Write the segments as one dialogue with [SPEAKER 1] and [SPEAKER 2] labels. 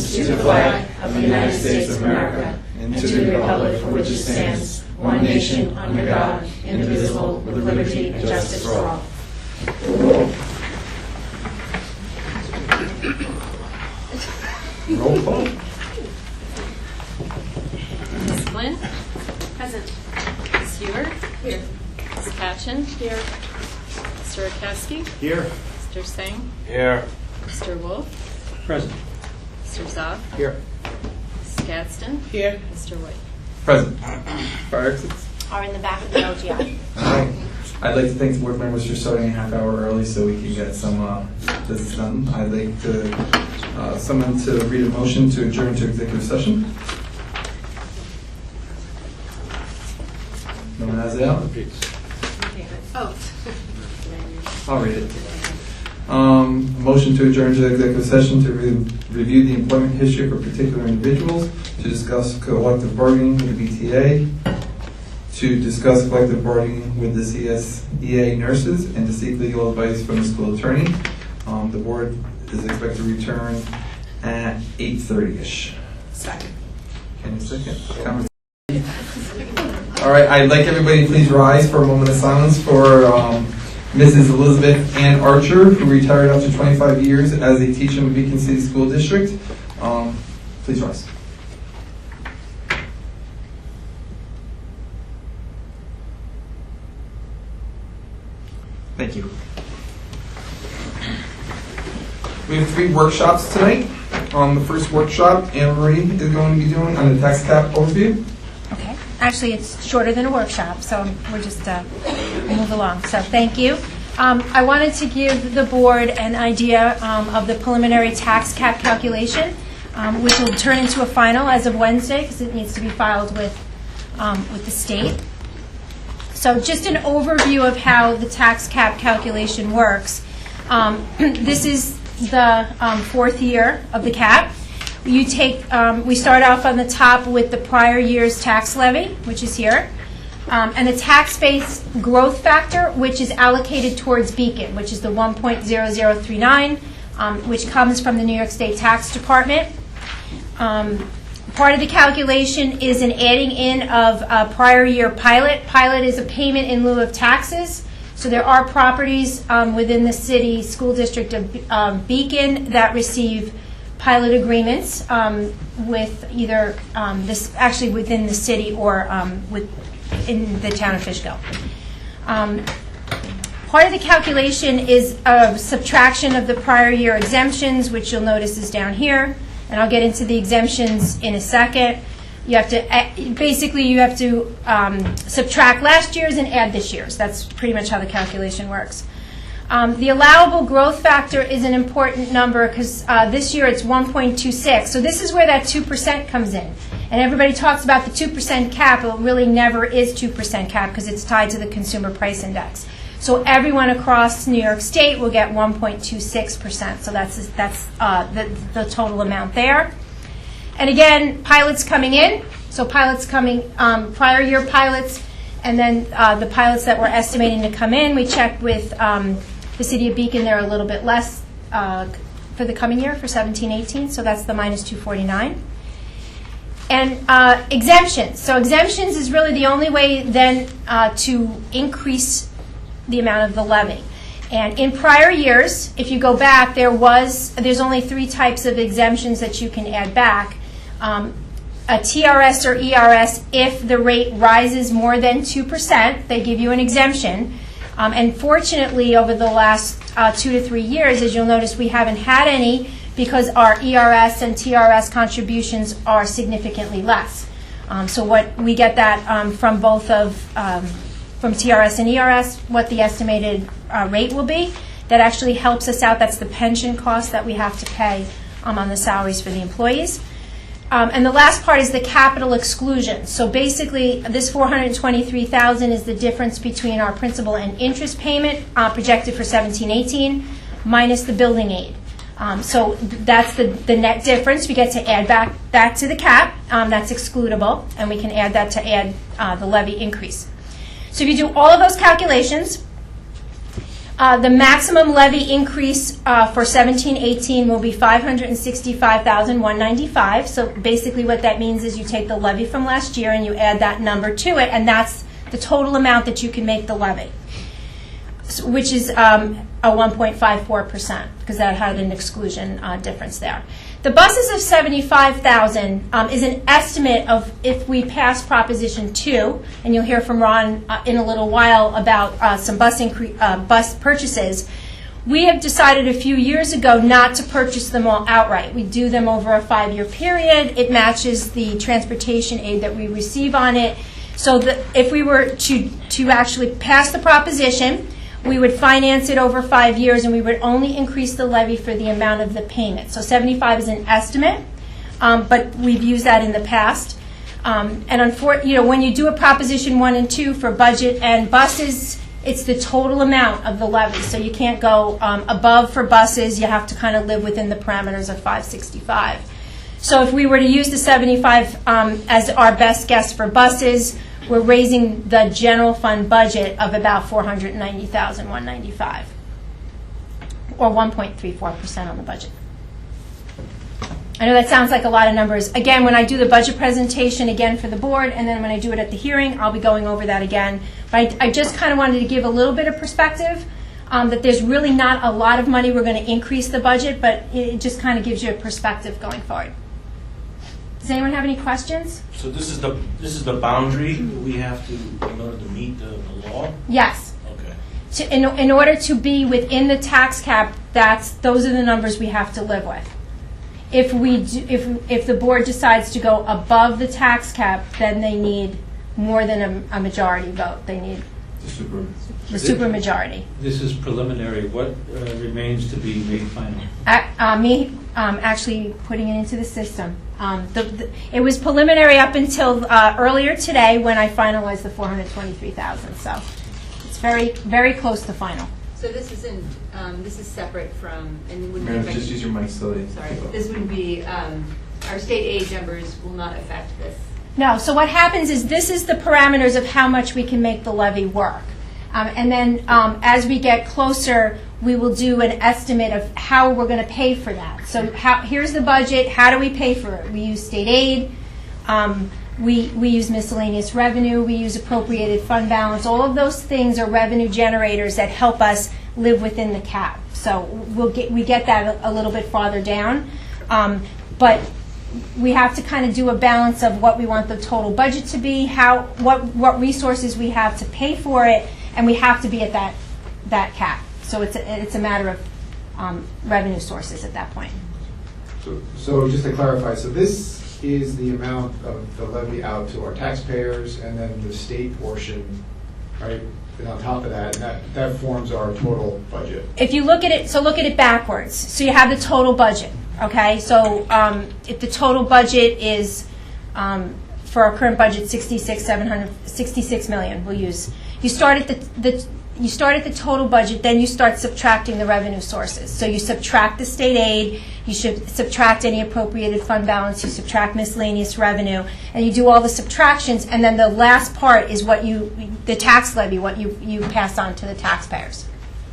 [SPEAKER 1] allegiance to the flag of the United States of America and to the republic for which it stands, one nation, under God, indivisible, with liberty and justice for all.
[SPEAKER 2] Roll call.
[SPEAKER 3] Ms. Flynn? Present. Ms. Hewer? Here. Ms. Patchen? Here. Mr. Rakowski?
[SPEAKER 2] Here.
[SPEAKER 3] Mr. Singh?
[SPEAKER 2] Here.
[SPEAKER 3] Mr. Wolf?
[SPEAKER 2] Present.
[SPEAKER 3] Mr. Zoff?
[SPEAKER 2] Here.
[SPEAKER 3] Ms. Gadsden?
[SPEAKER 2] Here.
[SPEAKER 3] Mr. White?
[SPEAKER 2] Present. Fire exits.
[SPEAKER 4] Are in the back of the LGI.
[SPEAKER 2] Alright. I'd like to thank the board members for starting a half hour early so we can get some business done. I'd like to someone to read a motion to adjourn to executive session. No one has it out?
[SPEAKER 3] Oh.
[SPEAKER 2] I'll read it. Motion to adjourn to executive session to review the employment history for particular individuals, to discuss collective bargaining with the BTA, to discuss collective bargaining with the CSEA nurses, and to seek legal advice from the school attorney. The board is expected to return at 8:30ish.
[SPEAKER 1] Second.
[SPEAKER 2] Any second? Comments? All right, I'd like everybody to please rise for a moment of silence for Mrs. Elizabeth Ann Archer, who retired after 25 years as a teacher in the Beacon City School District. Please rise. Thank you. We have 3 workshops tonight. The first workshop, Anne Marie is going to be doing on the tax cap overview.
[SPEAKER 4] Okay. Actually, it's shorter than a workshop, so we're just move along. So thank you. I wanted to give the board an idea of the preliminary tax cap calculation, which will turn into a final as of Wednesday because it needs to be filed with the state. So just an overview of how the tax cap calculation works. This is the 4th year of the cap. You take, we start off on the top with the prior year's tax levy, which is here, and the tax base growth factor, which is allocated towards Beacon, which is the 1.0039, which comes from the New York State Tax Department. Part of the calculation is an adding in of a prior year pilot. Pilot is a payment in lieu of taxes. So there are properties within the city school district of Beacon that receive pilot agreements with either this actually within the city or in the town of Fishkill. Part of the calculation is a subtraction of the prior year exemptions, which you'll notice is down here, and I'll get into the exemptions in a second. You have to basically you have to subtract last year's and add this year's. That's pretty much how the calculation works. The allowable growth factor is an important number because this year it's 1.26. So this is where that 2% comes in. And everybody talks about the 2% cap, but it really never is 2% cap because it's tied to the consumer price index. So everyone across New York State will get 1.26%. So that's the total amount there. And again, pilots coming in. So pilots coming, prior year pilots, and then the pilots that we're estimating to come in. We checked with the city of Beacon. They're a little bit less for the coming year, for 17-18. So that's the minus 249. And exemptions. So exemptions is really the only way then to increase the amount of the levy. And in prior years, if you go back, there's only 3 types of exemptions that you can add back. A TRS or ERS, if the rate rises more than 2%, they give you an exemption. And fortunately, over the last 2 to 3 years, as you'll notice, we haven't had any because our ERS and TRS contributions are significantly less. So what we get that from both of from TRS and ERS, what the estimated rate will be. That actually helps us out. That's the pension cost that we have to pay on the salaries for the employees. And the last part is the capital exclusion. So basically, this $423,000 is the difference between our principal and interest payment projected for 17-18 minus the building aid. So that's the net difference. We get to add back to the cap. That's excludable, and we can add that to add the levy increase. So if you do all of those calculations, The maximum levy increase for 17-18 will be $565,195. So basically what that means is you take the levy from last year and you add that number to it, and that's the total amount that you can make the levy, which is a 1.54%, because that had an exclusion difference there. The buses of $75,000 is an estimate of if we pass Proposition 2, and you'll hear from Ron in a little while about some bus purchases. We have decided a few years ago not to purchase them all outright. We do them over a 5-year period. It matches the transportation aid that we receive on it. So that if we were to actually pass the proposition, we would finance it over 5 years, and we would only increase the levy for the amount of the payment. So 75 is an estimate, but we've used that in the past. And when you do a Proposition 1 and 2 for budget and buses, it's the total amount of the levy. So you can't go above for buses. You have to kind of live within the parameters of 565. So if we were to use the 75 as our best guess for buses, we're raising the general fund budget of about $490,195, or 1.34% on the budget. I know that sounds like a lot of numbers. Again, when I do the budget presentation again for the board, and then when I do it at the hearing, I'll be going over that again. But I just kind of wanted to give a little bit of perspective that there's really not a lot of money we're going to increase the budget, but it just kind of gives you a perspective going forward. Does anyone have any questions?
[SPEAKER 5] So this is the boundary we have to, in order to meet the law?
[SPEAKER 4] Yes.
[SPEAKER 5] Okay.
[SPEAKER 4] In order to be within the tax cap, those are the numbers we have to live with. If the board decides to go above the tax cap, then they need more than a majority vote. They need the super majority.
[SPEAKER 6] This is preliminary. What remains to be made final?
[SPEAKER 4] Actually putting it into the system. It was preliminary up until earlier today when I finalized the $423,000. So it's very, very close to final.
[SPEAKER 3] So this isn't, this is separate from, and it wouldn't
[SPEAKER 2] Ma'am,
[SPEAKER 3] affect.
[SPEAKER 2] just use your mic so they.
[SPEAKER 3] Sorry, this wouldn't be, our state aid numbers will not affect this.
[SPEAKER 4] No, so what happens is this is the parameters of how much we can make the levy work. And then as we get closer, we will do an estimate of how we're going to pay for that. So here's the budget. How do we pay for it? We use state aid. We use miscellaneous revenue. We use appropriated fund balance. All of those things are revenue generators that help us live within the cap. So we get that a little bit farther down. But we have to kind of do a balance of what we want the total budget to be, what resources we have to pay for it, and we have to be at that cap. So it's a matter of revenue sources at that point.
[SPEAKER 7] So just to clarify, so this is the amount of the levy out to our taxpayers, and then the state portion, right? And on top of that, that forms our total budget.
[SPEAKER 4] If you look at it, so look at it backwards. So you have the total budget, okay? So if the total budget is, for our current budget, $66 million, we'll use. You start at the total budget, then you start subtracting the revenue sources. So you subtract the state aid, you should subtract any appropriated fund balance, you subtract miscellaneous revenue, and you do all the subtractions, and then the last part is the tax levy, what you pass on to the taxpayers.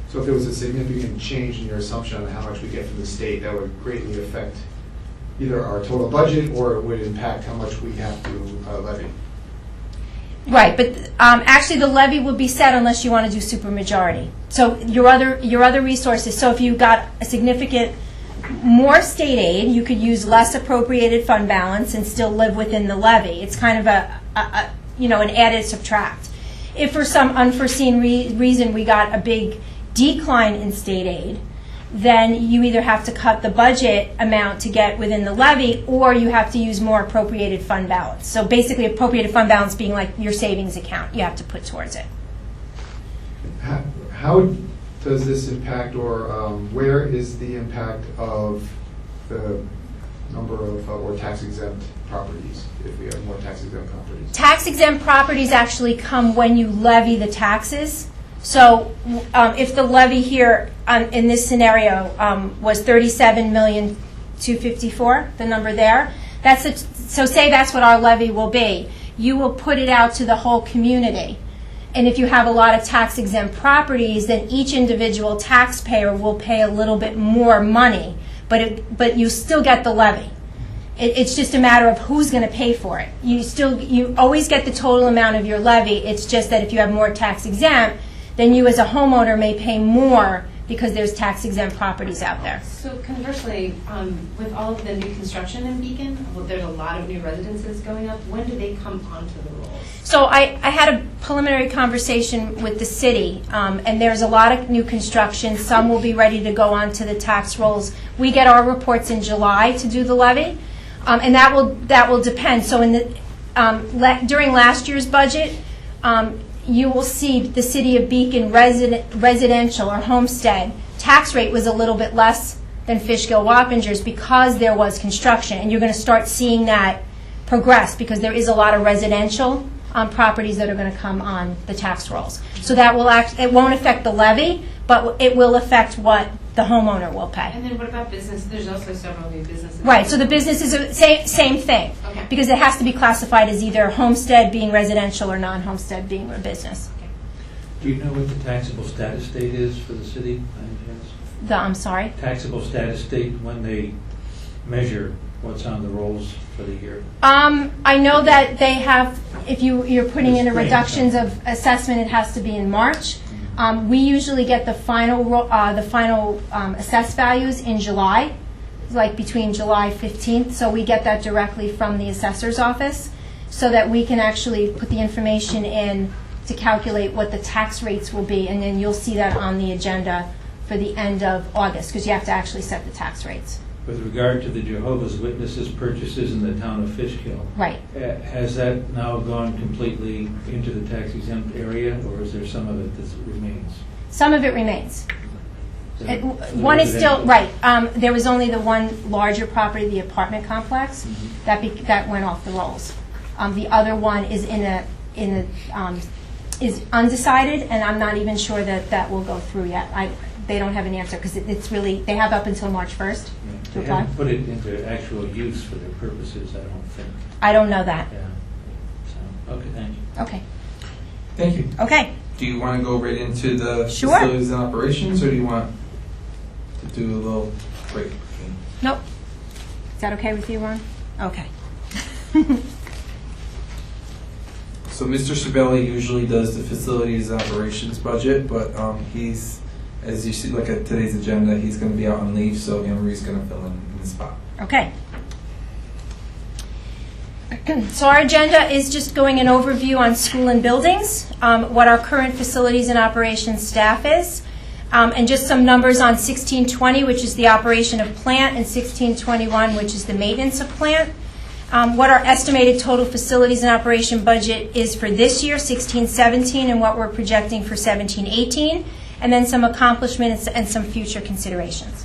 [SPEAKER 7] So if there was a significant change in your assumption on how much we get from the state, that would greatly affect either our total budget or it would impact how much we have to levy.
[SPEAKER 4] Right, but actually the levy will be set unless you want to do supermajority. So your other resources, so if you got a significant more state aid, you could use less appropriated fund balance and still live within the levy. It's kind of an added subtract. If for some unforeseen reason we got a big decline in state aid, then you either have to cut the budget amount to get within the levy, or you have to use more appropriated fund balance. So basically appropriated fund balance being like your savings account you have to put towards it.
[SPEAKER 7] How does this impact, or where is the impact of the number of or tax-exempt properties, if we have more tax-exempt properties? Tax-exempt
[SPEAKER 4] properties actually come when you levy the taxes. So if the levy here in this scenario was $37,254,000, the number there, so say that's what our levy will be. You will put it out to the whole community, And if you have a lot of tax exempt properties, then each individual taxpayer will pay a little bit more money, but you still get the levy. It's just a matter of who's going to pay for it. You always get the total amount of your levy. It's just that if you have more tax exempt, then you as a homeowner may pay more because there's tax exempt properties out there.
[SPEAKER 1] So conversely, with all of the new construction in Beacon, well, there's a lot of new residences going up. When do they come onto the rolls?
[SPEAKER 4] So I had a preliminary conversation with the city, and there's a lot of new construction. Some will be ready to go onto the tax rolls. We get our reports in July to do the levy, and that will depend. So during last year's budget, you will see the City of Beacon residential or homestead tax rate was a little bit less than Fishkill-Wappinger's because there was construction, and you're going to start seeing that progress because there is a lot of residential properties that are going to come on the tax rolls. So that it won't affect the levy, but it will affect what the homeowner will pay.
[SPEAKER 1] And then what about business? There's also several new businesses.
[SPEAKER 4] Right, so the business is the same thing.
[SPEAKER 1] Okay.
[SPEAKER 4] Because it has to be classified as either homestead being residential or non-homestead being a business.
[SPEAKER 6] Do you know what the taxable status date is for the city? by any chance?
[SPEAKER 4] I'm sorry?
[SPEAKER 6] Taxable status date when they measure what's on the rolls for the year?
[SPEAKER 4] I know that they have, if you're putting in a
[SPEAKER 6] Spring,
[SPEAKER 4] reductions of assessment, it has to be in March. We usually get the final assessed values in July, like between July 15th. So we get that directly from the assessor's office so that we can actually put the information in to calculate what the tax rates will be. And then you'll see that on the agenda for the end of August because you have to actually set the tax rates.
[SPEAKER 6] With regard to the Jehovah's Witnesses purchases in the town of Fishkill,
[SPEAKER 4] Right.
[SPEAKER 6] has that now gone completely into the tax exempt area, or is there some of it that remains?
[SPEAKER 4] Some of it remains.
[SPEAKER 6] For the
[SPEAKER 4] One is still,
[SPEAKER 6] residential?
[SPEAKER 4] right, there was only the one larger property, the apartment complex, that went off the rolls. The other one is is undecided, and I'm not even sure that will go through yet. They don't have an answer, because it's really, they have up until March 1st to
[SPEAKER 6] They
[SPEAKER 4] apply.
[SPEAKER 6] haven't put it into actual use for their purposes, I don't think.
[SPEAKER 4] I don't know that.
[SPEAKER 6] Yeah. So, okay, thank you.
[SPEAKER 4] Okay,
[SPEAKER 2] Thank you.
[SPEAKER 4] okay.
[SPEAKER 2] Do you want to go right into the
[SPEAKER 4] Sure.
[SPEAKER 2] facilities and operations, or do you want to do a little break?
[SPEAKER 4] Nope. Is that okay with you, Ron? Okay.
[SPEAKER 2] So Mr. Sabelli usually does the facilities and operations budget, but he's, as you see, look at today's agenda, he's going to be out on leave, so Anne Marie's going to fill in the spot.
[SPEAKER 4] Okay. So our agenda is just going an overview on school and buildings, what our current facilities and operations staff is, and just some numbers on 1620, which is the operation of plant, and 1621, which is the maintenance of plant. What our estimated total facilities and operation budget is for this year, 1617, and what we're projecting for 1718, and then some accomplishments and some future considerations.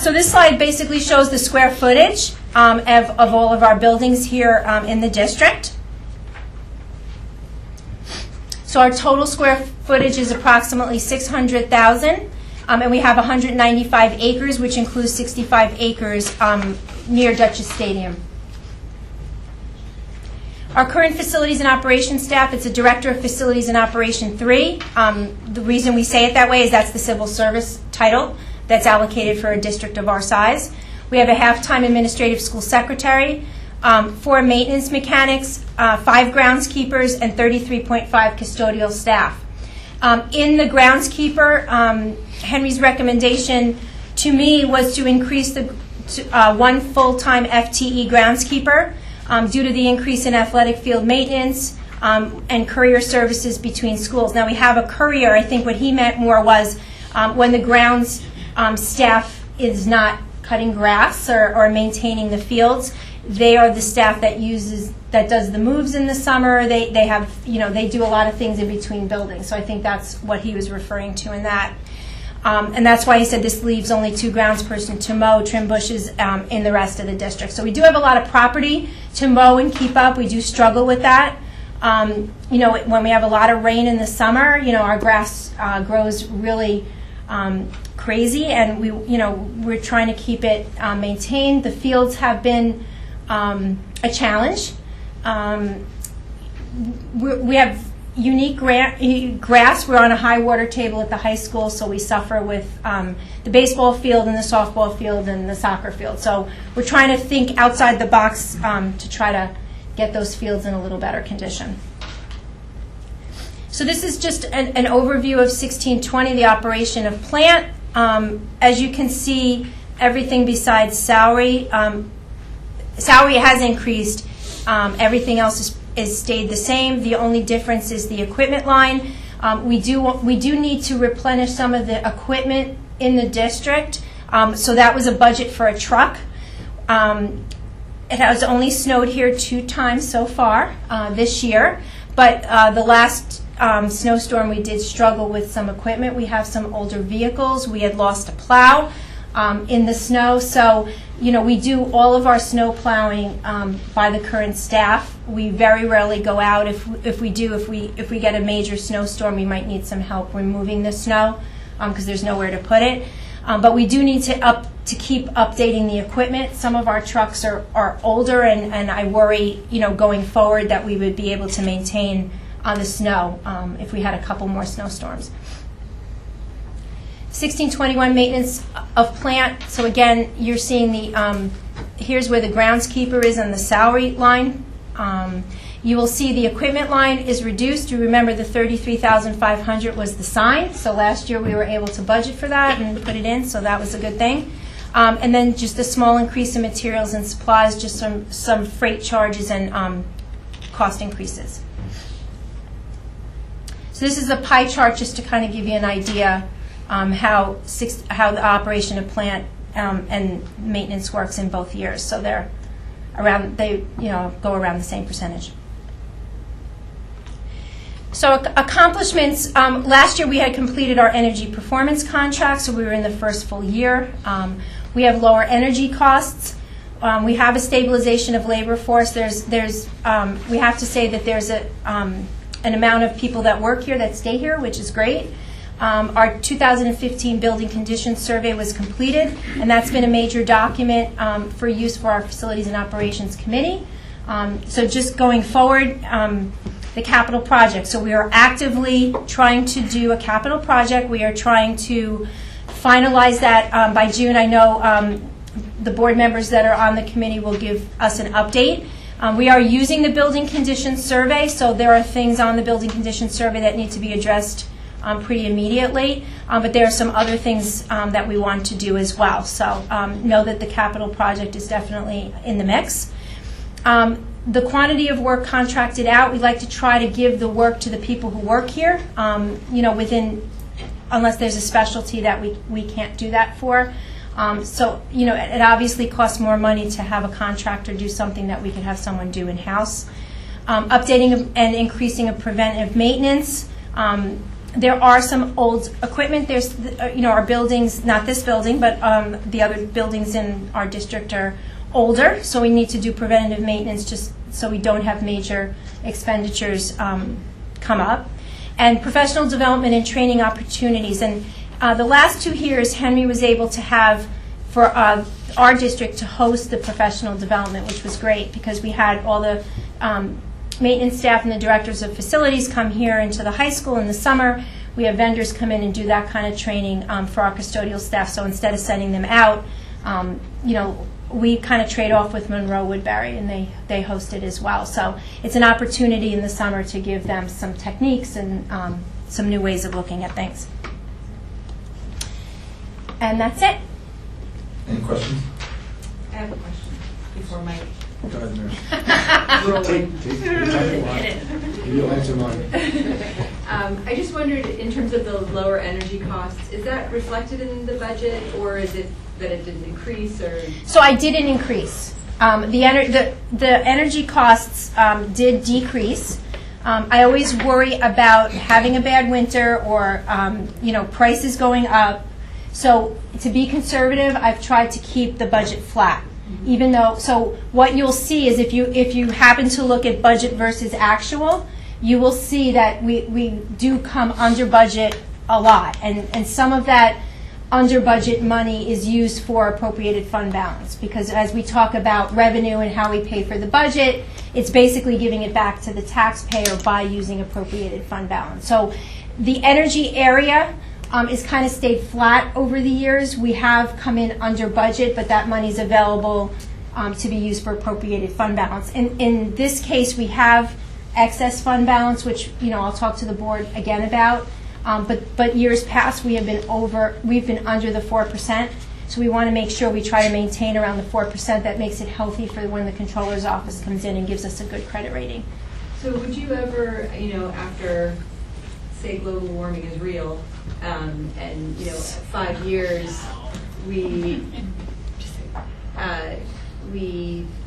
[SPEAKER 4] So this slide basically shows the square footage of all of our buildings here in the district. So our total square footage is approximately 600,000, and we have 195 acres, which includes 65 acres near Dutchess Stadium. Our current facilities and operations staff, it's a director of facilities and operation 3. The reason we say it that way is that's the civil service title that's allocated for a district of our size. We have a half-time administrative school secretary, 4 maintenance mechanics, 5 groundskeepers, and 33.5 custodial staff. In the groundskeeper, Henry's recommendation to me was to increase the 1 full-time FTE groundskeeper due to the increase in athletic field maintenance and courier services between schools. Now we have a courier. I think what he meant more was when the grounds staff is not cutting grass or maintaining the fields, they are the staff that does the moves in the summer. They have, they do a lot of things in between buildings. So I think that's what he was referring to in that. And that's why he said this leaves only 2 groundsperson to mow, trim bushes in the rest of the district. So we do have a lot of property to mow and keep up. We do struggle with that. When we have a lot of rain in the summer, our grass grows really crazy, and we're trying to keep it maintained. The fields have been a challenge. we have unique grass. We're on a high water table at the high school, so we suffer with the baseball field and the softball field and the soccer field. So we're trying to think outside the box to try to get those fields in a little better condition. So this is just an overview of 1620, the operation of plant. As you can see, everything besides salary. Salary has increased. Everything else is stayed the same. The only difference is the equipment line. We do need to replenish some of the equipment in the district. So that was a budget for a truck. It has only snowed here 2 times so far this year, but the last snowstorm we did struggle with some equipment. We have some older vehicles. We had lost a plow in the snow, so we do all of our snow plowing by the current staff. We very rarely go out. If we get a major snowstorm, we might need some help removing the snow because there's nowhere to put it. But we do need to keep updating the equipment. Some of our trucks are older, and I worry, going forward that we would be able to maintain the snow if we had a couple more snowstorms. 1621 maintenance of plant. So again, you're seeing the here's where the groundskeeper is on the salary line. You will see the equipment line is reduced. You remember the $33,500 was the sign. So last year we were able to budget for that and put it in, so that was a good thing. And then just a small increase in materials and supplies, just some freight charges and cost increases. So this is a pie chart just to kind of give you an idea how the operation of plant and maintenance works in both years. So they go around the same percentage. So accomplishments, last year we had completed our energy performance contract, so we were in the first full year. We have lower energy costs. We have a stabilization of labor force. We have to say that there's an amount of people that work here that stay here, which is great. Our 2015 building conditions survey was completed, and that's been a major document for use for our Facilities and Operations Committee. So just going forward, the capital project. So we are actively trying to do a capital project. We are trying to finalize that by June. I know the board members that are on the committee will give us an update. We are using the building conditions survey, so there are things on the building conditions survey that need to be addressed pretty immediately, but there are some other things that we want to do as well. So know that the capital project is definitely in the mix. The quantity of work contracted out, we like to try to give the work to the people who work here, unless there's a specialty that we can't do that for. So, it obviously costs more money to have a contractor do something that we could have someone do in-house. Updating and increasing of preventive maintenance. There are some old equipment. There's, our buildings, not this building, but the other buildings in our district are older, so we need to do preventative maintenance just so we don't have major expenditures come up. And professional development and training opportunities. And the last 2 years, Henry was able to have, for our district, to host the professional development, which was great because we had all the maintenance staff and the directors of facilities come here into the high school in the summer. We have vendors come in and do that kind of training for our custodial staff. So instead of sending them out, we kind of trade off with Monroe Woodbury, and they host it as well. So it's an opportunity in the summer to give them some techniques and some new ways of looking at things. And that's it.
[SPEAKER 2] Any questions?
[SPEAKER 3] I have a question before Mike.
[SPEAKER 2] Go ahead, Mary.
[SPEAKER 7] Take your time you want. You'll answer mine.
[SPEAKER 3] I just wondered, in terms of the lower energy costs, is that reflected in the budget, or is it that it didn't increase? Or
[SPEAKER 4] So I didn't increase. The energy costs did decrease. I always worry about having a bad winter or prices going up. So to be conservative, I've tried to keep the budget flat. Even though, so what you'll see is if you happen to look at budget versus actual, you will see that we do come under budget a lot, and some of that under budget money is used for appropriated fund balance, because as we talk about revenue and how we pay for the budget, It's basically giving it back to the taxpayer by using appropriated fund balance. So the energy area is kind of stayed flat over the years. We have come in under budget, but that money's available to be used for appropriated fund balance. In this case, we have excess fund balance, which I'll talk to the board again about. But years past, we've been under the 4%. So we want to make sure we try to maintain around the 4%. That makes it healthy for when the controller's office comes in and gives us a good credit rating.
[SPEAKER 3] So would you ever, after, say, global warming is real, and 5 years, we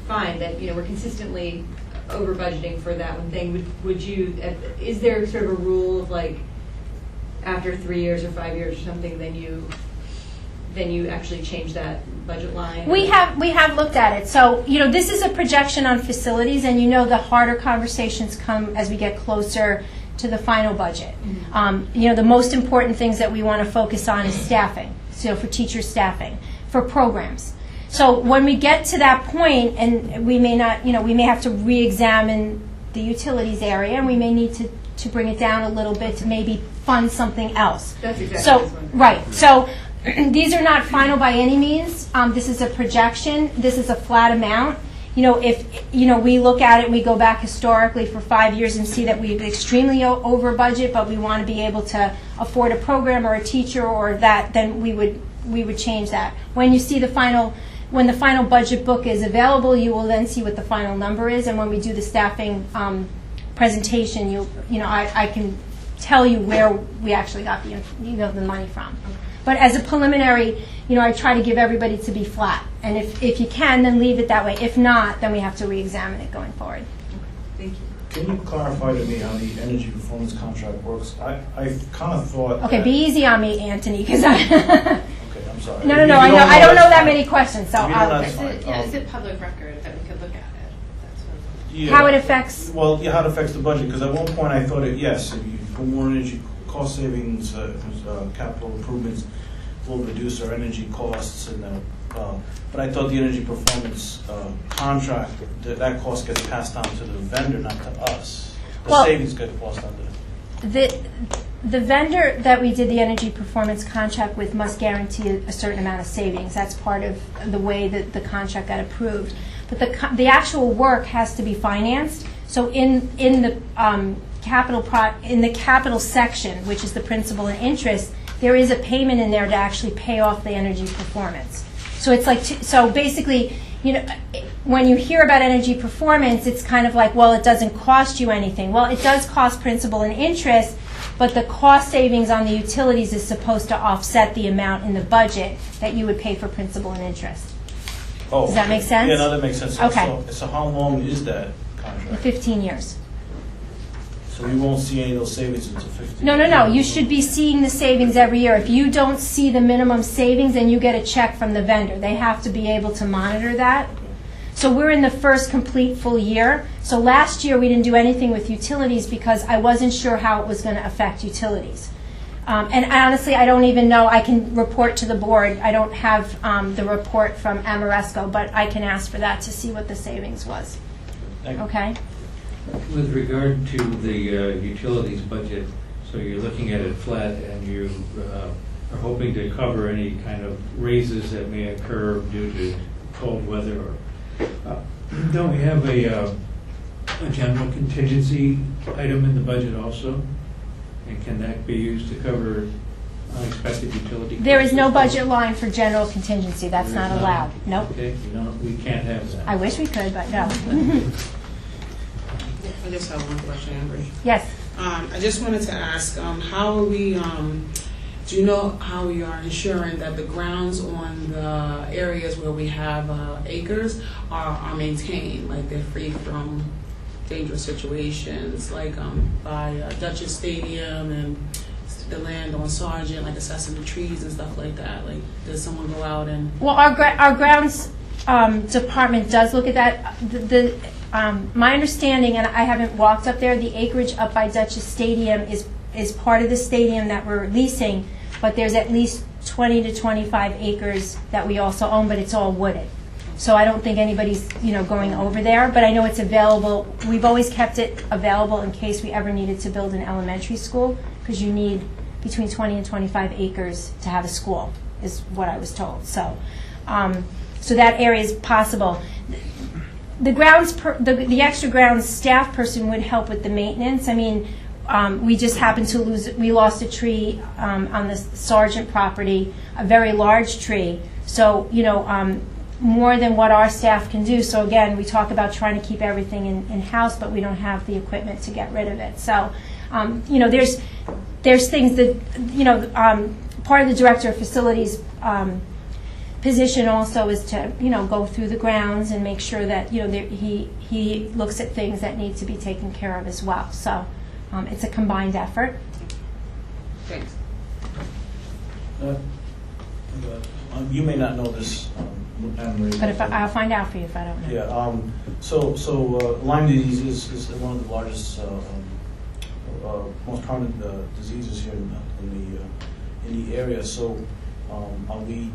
[SPEAKER 3] find that we're consistently over budgeting for that one thing. Would you? Is there sort of a rule of like after 3 years or 5 years or something, then you actually change that budget line?
[SPEAKER 4] We have looked at it. So this is a projection on facilities, and the harder conversations come as we get closer to the final budget. The most important things that we want to focus on is staffing. So for teacher staffing, for programs. So when we get to that point, and we may not, we may have to re-examine the utilities area, and we may need to bring it down a little bit to maybe fund something else.
[SPEAKER 3] That's exactly
[SPEAKER 4] so
[SPEAKER 3] what I was wondering.
[SPEAKER 4] right. So these are not final by any means. This is a projection. This is a flat amount. If we look at it, we go back historically for 5 years and see that we've extremely over budget, but we want to be able to afford a program or a teacher or that, then we would change that. When you see when the final budget book is available, you will then see what the final number is, and when we do the staffing presentation, I can tell you where we actually got the money from. But as a preliminary, I try to give everybody to be flat. And if you can, then leave it that way. If not, then we have to re-examine it going forward.
[SPEAKER 3] Thank you.
[SPEAKER 5] Can you clarify to me how the energy performance contract works? I kind of thought.
[SPEAKER 4] Okay,
[SPEAKER 5] that-
[SPEAKER 4] be easy on me, Anthony, because
[SPEAKER 5] Okay, I'm sorry.
[SPEAKER 4] No,
[SPEAKER 5] If you
[SPEAKER 4] I know. I don't know that
[SPEAKER 5] that's
[SPEAKER 4] many questions, so
[SPEAKER 5] If you don't know,
[SPEAKER 4] I'll,
[SPEAKER 5] that's fine.
[SPEAKER 1] Is it public record that we could look at it? That's what.
[SPEAKER 5] Yeah.
[SPEAKER 4] how it affects.
[SPEAKER 5] Well, yeah, how it affects the budget, because at one point I thought yes, if you put more energy cost savings, capital improvements will reduce our energy costs, and but I thought the energy performance contract, that cost gets passed on to the vendor, not to us. The
[SPEAKER 4] Well-
[SPEAKER 5] savings get passed on to them.
[SPEAKER 4] The vendor that we did the energy performance contract with must guarantee a certain amount of savings. That's part of the way that the contract got approved. But the actual work has to be financed. So in the capital section, which is the principal and interest, there is a payment in there to actually pay off the energy performance. So it's like so basically, when you hear about energy performance, it's kind of like, well, it doesn't cost you anything. Well, it does cost principal and interest, but the cost savings on the utilities is supposed to offset the amount in the budget that you would pay for principal and interest.
[SPEAKER 5] Oh,
[SPEAKER 4] Does that make sense?
[SPEAKER 5] Yeah, no, that makes sense.
[SPEAKER 4] Okay.
[SPEAKER 5] So how long is that contract?
[SPEAKER 4] 15 years.
[SPEAKER 5] So we won't see any of those savings until 15
[SPEAKER 4] No. You should be seeing the savings every year. If you don't see the minimum savings, then you get a check from the vendor. They have to be able to monitor that. So we're in the first complete full year. So last year we didn't do anything with utilities because I wasn't sure how it was going to affect utilities. And honestly, I don't even know. I can report to the board. I don't have the report from Amoresco, but I can ask for that to see what the savings was.
[SPEAKER 5] Thank you.
[SPEAKER 4] Okay?
[SPEAKER 6] With regard to the utilities budget, so you're looking at it flat and you are hoping to cover any kind of raises that may occur due to cold weather or don't we have a general contingency item in the budget also? And can that be used to cover unexpected utility costs?
[SPEAKER 4] There is no budget line for general contingency. That's
[SPEAKER 6] There is
[SPEAKER 4] not allowed. Nope.
[SPEAKER 6] Okay, we can't have that.
[SPEAKER 4] I wish we could, but no.
[SPEAKER 8] I just have one question, Amber.
[SPEAKER 4] Yes.
[SPEAKER 8] I just wanted to ask, how are we, do you know how we are ensuring that the grounds on the areas where we have acres are maintained, like they're free from dangerous situations, like by Dutchess Stadium and the land on Sargent, like assessing the trees and stuff like that? Like, does someone go out and...
[SPEAKER 4] Well, our grounds department does look at that. My understanding, and I haven't walked up there, the acreage up by Dutchess Stadium is part of the stadium that we're leasing, but there's at least 20 to 25 acres that we also own, but it's all wooded. So I don't think anybody's, going over there, but I know it's available. We've always kept it available in case we ever needed to build an elementary school, because you need between 20 and 25 acres to have a school, is what I was told. So, so that area is possible. The the extra grounds staff person would help with the maintenance. I mean, we just happened to we lost a tree on the Sargent property, a very large tree. So, more than what our staff can do. So again, we talk about trying to keep everything in-house, but we don't have the equipment to get rid of it. So, there's things that, part of the director of facilities position also is to, go through the grounds and make sure that, he looks at things that need to be taken care of as well. So it's a combined effort.
[SPEAKER 8] Thanks.
[SPEAKER 5] You may not know this, Anne Marie.
[SPEAKER 4] But I'll find out for you if I don't know.
[SPEAKER 5] Yeah, so Lyme disease is one of the largest, most prominent diseases here in the area. So, are we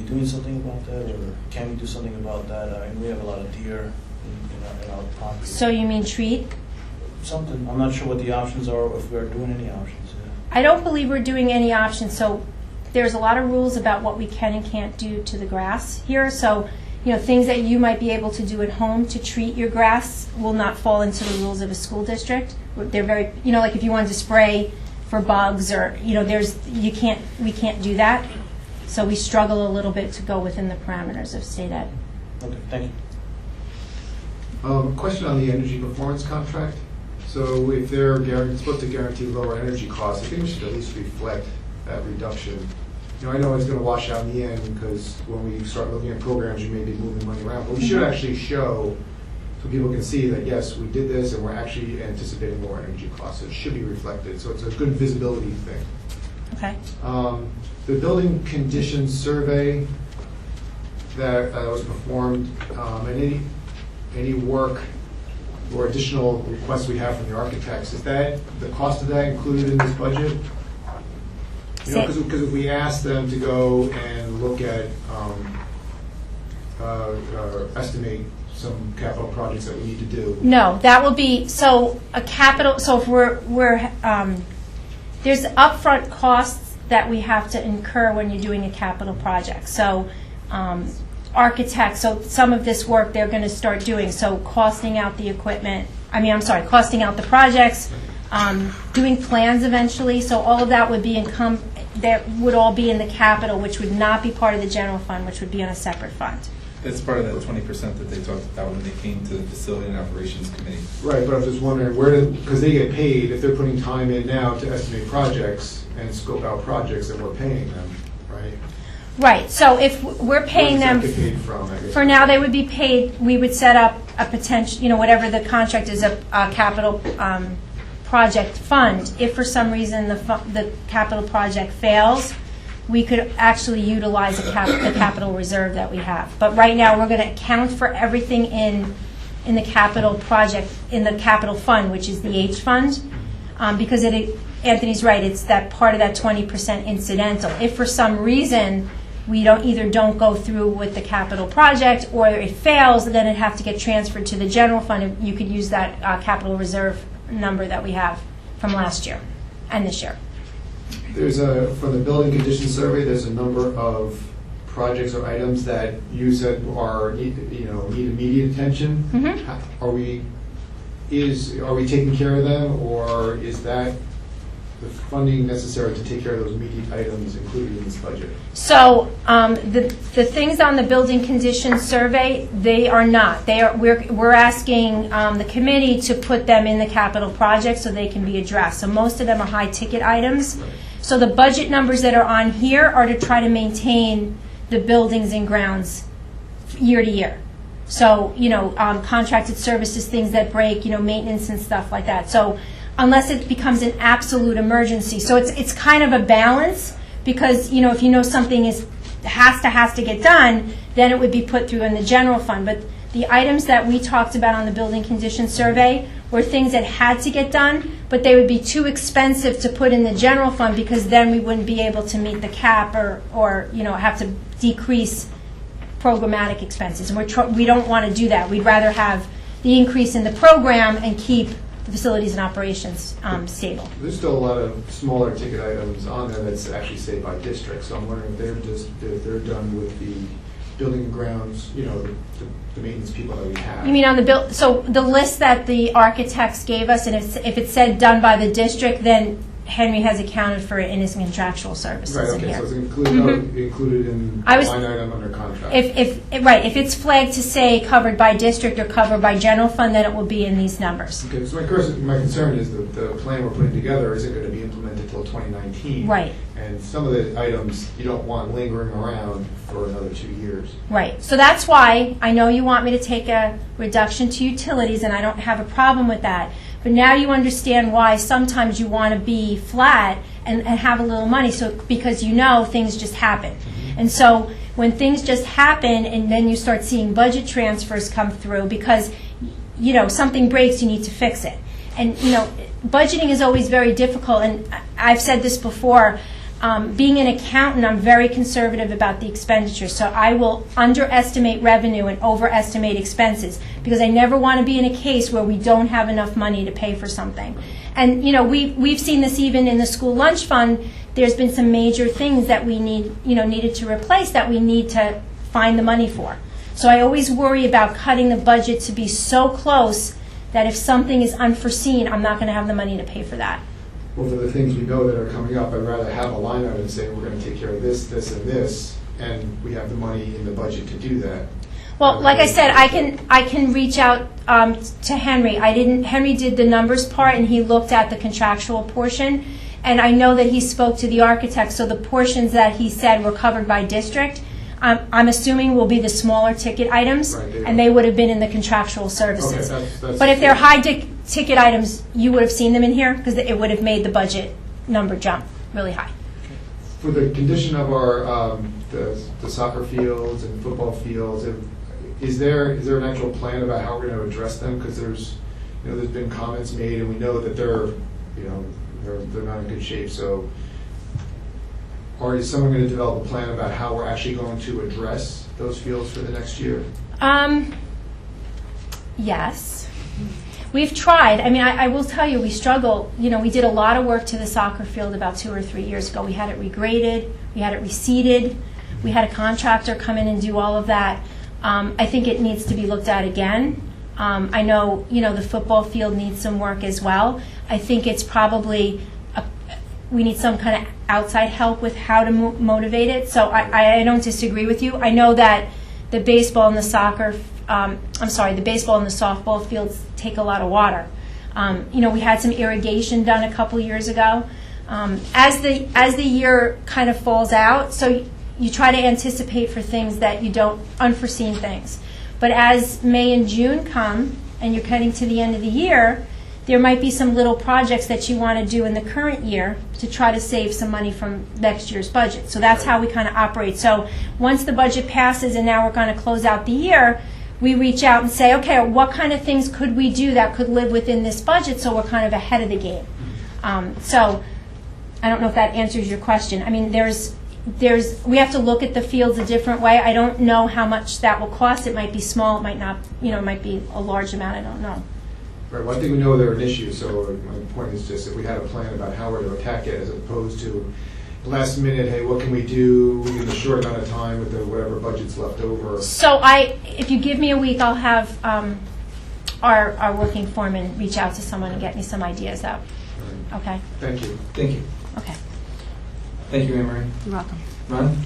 [SPEAKER 5] doing something about that, or can we do something about that? I mean, we have a lot of deer in our property.
[SPEAKER 4] So you mean treat?
[SPEAKER 5] Something. I'm not sure what the options are, or if we're doing any options. Yeah.
[SPEAKER 4] I don't believe we're doing any options. So there's a lot of rules about what we can and can't do to the grass here. So, things that you might be able to do at home to treat your grass will not fall into the rules of a school district. They're very, like if you wanted to spray for bugs or, we can't do that. So we struggle a little bit to go within the parameters of state ed.
[SPEAKER 5] Okay, thank you.
[SPEAKER 7] Question on the energy performance contract. So if they're supposed to guarantee lower energy costs, I think we should at least reflect that reduction. I know it's going to wash out in the end, because when we start looking at programs, you may be moving money around. But we should actually show, so people can see that, yes, we did this, and we're actually anticipating lower energy costs. So it should be reflected. So it's a good visibility thing.
[SPEAKER 4] Okay.
[SPEAKER 7] The building conditions survey that was performed, and any work or additional requests we have from the architects, is that the cost of that included in this budget? Because if we ask them to go and look at, estimate some capital projects that we need to do.
[SPEAKER 4] No, that will be, so a capital, so if we're there's upfront costs that we have to incur when you're doing a capital project. So architects, so some of this work they're going to start doing, so costing out the equipment, costing out the projects, doing plans eventually, so all of that would be that would all be in the capital, which would not be part of the general fund, which would be on a separate fund.
[SPEAKER 2] That's part of that 20% that they talked about when they came to the Facility and Operations Committee.
[SPEAKER 7] Right, but I'm just wondering, because they get paid, if they're putting time in now to estimate projects and scope out projects, then we're paying them, right?
[SPEAKER 4] Right, so if we're paying them,
[SPEAKER 7] Where does that get paid from, I guess?
[SPEAKER 4] for now they would be paid, we would set up a potential, whatever the contract is, a capital project fund. If for some reason the capital project fails, we could actually utilize the capital reserve that we have. But right now, we're going to account for everything in the capital project, in the capital fund, which is the H fund, because Anthony's right, it's that part of that 20% incidental. If for some reason we don't go through with the capital project, or it fails, then it'd have to get transferred to the general fund, and you could use that capital reserve number that we have from last year and this year.
[SPEAKER 7] For the building condition survey, there's a number of projects or items that you said need immediate attention.
[SPEAKER 4] Mm-hmm.
[SPEAKER 7] Are we taking care of them, or is that the funding necessary to take care of those immediate items included in this budget?
[SPEAKER 4] So the things on the building condition survey, they are not. We're asking the committee to put them in the capital project so they can be addressed. So most of them are high ticket items. So the budget numbers that are on here are to try to maintain the buildings and grounds year to year. So, contracted services, things that break, maintenance and stuff like that. So unless it becomes an absolute emergency. So it's kind of a balance, because, if something has to get done, then it would be put through in the general fund. But the items that we talked about on the building condition survey were things that had to get done, but they would be too expensive to put in the general fund, because then we wouldn't be able to meet the cap or have to decrease programmatic expenses. And we don't want to do that. We'd rather have the increase in the program and keep the facilities and operations stable.
[SPEAKER 7] There's still a lot of smaller ticket items on there that's actually saved by district, so I'm wondering if they're done with the building and grounds, the maintenance people that we have.
[SPEAKER 4] You mean on the bill? So the list that the architects gave us, and if it said done by the district, then Henry has accounted for it in his contractual services
[SPEAKER 7] Right,
[SPEAKER 4] in
[SPEAKER 7] okay,
[SPEAKER 4] here.
[SPEAKER 7] so it's included in
[SPEAKER 4] I was-
[SPEAKER 7] line item under contract.
[SPEAKER 4] If it's flagged to say covered by district or covered by general fund, then it will be in these numbers.
[SPEAKER 7] Okay, so my concern is that the plan we're putting together isn't going to be implemented until 2019.
[SPEAKER 4] Right.
[SPEAKER 7] And some of the items you don't want lingering around for another 2 years.
[SPEAKER 4] Right. So that's why I know you want me to take a reduction to utilities, and I don't have a problem with that. But now you understand why sometimes you want to be flat and have a little money, because things just happen. And so when things just happen and then you start seeing budget transfers come through because, something breaks, you need to fix it. And, budgeting is always very difficult, and I've said this before. Being an accountant, I'm very conservative about the expenditure, so I will underestimate revenue and overestimate expenses because I never want to be in a case where we don't have enough money to pay for something. And we've seen this even in the school lunch fund. There's been some major things that we needed to replace that we need to find the money for. So I always worry about cutting the budget to be so close that if something is unforeseen, I'm not going to have the money to pay for that.
[SPEAKER 7] Well, for the things we know that are coming up, I'd rather have a line item saying we're going to take care of this, this, and this, and we have the money in the budget to do that.
[SPEAKER 4] Well, like I said, I can reach out to Henry. Henry did the numbers part, and he looked at the contractual portion, and I know that he spoke to the architect, so the portions that he said were covered by district, I'm assuming will be the smaller ticket items,
[SPEAKER 7] Right,
[SPEAKER 4] and they would have been in the contractual services.
[SPEAKER 7] Okay, that's
[SPEAKER 4] But if they're high ticket items, you would have seen them in here, because it would have made the budget number jump really high.
[SPEAKER 7] For the condition of our the soccer fields and football fields, is there an actual plan about how we're going to address them? Because there's been comments made, and we know that they're not in good shape. So, or is someone going to develop a plan about how we're actually going to address those fields for the next year?
[SPEAKER 4] Yes. We've tried. I mean, I will tell you, we struggle. We did a lot of work to the soccer field about 2 or 3 years ago. We had it regraded. We had it reseeded. We had a contractor come in and do all of that. I think it needs to be looked at again. I know, the football field needs some work as well. I think it's probably, we need some kind of outside help with how to motivate it. So I don't disagree with you. I know that the baseball and the the baseball and the softball fields take a lot of water. We had some irrigation done a couple years ago. As the year kind of falls out, so you try to anticipate for things that you don't, unforeseen things. But as May and June come, and you're cutting to the end of the year, there might be some little projects that you want to do in the current year to try to save some money from next year's budget. So that's how we kind of operate. So once the budget passes and now we're going to close out the year, we reach out and say, okay, what kind of things could we do that could live within this budget so we're kind of ahead of the game. So I don't know if that answers your question. I mean, we have to look at the fields a different way. I don't know how much that will cost. It might be small. It might not, it might be a large amount. I don't know.
[SPEAKER 7] Right, well, I think we know they're an issue, so my point is just if we had a plan about how we're to attack it as opposed to last minute, hey, what can we do in a short amount of time with whatever budget's left over?
[SPEAKER 4] So if you give me a week, I'll have our working foreman reach out to someone and get me some ideas out.
[SPEAKER 7] Right.
[SPEAKER 4] Okay?
[SPEAKER 7] Thank you.
[SPEAKER 2] Thank you.
[SPEAKER 4] Okay.
[SPEAKER 2] Thank you, Anne Marie.
[SPEAKER 4] You're welcome.
[SPEAKER 2] Ron?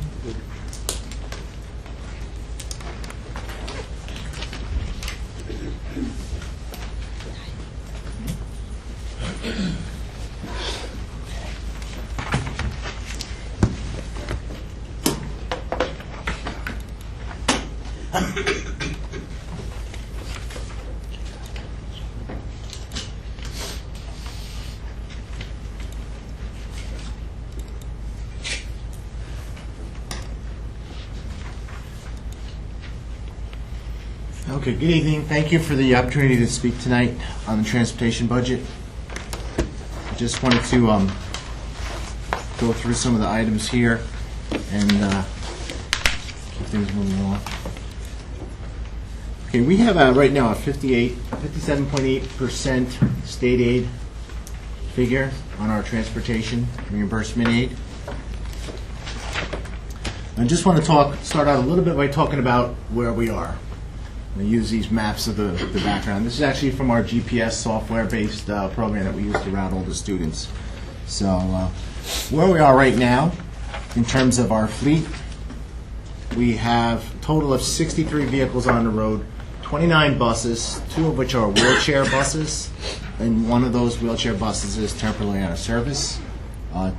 [SPEAKER 9] Okay, good evening. Thank you for the opportunity to speak tonight on the transportation budget. I just wanted to go through some of the items here and things moving along. Okay, we have right now a 57.8% state aid figure on our transportation reimbursement aid. I just want to start out a little bit by talking about where we are. I use these maps of the background. This is actually from our GPS software-based program that we use to route all the students. So where we are right now, in terms of our fleet, we have a total of 63 vehicles on the road, 29 buses, 2 of which are wheelchair buses, and one of those wheelchair buses is temporarily out of service.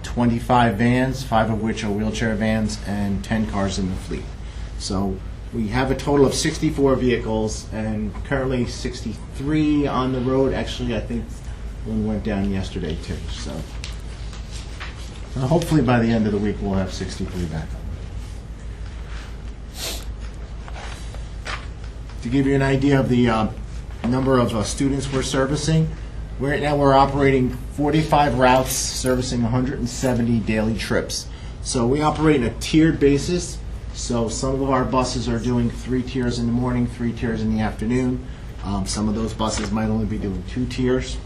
[SPEAKER 9] 25 vans, 5 of which are wheelchair vans, and 10 cars in the fleet. So we have a total of 64 vehicles, and currently 63 on the road. Actually, I think one went down yesterday too. So hopefully by the end of the week we'll have 63 back. To give you an idea of the number of students we're servicing, right now we're operating 45 routes, servicing 170 daily trips. So we operate in a tiered basis. So some of our buses are doing 3 tiers in the morning, 3 tiers in the afternoon. Some of those buses might only be doing 2 tiers.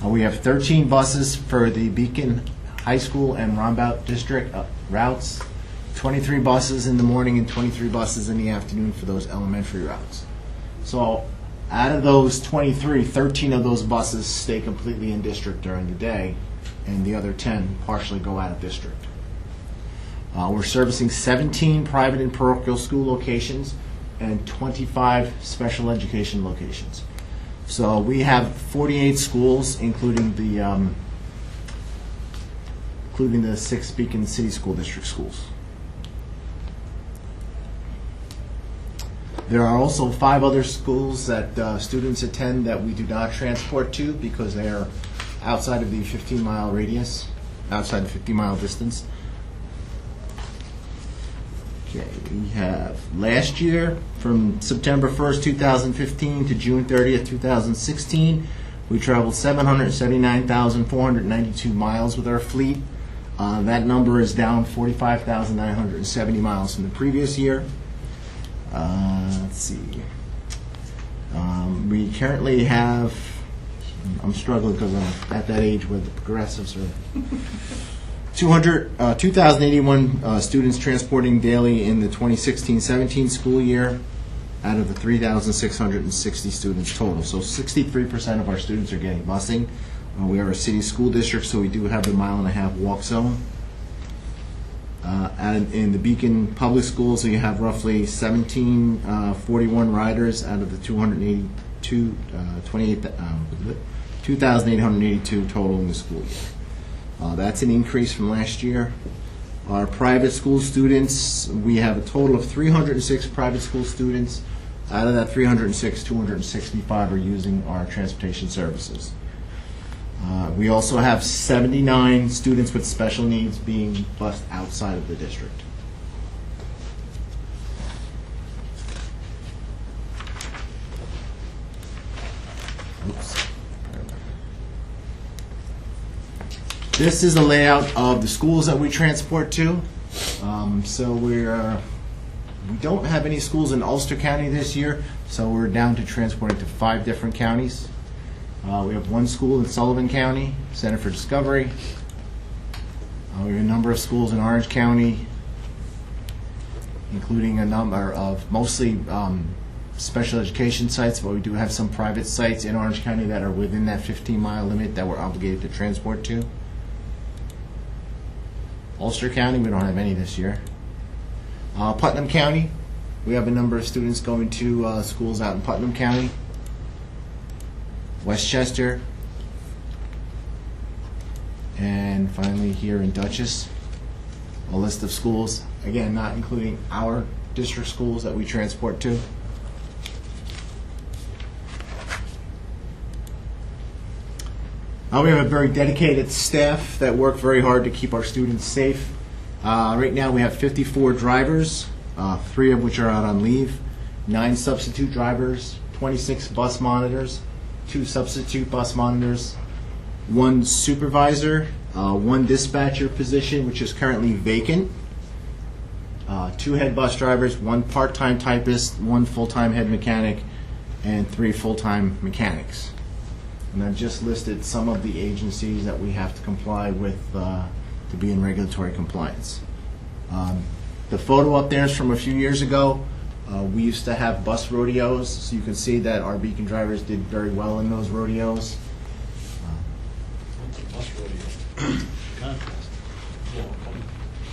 [SPEAKER 9] We have 13 buses for the Beacon High School and Rombout District routes, 23 buses in the morning and 23 buses in the afternoon for those elementary routes. So out of those 23, 13 of those buses stay completely in district during the day, and the other 10 partially go out of district. We're servicing 17 private and parochial school locations and 25 special education locations. So we have 48 schools, including the 6 Beacon City School District schools. There are also 5 other schools that students attend that we do not transport to because they are outside of the 15-mile radius, outside the 50-mile distance. Okay, we have last year, from September 1st, 2015 to June 30th, 2016, we traveled 779,492 miles with our fleet. That number is down 45,970 miles from the previous year. Let's see. We currently have, I'm struggling because I'm at that age where the progressives are, 2,081 students transporting daily in the 2016-17 school year out of the 3,660 students total. So 63% of our students are getting busing. We are a city school district, so we do have the 1.5-mile walk zone. In the Beacon Public Schools, we have roughly 1,741 riders out of the 2,882 total in the school year. That's an increase from last year. Our private school students, we have a total of 306 private school students. Out of that 306, 265 are using our transportation services. We also have 79 students with special needs being bused outside of the district. Oops. This is a layout of the schools that we transport to. So we don't have any schools in Ulster County this year, so we're down to transporting to 5 different counties. We have 1 school in Sullivan County, Center for Discovery. We have a number of schools in Orange County, including a number of mostly special education sites, but we do have some private sites in Orange County that are within that 15-mile limit that we're obligated to transport to. Ulster County, we don't have any this year. Putnam County, we have a number of students going to schools out in Putnam County. Westchester, and finally here in Dutchess, a list of schools, again not including our district schools that we transport to. We have a very dedicated staff that work very hard to keep our students safe. Right now we have 54 drivers, 3 of which are out on leave, 9 substitute drivers, 26 bus monitors, 2 substitute bus monitors, 1 supervisor, 1 dispatcher position, which is currently vacant, 2 head bus drivers, 1 part-time typist, 1 full-time head mechanic, and 3 full-time mechanics. And I've just listed some of the agencies that we have to comply with to be in regulatory compliance. The photo up there is from a few years ago. We used to have bus rodeos, so you can see that our Beacon drivers did very well in those rodeos.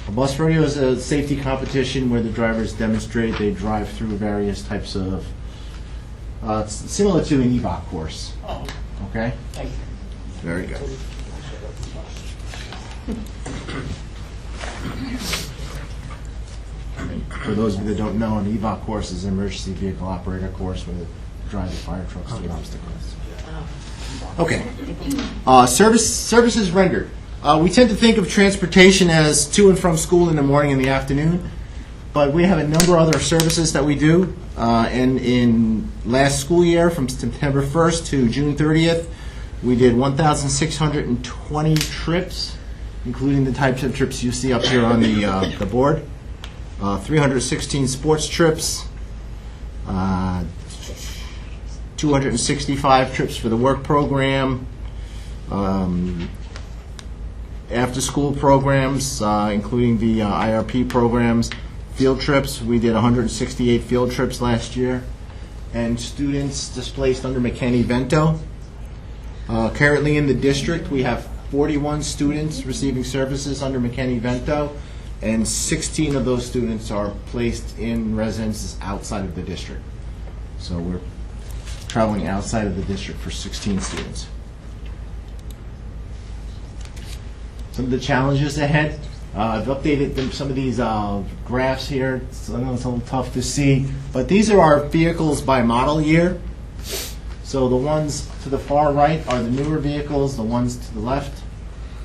[SPEAKER 9] A bus rodeo is a safety competition where the drivers demonstrate they drive through various types of, it's similar to an EVOC course.
[SPEAKER 5] Oh,
[SPEAKER 9] Okay?
[SPEAKER 5] thank you.
[SPEAKER 9] Very good. For those of you that don't know, an EVOC course is an emergency vehicle operator course where they drive the fire trucks through obstacles. Okay. Services rendered. We tend to think of transportation as to and from school in the morning and the afternoon, but we have a number of other services that we do. And in last school year, from September 1st to June 30th, we did 1,620 trips, including the types of trips you see up here on the board. 316 sports trips, 265 trips for the work program, after-school programs, including the IRP programs, field trips. We did 168 field trips last year, and students displaced under McKinney-Vento. Currently in the district, we have 41 students receiving services under McKinney-Vento, and 16 of those students are placed in residences outside of the district. So we're traveling outside of the district for 16 students. Some of the challenges ahead. I've updated some of these graphs here. So I know it's a little tough to see, but these are our vehicles by model year. So the ones to the far right are the newer vehicles. The ones to the left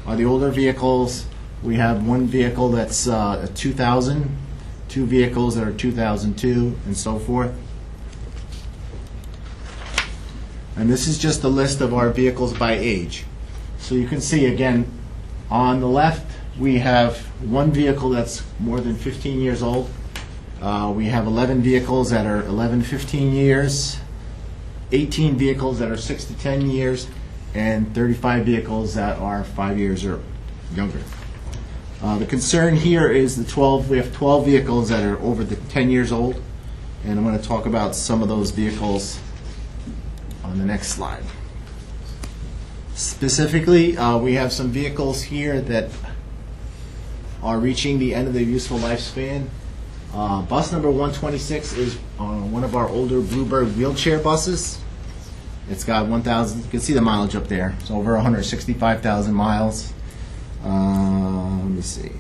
[SPEAKER 9] are the older vehicles. We have one vehicle that's a 2000, 2 vehicles that are 2002, and so forth. And this is just a list of our vehicles by age. So you can see, again, on the left, we have 1 vehicle that's more than 15 years old. We have 11 vehicles that are 11, 15 years, 18 vehicles that are 6 to 10 years, and 35 vehicles that are 5 years or younger. The concern here is we have 12 vehicles that are over the 10 years old, and I'm going to talk about some of those vehicles on the next slide. Specifically, we have some vehicles here that are reaching the end of their useful lifespan. Bus number 126 is one of our older Bluebird wheelchair buses. It's got 1,000, you can see the mileage up there. It's over 165,000 miles. Let me see.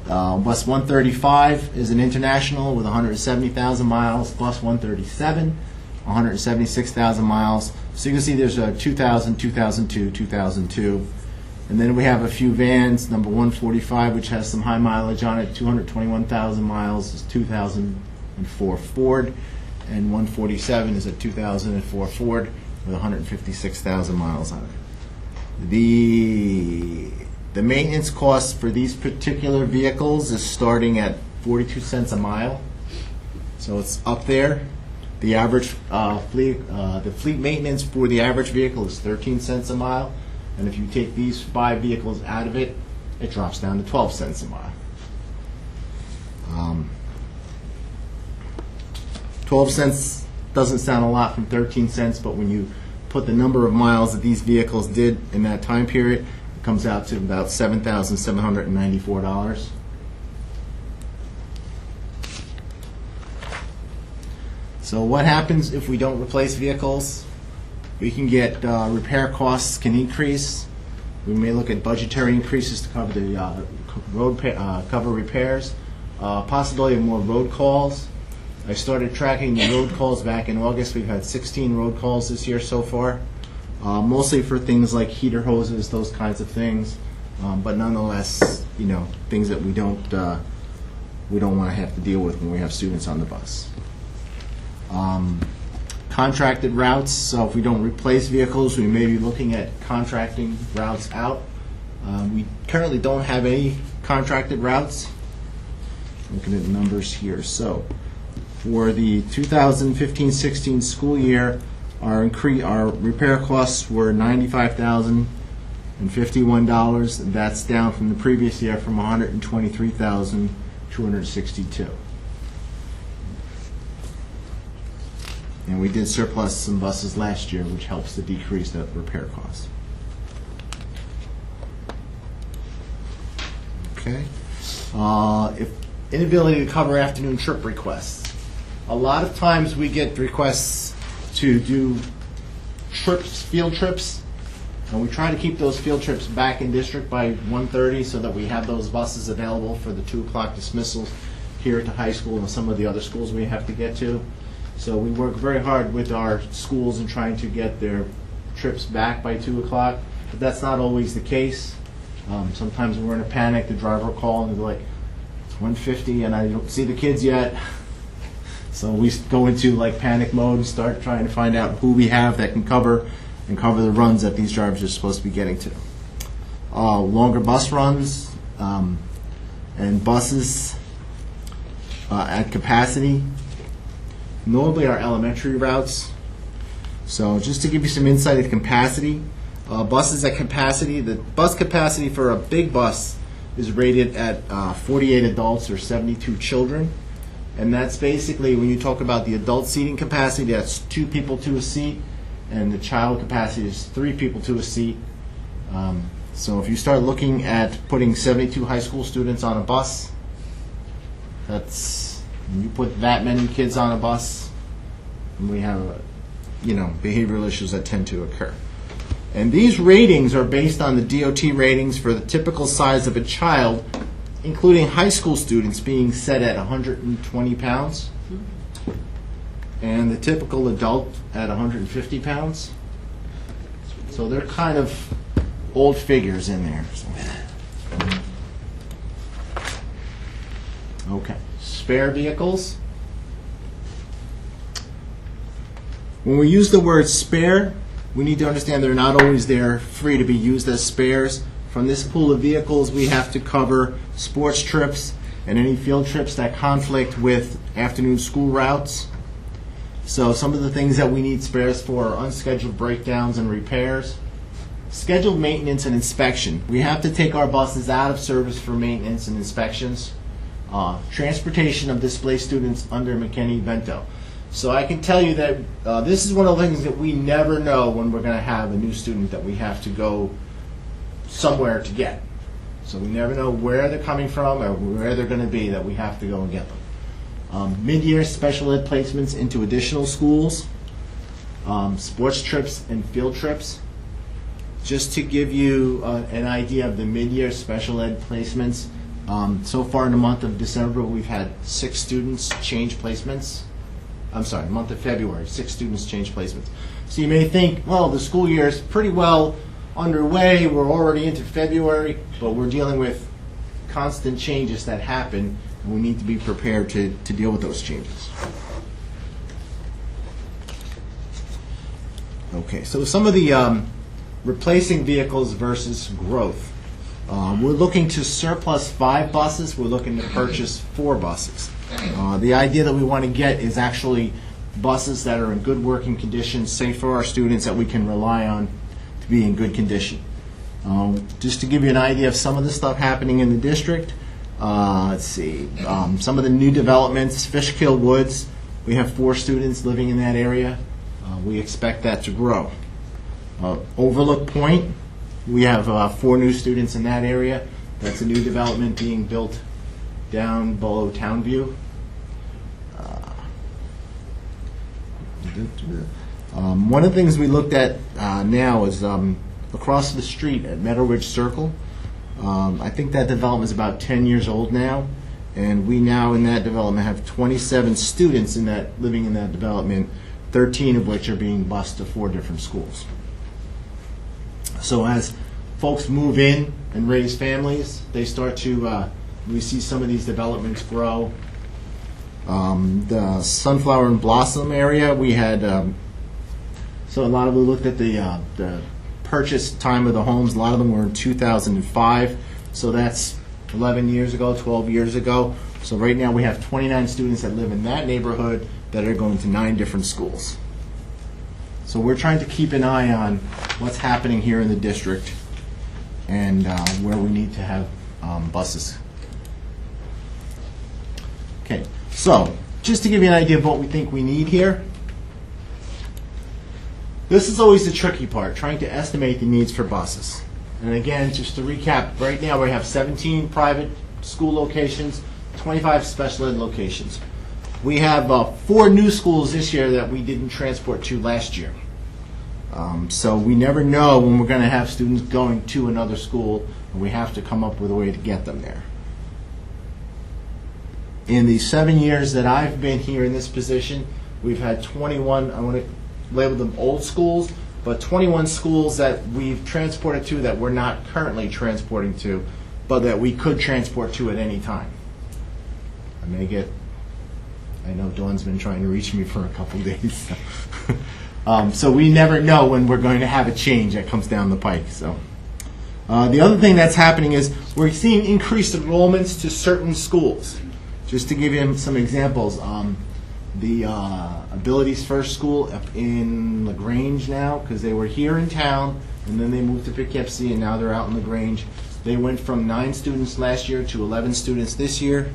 [SPEAKER 9] Bus 135 is an international with 170,000 miles. Bus 137, 176,000 miles. So you can see there's a 2000, 2002, 2002. And then we have a few vans. Number 145, which has some high mileage on it, 221,000 miles, is 2004 Ford. And 147 is a 2004 Ford with 156,000 miles on it. The maintenance cost for these particular vehicles is starting at 42 cents a mile. So it's up there. The average fleet maintenance for the average vehicle is 13 cents a mile. And if you take these 5 vehicles out of it, it drops down to 12 cents a mile. 12 cents doesn't sound a lot from 13 cents, but when you put the number of miles that these vehicles did in that time period, it comes out to about $7,794. So what happens if we don't replace vehicles? We can get repair costs can increase. We may look at budgetary increases to cover the cover repairs. Possibility of more road calls. I started tracking the road calls back in August. We've had 16 road calls this year so far, mostly for things like heater hoses, those kinds of things. But nonetheless, things that we don't want to have to deal with when we have students on the bus. Contracted routes, so if we don't replace vehicles, we may be looking at contracting routes out. We currently don't have any contracted routes. Looking at the numbers here. So for the 2015-16 school year, our repair costs were $95,051. That's down from the previous year from $123,262. And we did surplus some buses last year, which helps to decrease that repair cost. Okay. If inability to cover afternoon trip requests. A lot of times we get requests to do trips, field trips, and we try to keep those field trips back in district by 1:30 so that we have those buses available for the 2 o'clock dismissals here at the high school and some of the other schools we have to get to. So we work very hard with our schools in trying to get their trips back by 2 o'clock, but that's not always the case. Sometimes we're in a panic, the driver will call and they're like, it's 1:50 and I don't see the kids yet. So we go into like panic mode and start trying to find out who we have that can cover the runs that these drivers are supposed to be getting to. Longer bus runs and buses at capacity. Normally our elementary routes. So just to give you some insight at capacity, buses at capacity, the bus capacity for a big bus is rated at 48 adults or 72 children. And that's basically, when you talk about the adult seating capacity, that's 2 people to a seat, and the child capacity is 3 people to a seat. So if you start looking at putting 72 high school students on a bus, when you put that many kids on a bus, and we have, behavioral issues that tend to occur. And these ratings are based on the DOT ratings for the typical size of a child, including high school students being set at 120 pounds, and the typical adult at 150 pounds. So they're kind of old figures in there. Okay, spare vehicles. When we use the word spare, we need to understand they're not always there free to be used as spares. From this pool of vehicles, we have to cover sports trips and any field trips that conflict with afternoon school routes. So some of the things that we need spares for are unscheduled breakdowns and repairs. Scheduled maintenance and inspection. We have to take our buses out of service for maintenance and inspections. Transportation of displaced students under McKinney-Vento. So I can tell you that this is one of the things that we never know when we're going to have a new student that we have to go somewhere to get. So we never know where they're coming from or where they're going to be that we have to go and get them. Mid-year special ed placements into additional schools, sports trips and field trips. Just to give you an idea of the mid-year special ed placements, so far in the month of December we've had 6 students change placements. I'm sorry, month of February, 6 students change placements. So you may think, well, the school year is pretty well underway, we're already into February, but we're dealing with constant changes that happen, and we need to be prepared to deal with those changes. Okay, so some of the replacing vehicles versus growth. We're looking to surplus 5 buses, we're looking to purchase 4 buses. The idea that we want to get is actually buses that are in good working condition, safe for our students, that we can rely on to be in good condition. Just to give you an idea of some of the stuff happening in the district, let's see, some of the new developments, Fishkill Woods, we have 4 students living in that area. We expect that to grow. Overlook Point, we have 4 new students in that area. That's a new development being built down below Townview. One of the things we looked at now is across the street at Meadow Ridge Circle. I think that development is about 10 years old now, and we now in that development have 27 students living in that development, 13 of which are being bused to 4 different schools. So as folks move in and raise families, they start to, we see some of these developments grow. The Sunflower and Blossom area, we had, so a lot of we looked at the purchase time of the homes. A lot of them were in 2005, so that's 11 years ago, 12 years ago. So right now, we have 29 students that live in that neighborhood that are going to 9 different schools. So we're trying to keep an eye on what's happening here in the district and where we need to have buses. Okay, so just to give you an idea of what we think we need here, this is always the tricky part, trying to estimate the needs for buses. And again, just to recap, right now we have 17 private school locations, 25 special ed locations. We have 4 new schools this year that we didn't transport to last year. So we never know when we're going to have students going to another school, and we have to come up with a way to get them there. In the 7 years that I've been here in this position, we've had 21, I want to label them old schools, but 21 schools that we've transported to that we're not currently transporting to, but that we could transport to at any time. I know Dawn's been trying to reach me for a couple days. So we never know when we're going to have a change that comes down the pike. So the other thing that's happening is we're seeing increased enrollments to certain schools. Just to give you some examples, the Abilities First School up in LaGrange now, because they were here in town, and then they moved to Poughkeepsie, and now they're out in LaGrange. They went from 9 students last year to 11 students this year.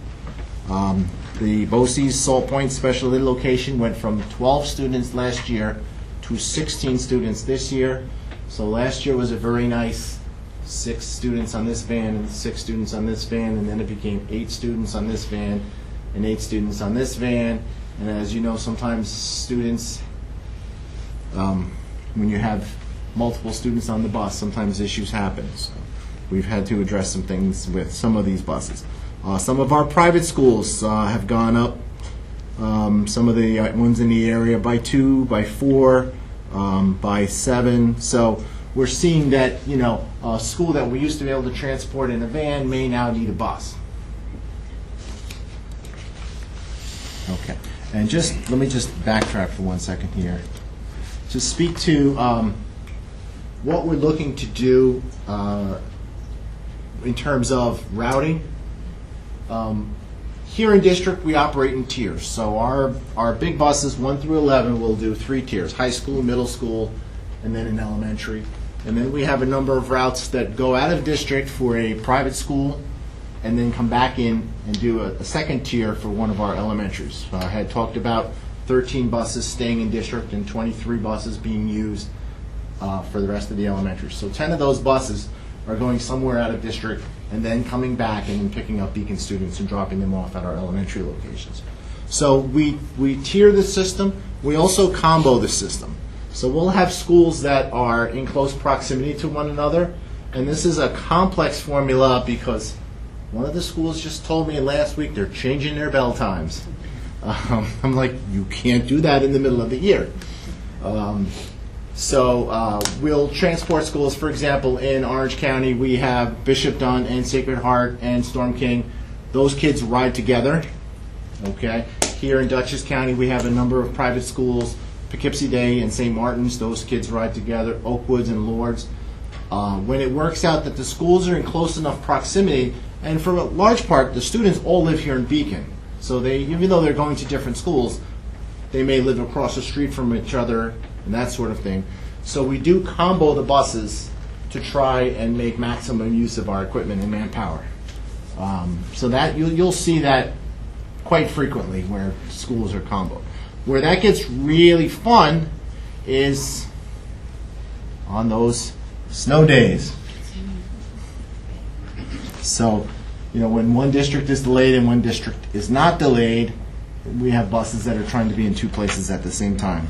[SPEAKER 9] The BOCES Salt Point Special Ed location went from 12 students last year to 16 students this year. So last year was a very nice 6 students on this van and 6 students on this van, and then it became 8 students on this van and 8 students on this van. And as you know, sometimes students, when you have multiple students on the bus, sometimes issues happen. So we've had to address some things with some of these buses. Some of our private schools have gone up. Some of the ones in the area by 2, by 4, by 7. So we're seeing that, you know, a school that we used to be able to transport in a van may now need a bus. Okay, and let me just backtrack for 1 second here to speak to what we're looking to do in terms of routing. Here in district, we operate in tiers. So our big buses, 1 through 11, will do 3 tiers: high school, middle school, and then an elementary. And then we have a number of routes that go out of district for a private school, and then come back in and do a second tier for one of our elementaries. I had talked about 13 buses staying in district and 23 buses being used for the rest of the elementaries. So 10 of those buses are going somewhere out of district and then coming back and then picking up Beacon students and dropping them off at our elementary locations. So we tier the system. We also combo the system. So we'll have schools that are in close proximity to one another, and this is a complex formula because one of the schools just told me last week they're changing their bell times. I'm like, you can't do that in the middle of the year. So we'll transport schools. For example, in Orange County, we have Bishop Dunn and Sacred Heart and Storm King. Those kids ride together. Okay. Here in Dutchess County, we have a number of private schools, Poughkeepsie Day and St. Martin's. Those kids ride together. Oakwoods and Lourdes. When it works out that the schools are in close enough proximity, and for a large part, the students all live here in Beacon. So they, even though they're going to different schools, they may live across the street from each other and that sort of thing. So we do combo the buses to try and make maximum use of our equipment and manpower. So that you'll see that quite frequently where schools are comboed. Where that gets really fun is on those snow days. So, you know, when one district is delayed and one district is not delayed, we have buses that are trying to be in 2 places at the same time.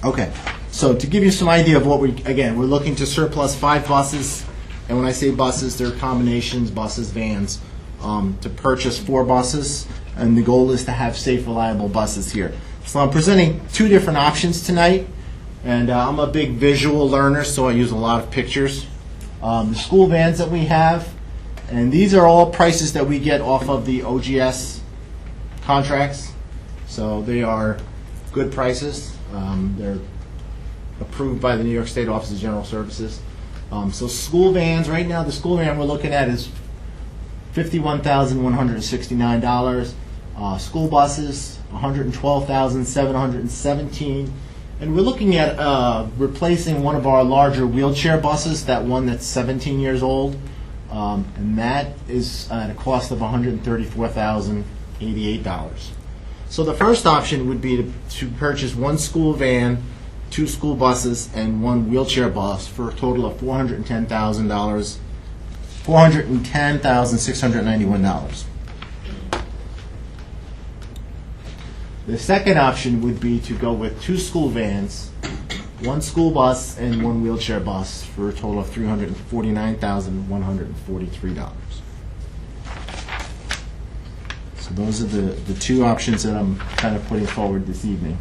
[SPEAKER 9] Okay, so to give you some idea of what we're looking to surplus 5 buses, and when I say buses, they're combinations, buses, vans, to purchase 4 buses, and the goal is to have safe, reliable buses here. So I'm presenting 2 different options tonight, and I'm a big visual learner, so I use a lot of pictures. The school vans that we have, and these are all prices that we get off of the OGS contracts, so they are good prices. They're approved by the New York State Office of General Services. So school vans, right now, the school van we're looking at is $51,169. School buses, $112,717. And we're looking at replacing one of our larger wheelchair buses, that one that's 17 years old. And that is at a cost of $134,088. So the first option would be to purchase one school van, 2 school buses, and 1 wheelchair bus for a total of $410,000, $410,691. The second option would be to go with 2 school vans, 1 school bus, and 1 wheelchair bus for a total of $349,143. So those are the 2 options that I'm kind of putting forward this evening.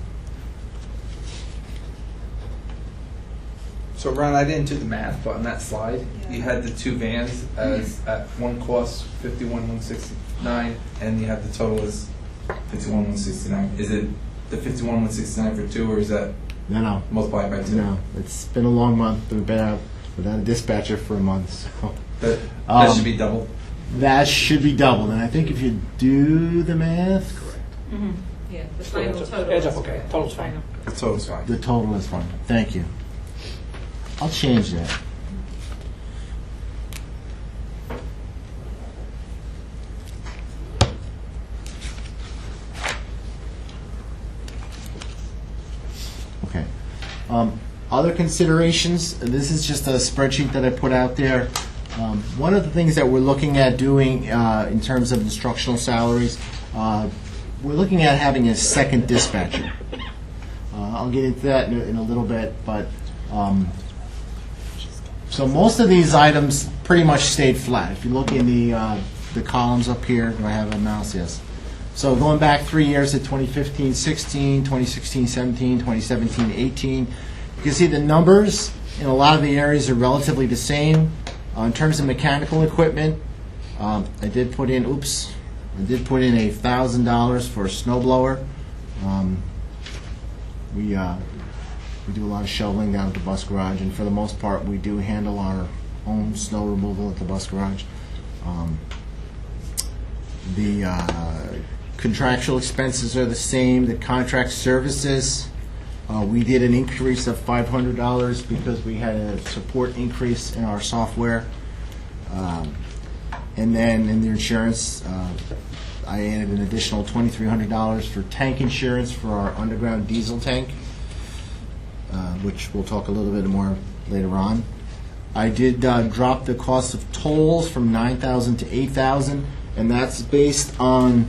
[SPEAKER 2] So Ron, I didn't do the math, but on that slide, you had the 2 vans as at one cost $51,169, and you have the total as $51,169. Is it the $51,169 for 2, or is that
[SPEAKER 9] No.
[SPEAKER 2] multiplied by 2?
[SPEAKER 9] No, it's been a long month. We've been out without a dispatcher for a month. So.
[SPEAKER 2] That should be double.
[SPEAKER 9] That should be doubled, and I think if you do the math,
[SPEAKER 3] Yeah, the final total.
[SPEAKER 1] Adds up okay. Total's fine.
[SPEAKER 2] The total's fine.
[SPEAKER 9] the total is fine. Thank you. I'll change that. Okay. Other considerations, this is just a spreadsheet that I put out there. One of the things that we're looking at doing in terms of instructional salaries, we're looking at having a second dispatcher. I'll get into that in a little bit, but so most of these items pretty much stayed flat. If you look in the columns up here, do I have a mouse? Yes. So going back 3 years to 2015-16, 2016-17, 2017-18, you can see the numbers in a lot of the areas are relatively the same. In terms of mechanical equipment, I did put in $1,000 for a snowblower. We do a lot of shoveling down at the bus garage, and for the most part, we do handle our own snow removal at the bus garage. The contractual expenses are the same. The contract services, we did an increase of $500 because we had a support increase in our software. And then in the insurance, I added an additional $2,300 for tank insurance for our underground diesel tank, which we'll talk a little bit more later on. I did drop the cost of tolls from $9,000 to $8,000, and that's based on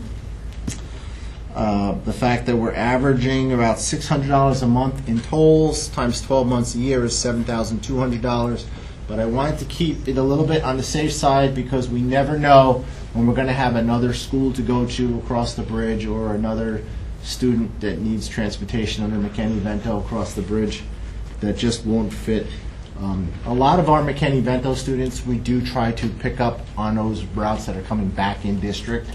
[SPEAKER 9] the fact that we're averaging about $600 a month in tolls, times 12 months a year is $7,200. But I wanted to keep it a little bit on the safe side because we never know when we're going to have another school to go to across the bridge or another student that needs transportation under McKinney-Vento across the bridge that just won't fit. A lot of our McKinney-Vento students, we do try to pick up on those routes that are coming back in district.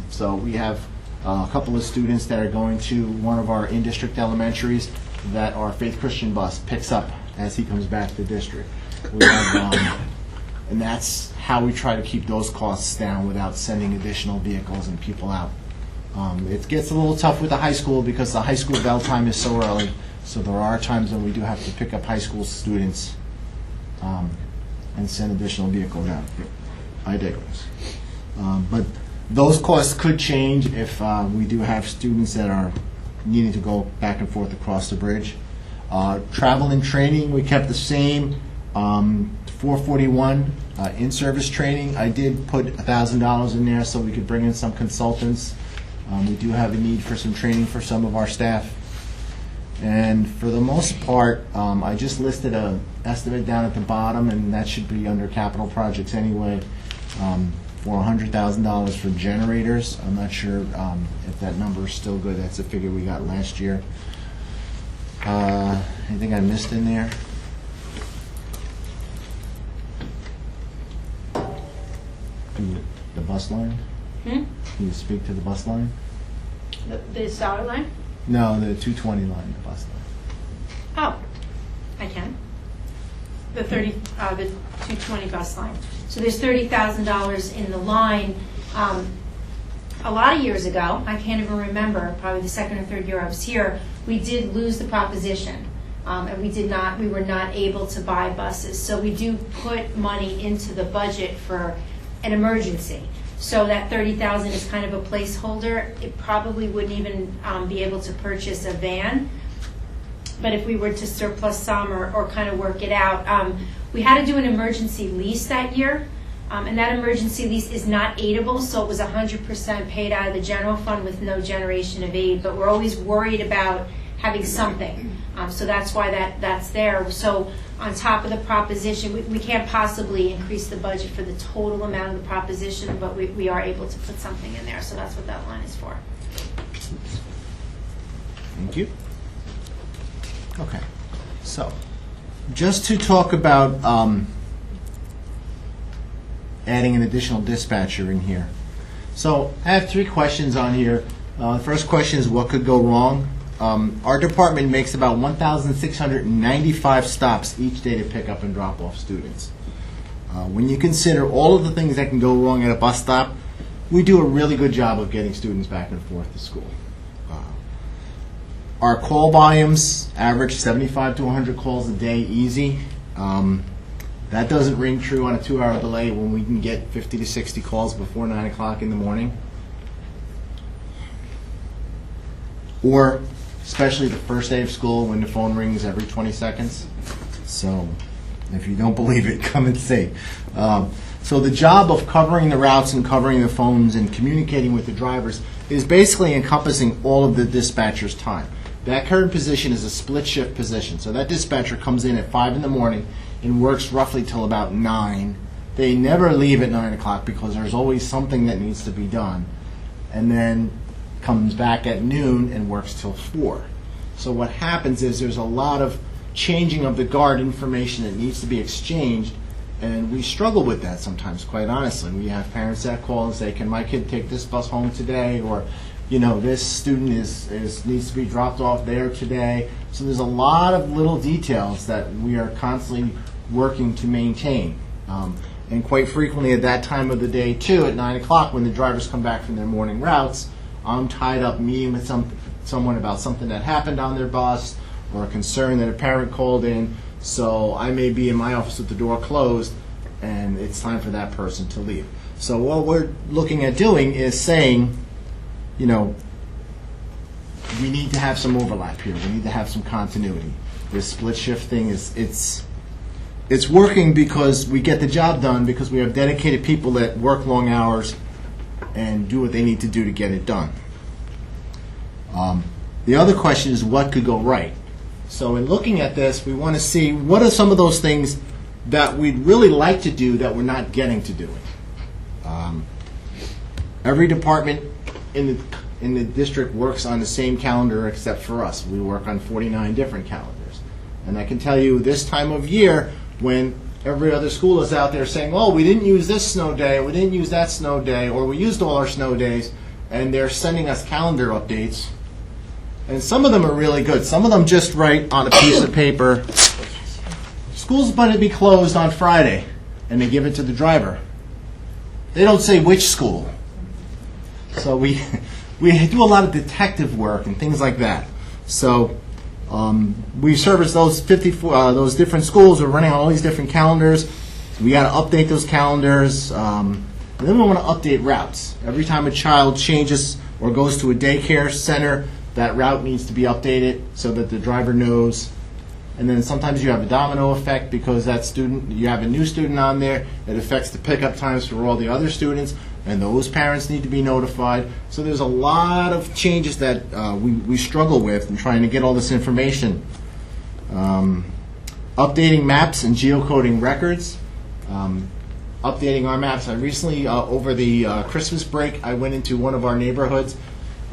[SPEAKER 9] So we have a couple of students that are going to one of our in-district elementaries that our Faith Christian bus picks up as he comes back to district. We have, and that's how we try to keep those costs down without sending additional vehicles and people out. It gets a little tough with the high school because the high school bell time is so early, so there are times when we do have to pick up high school students and send additional vehicles out. I digress. But those costs could change if we do have students that are needing to go back and forth across the bridge. Travel and training, we kept the same. 441 in-service training. I did put $1,000 in there so we could bring in some consultants. We do have a need for some training for some of our staff. And for the most part, I just listed an estimate down at the bottom, and that should be under capital projects anyway, for $100,000 for generators. I'm not sure if that number is still good. That's a figure we got last year. Anything I missed in there? The bus line? Can you speak to the bus line?
[SPEAKER 4] The salary line?
[SPEAKER 9] No, the 220 line, the bus line.
[SPEAKER 4] Oh, I can. the 220 bus line. So there's $30,000 in the line. A lot of years ago, I can't even remember, probably the second or third year I was here, we did lose the proposition. And we were not able to buy buses. So we do put money into the budget for an emergency. So that $30,000 is kind of a placeholder. It probably wouldn't even be able to purchase a van. But if we were to surplus some or kind of work it out, we had to do an emergency lease that year. And that emergency lease is not aidable, so it was 100% paid out of the general fund with no generation of aid. But we're always worried about having something. So that's why that's there. So on top of the proposition, we can't possibly increase the budget for the total amount of the proposition, but we are able to put something in there. So that's what that line is for.
[SPEAKER 9] Thank you. Okay, so just to talk about adding an additional dispatcher in here. So I have 3 questions on here. The first question is, what could go wrong? Our department makes about 1,695 stops each day to pick up and drop off students. When you consider all of the things that can go wrong at a bus stop, we do a really good job of getting students back and forth to school. Our call volumes average 75 to 100 calls a day easy. That doesn't ring true on a 2-hour delay when we can get 50 to 60 calls before 9 o'clock in the morning. Or especially the first day of school when the phone rings every 20 seconds. So if you don't believe it, come and see. So the job of covering the routes and covering the phones and communicating with the drivers is basically encompassing all of the dispatcher's time. That current position is a split shift position. So that dispatcher comes in at 5 in the morning and works roughly till about 9. They never leave at 9 o'clock because there's always something that needs to be done. And then comes back at noon and works till 4. So what happens is there's a lot of changing of the guard information that needs to be exchanged, and we struggle with that sometimes, quite honestly. We have parents that call and say, can my kid take this bus home today? Or, this student needs to be dropped off there today. So there's a lot of little details that we are constantly working to maintain. And quite frequently at that time of the day, too, at 9 o'clock when the drivers come back from their morning routes, I'm tied up meeting with someone about something that happened on their bus or a concern that a parent called in. So I may be in my office with the door closed, and it's time for that person to leave. So what we're looking at doing is saying, we need to have some overlap here. We need to have some continuity. This split shift thing it's working because we get the job done because we have dedicated people that work long hours and do what they need to do to get it done. The other question is, what could go right? So in looking at this, we want to see what are some of those things that we'd really like to do that we're not getting to doing. Every department in the district works on the same calendar except for us. We work on 49 different calendars. And I can tell you this time of year when every other school is out there saying, oh, we didn't use this snow day, we didn't use that snow day, or we used all our snow days, and they're sending us calendar updates. And some of them are really good. Some of them just write on a piece of paper, school's going to be closed on Friday, and they give it to the driver. They don't say which school. So we do a lot of detective work and things like that. So we service those 54, those different schools. We're running on all these different calendars. We got to update those calendars. And then we want to update routes. Every time a child changes or goes to a daycare center, that route needs to be updated so that the driver knows. And then sometimes you have a domino effect because that student, you have a new student on there, it affects the pickup times for all the other students, and those parents need to be notified. So there's a lot of changes that we struggle with in trying to get all this information. Updating maps and geocoding records. Updating our maps. I recently, over the Christmas break, I went into one of our neighborhoods.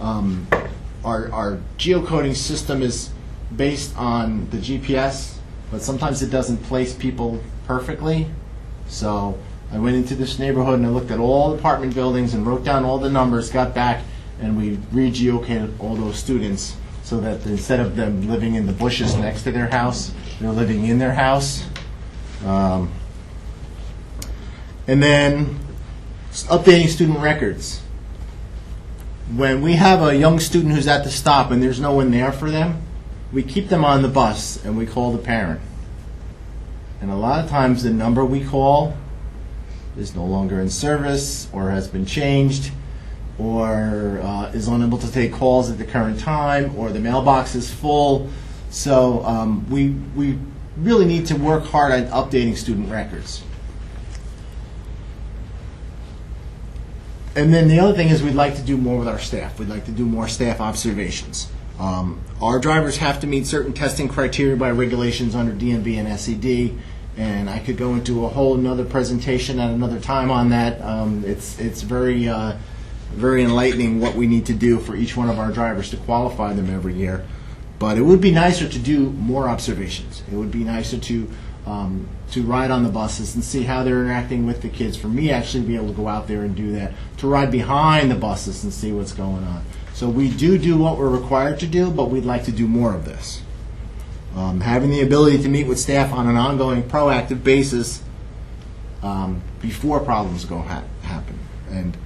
[SPEAKER 9] Our geocoding system is based on the GPS, but sometimes it doesn't place people perfectly. So I went into this neighborhood and I looked at all apartment buildings and wrote down all the numbers, got back, and we re-geocoded all those students so that instead of them living in the bushes next to their house, they're living in their house. And then updating student records. When we have a young student who's at the stop and there's no one there for them, we keep them on the bus and we call the parent. And a lot of times the number we call is no longer in service or has been changed or is unable to take calls at the current time, or the mailbox is full. So we really need to work hard on updating student records. And then the other thing is we'd like to do more with our staff. We'd like to do more staff observations. Our drivers have to meet certain testing criteria by regulations under DMV and SED, and I could go into a whole another presentation at another time on that. It's very enlightening what we need to do for each one of our drivers to qualify them every year. But it would be nicer to do more observations. It would be nicer to ride on the buses and see how they're interacting with the kids, for me actually to be able to go out there and do that, to ride behind the buses and see what's going on. So we do what we're required to do, but we'd like to do more of this. Having the ability to meet with staff on an ongoing, proactive basis before problems happen, and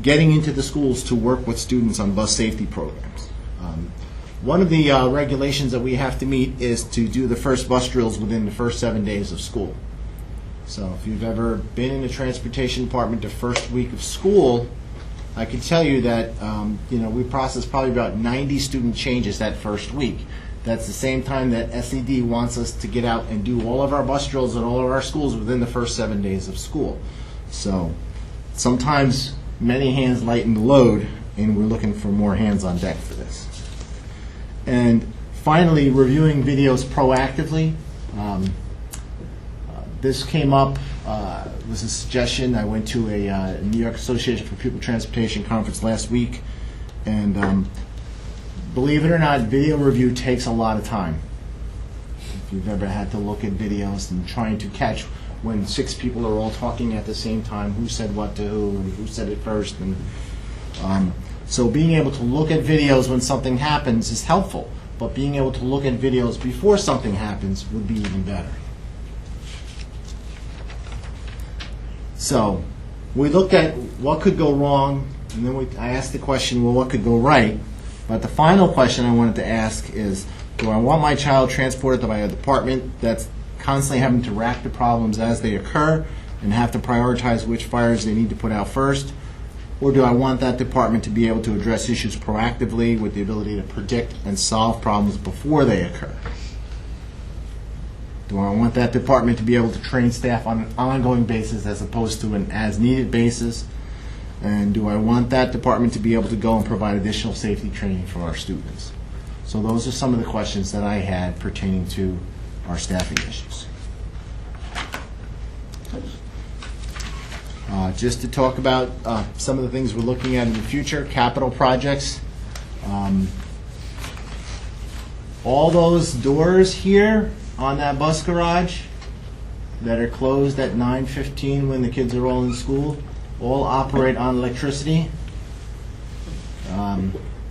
[SPEAKER 9] getting into the schools to work with students on bus safety programs. One of the regulations that we have to meet is to do the first bus drills within the first 7 days of school. So if you've ever been in the transportation department the first week of school, I can tell you that we process probably about 90 student changes that first week. That's the same time that SED wants us to get out and do all of our bus drills at all of our schools within the first 7 days of school. So sometimes many hands lighten the load, and we're looking for more hands on deck for this. And finally, reviewing videos proactively. This came up, was a suggestion. I went to a New York Association for Pupil Transportation conference last week, and believe it or not, video review takes a lot of time. If you've ever had to look at videos and trying to catch when 6 people are all talking at the same time, who said what to who and who said it first, and so being able to look at videos when something happens is helpful, but being able to look at videos before something happens would be even better. So we looked at what could go wrong, and then I asked the question, well, what could go right? But the final question I wanted to ask is, do I want my child transported by a department that's constantly having to react to problems as they occur and have to prioritize which fires they need to put out first? Or do I want that department to be able to address issues proactively with the ability to predict and solve problems before they occur? Do I want that department to be able to train staff on an ongoing basis as opposed to an as-needed basis? And do I want that department to be able to go and provide additional safety training for our students? So those are some of the questions that I had pertaining to our staffing issues. Just to talk about some of the things we're looking at in the future, capital projects. All those doors here on that bus garage that are closed at 9:15 when the kids are all in school, all operate on electricity.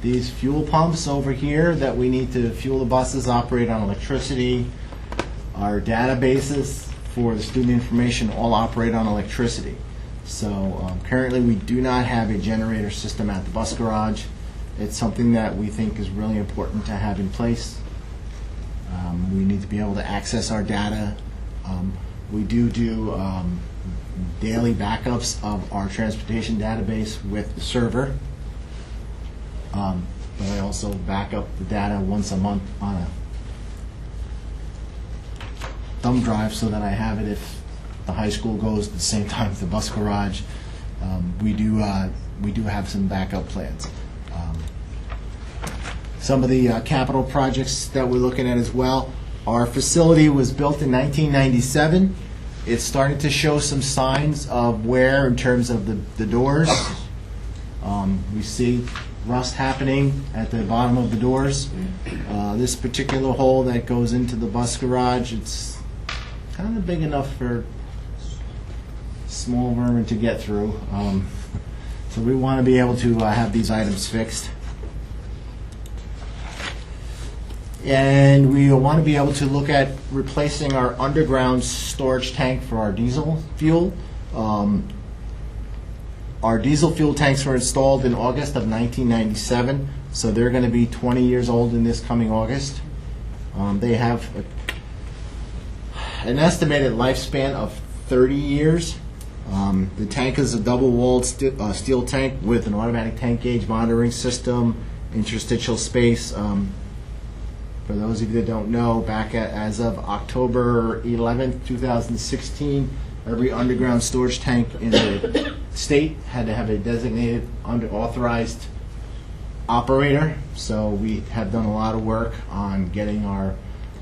[SPEAKER 9] These fuel pumps over here that we need to fuel the buses operate on electricity. Our databases for the student information all operate on electricity. So currently we do not have a generator system at the bus garage. It's something that we think is really important to have in place. We need to be able to access our data. We do daily backups of our transportation database with the server. But I also back up the data once a month on a thumb drive so that I have it if the high school goes at the same time as the bus garage. We do have some backup plans. Some of the capital projects that we're looking at as well. Our facility was built in 1997. It's starting to show some signs of wear in terms of the doors. We see rust happening at the bottom of the doors. This particular hole that goes into the bus garage, it's kind of big enough for small vermin to get through. So we want to be able to have these items fixed. And we want to be able to look at replacing our underground storage tank for our diesel fuel. Our diesel fuel tanks were installed in August of 1997, so they're going to be 20 years old in this coming August. They have an estimated lifespan of 30 years. The tank is a double-walled steel tank with an automatic tank gauge monitoring system, interstitial space. For those of you that don't know, as of October 11th, 2016, every underground storage tank in the state had to have a designated authorized operator. So we have done a lot of work on getting our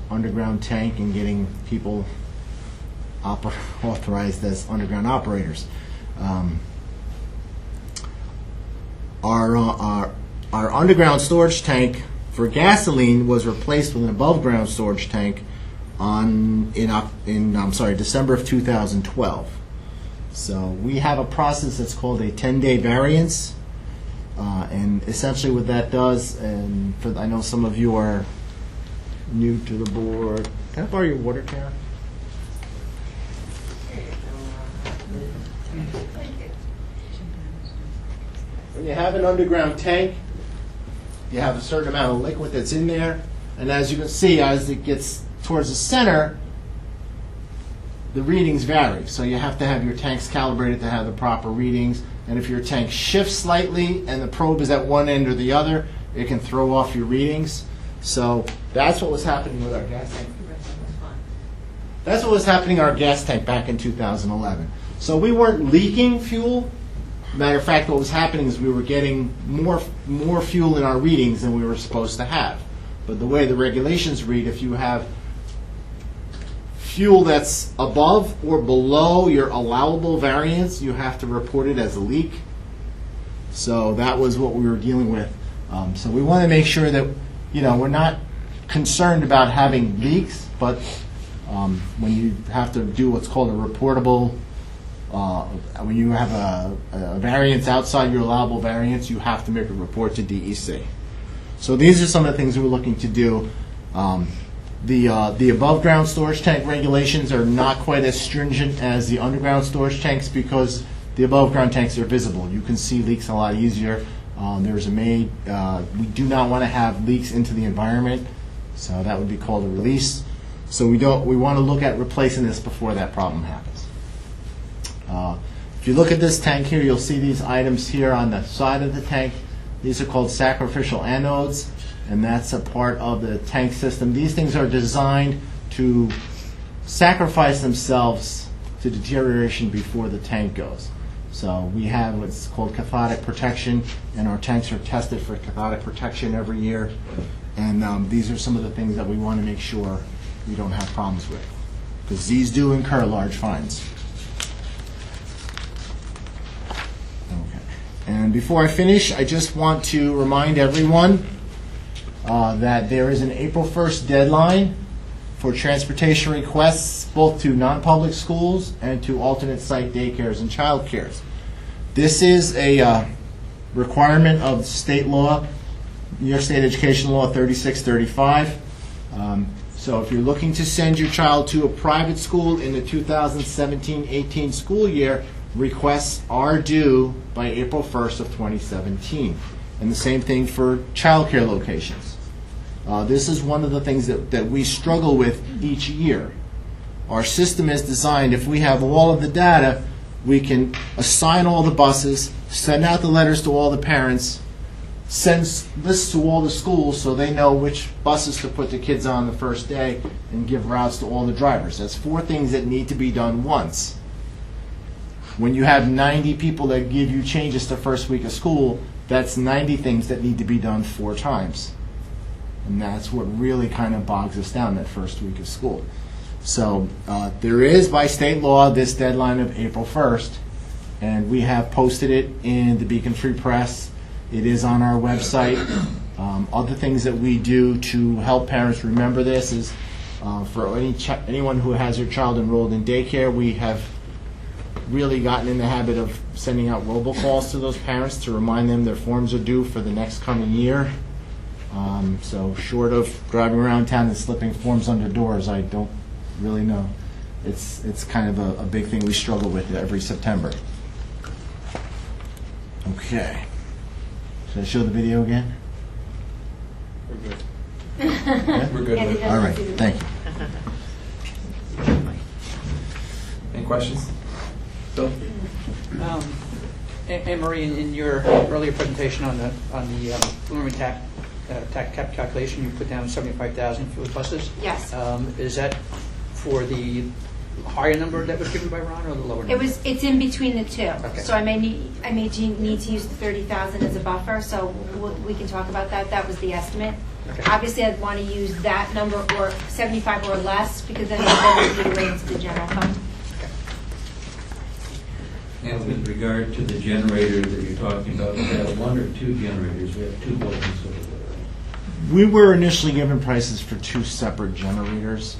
[SPEAKER 9] underground tank and getting people authorized as underground operators. Our underground storage tank for gasoline was replaced with an above-ground storage tank in December of 2012. So we have a process that's called a 10-day variance, and essentially what that does, and I know some of you are new to the board. Can I borrow your water, Karen? When you have an underground tank, you have a certain amount of liquid that's in there, and as you can see, as it gets towards the center, the readings vary. So you have to have your tanks calibrated to have the proper readings, and if your tank shifts slightly and the probe is at one end or the other, it can throw off your readings. So that's what was happening with our gas tank. That's what was happening in our gas tank back in 2011. So we weren't leaking fuel. Matter of fact, what was happening is we were getting more fuel in our readings than we were supposed to have. But the way the regulations read, if you have fuel that's above or below your allowable variance, you have to report it as a leak. So that was what we were dealing with. So we want to make sure that, we're not concerned about having leaks, but when you have to do what's called a reportable, when you have a variance outside your allowable variance, you have to make a report to DEC. So these are some of the things we're looking to do. The above ground storage tank regulations are not quite as stringent as the underground storage tanks because the above ground tanks are visible. You can see leaks a lot easier. We do not want to have leaks into the environment, so that would be called a release. So we want to look at replacing this before that problem happens. If you look at this tank here, you'll see these items here on the side of the tank. These are called sacrificial anodes, and that's a part of the tank system. These things are designed to sacrifice themselves to deterioration before the tank goes. So we have what's called cathodic protection, and our tanks are tested for cathodic protection every year. And these are some of the things that we want to make sure we don't have problems with, because these do incur large fines. And before I finish, I just want to remind everyone that there is an April 1st deadline for transportation requests both to non-public schools and to alternate site daycares and child cares. This is a requirement of state law, New York State Education Law 3635. So if you're looking to send your child to a private school in the 2017-18 school year, requests are due by April 1st of 2017. And the same thing for childcare locations. This is one of the things that we struggle with each year. Our system is designed, if we have all of the data, we can assign all the buses, send out the letters to all the parents, send lists to all the schools so they know which buses to put the kids on the first day, and give routes to all the drivers. That's 4 things that need to be done once. When you have 90 people that give you changes the first week of school, that's 90 things that need to be done 4 times. And that's what really kind of bogs us down that first week of school. So there is, by state law, this deadline of April 1st, and we have posted it in the Beacon Free Press. It is on our website. Other things that we do to help parents remember this is for anyone who has their child enrolled in daycare, we have really gotten in the habit of sending out robocalls to those parents to remind them their forms are due for the next coming year. So short of driving around town and slipping forms under doors, I don't really know. It's kind of a big thing we struggle with every September. Okay. Should I show the video again?
[SPEAKER 2] We're good.
[SPEAKER 9] Yeah?
[SPEAKER 2] We're good. with it.
[SPEAKER 9] All right, thank you.
[SPEAKER 2] Any questions? Bill?
[SPEAKER 10] Anne Marie, in your earlier presentation on the preliminary tax cap calculation, you put down 75,000 for the buses.
[SPEAKER 4] Yes.
[SPEAKER 10] Is that for the higher number that was given by Ron, or the lower number?
[SPEAKER 4] It's in between the two.
[SPEAKER 10] Okay.
[SPEAKER 4] So I may need to use the 30,000 as a buffer, so we can talk about that. That was the estimate.
[SPEAKER 10] Okay.
[SPEAKER 4] Obviously, I'd want to use that number or 75 or less, because then it would be way into the general fund.
[SPEAKER 6] And with regard to the generator that you're talking about, is that one or two generators? We have two buildings over there.
[SPEAKER 9] We were initially given prices for two separate generators,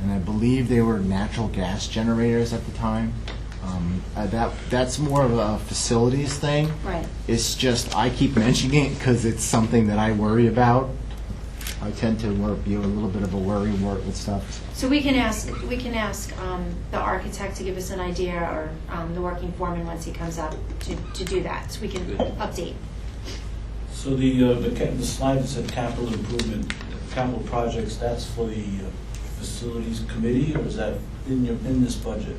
[SPEAKER 9] and I believe they were natural gas generators at the time. That's more of a facilities thing.
[SPEAKER 4] Right.
[SPEAKER 9] It's just, I keep mentioning it because it's something that I worry about. I tend to be a little bit of a worry with stuff.
[SPEAKER 4] So we can ask the architect to give us an idea, or the working foreman once he comes up to do that, so we can update.
[SPEAKER 5] So the slide that said capital improvement, capital projects, that's for the facilities committee, or is that in this budget?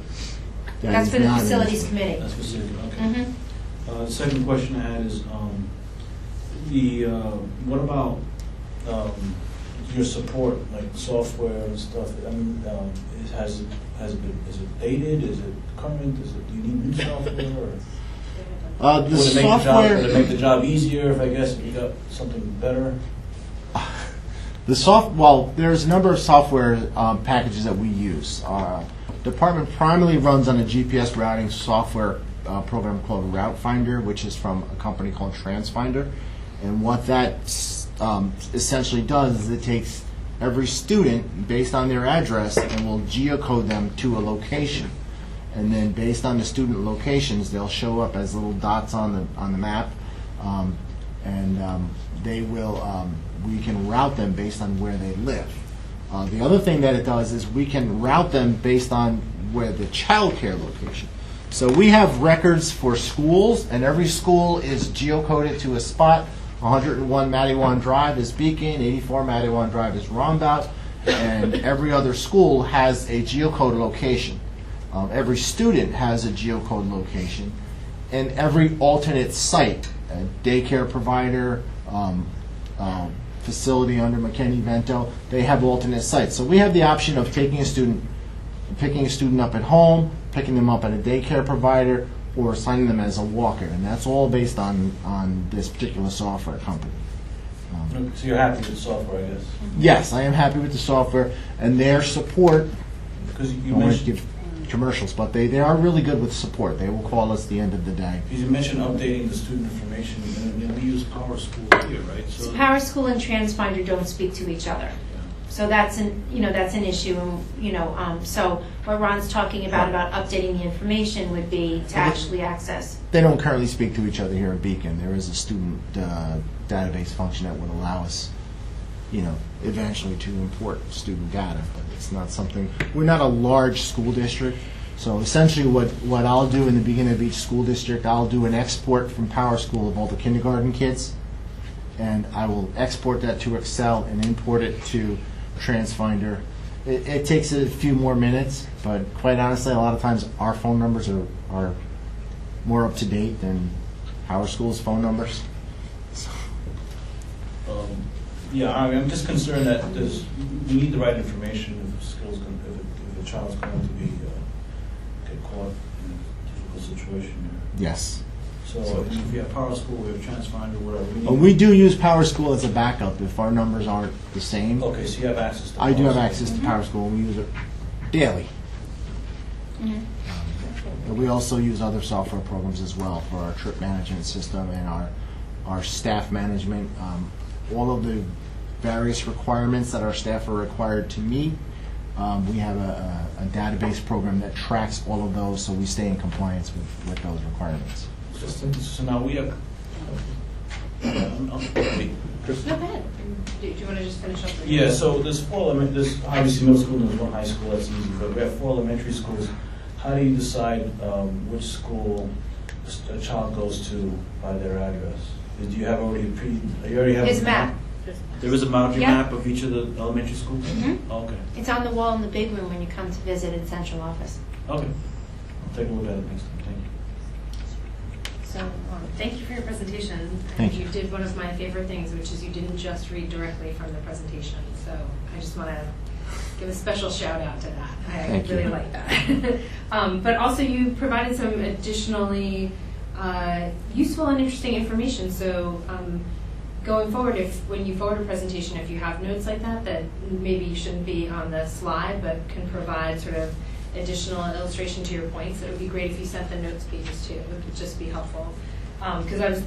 [SPEAKER 9] That
[SPEAKER 4] That's
[SPEAKER 9] is
[SPEAKER 4] for the
[SPEAKER 9] not in
[SPEAKER 4] facilities
[SPEAKER 9] this one.
[SPEAKER 4] committee.
[SPEAKER 5] That's facility, okay.
[SPEAKER 4] Mhm.
[SPEAKER 5] The second question I had is, what about your support, like software and stuff? I mean, is it dated? Is it current? Do you need new software? Or
[SPEAKER 9] The
[SPEAKER 5] would it
[SPEAKER 9] software.
[SPEAKER 5] would it make the job easier if you got something better?
[SPEAKER 9] Well, there's a number of software packages that we use. Our department primarily runs on a GPS routing software program called Route Finder, which is from a company called TransFinder. And what that essentially does is it takes every student based on their address and will geocode them to a location. And then based on the student locations, they'll show up as little dots on the map, and they will. We can route them based on where they live. The other thing that it does is we can route them based on where the child care location. So we have records for schools, and every school is geocoded to a spot. 101 Mattawan Drive is Beacon, 84 Mattawan Drive is Rombout, and every other school has a geocode location. Every student has a geocode location, and every alternate site, a daycare provider, facility under McKinney-Vento, they have alternate sites. So we have the option of picking a student up at home, picking them up at a daycare provider, or assigning them as a walker, and that's all based on this particular software company.
[SPEAKER 5] So you're happy with the software, I guess?
[SPEAKER 9] Yes, I am happy with the software and their support.
[SPEAKER 5] Because
[SPEAKER 9] I
[SPEAKER 5] you
[SPEAKER 9] don't want to
[SPEAKER 5] mentioned,
[SPEAKER 9] give commercials, but they are really good with support. They will call us at the end of the day.
[SPEAKER 5] because you mentioned updating the student information, and we use Power School here, right?
[SPEAKER 4] So Power School and TransFinder don't speak to each other. So that's an issue, and so what Ron's talking about updating the information would be to actually access.
[SPEAKER 9] They don't currently speak to each other here at Beacon. There is a student database function that would allow us, eventually to import student data, but it's not something. We're not a large school district, so essentially what I'll do in the beginning of each school district, I'll do an export from Power School of all the kindergarten kids, and I will export that to Excel and import it to TransFinder. It takes a few more minutes, but quite honestly, a lot of times our phone numbers are more up to date than Power School's phone numbers.
[SPEAKER 5] I'm just concerned that we need the right information if a child's going to be get caught in a difficult situation.
[SPEAKER 9] Yes.
[SPEAKER 5] So if you have Power School, we have TransFinder, whatever.
[SPEAKER 9] We do use Power School as a backup if our numbers aren't the same.
[SPEAKER 5] Okay, so you have access to
[SPEAKER 9] I do have
[SPEAKER 5] Power
[SPEAKER 9] access to Power School, and we use it daily. But we also use other software programs as well for our trip management system and our staff management. All of the various requirements that our staff are required to meet, we have a database program that tracks all of those, so we stay in compliance with those requirements.
[SPEAKER 5] So now we have.
[SPEAKER 4] Go ahead.
[SPEAKER 3] do you want to just finish up?
[SPEAKER 5] Yeah, so there's there's obviously middle school and there's one high school, that's easy, but we have 4 elementary schools. How do you decide which school a child goes to by their address? Do you have already you already have?
[SPEAKER 4] There's a map.
[SPEAKER 5] There is a boundary
[SPEAKER 4] Yeah.
[SPEAKER 5] map of each of the elementary schools?
[SPEAKER 4] Mhm.
[SPEAKER 5] Okay,
[SPEAKER 4] It's on the wall in the big room when you come to visit in central office.
[SPEAKER 5] okay. I'll take a look at it next time, thank you.
[SPEAKER 3] So, thank you for your presentation.
[SPEAKER 9] Thank
[SPEAKER 3] And
[SPEAKER 9] you.
[SPEAKER 3] you did one of my favorite things, which is you didn't just read directly from the presentation. So I just want to give a special shout out to that. I
[SPEAKER 9] Thank you.
[SPEAKER 3] really like that. But also you provided some additionally useful and interesting information. So going forward, when you forward a presentation, if you have notes like that maybe you shouldn't be on the slide, but can provide sort of additional illustration to your points, it would be great if you sent the notes pages too. It would just be helpful. Because I was,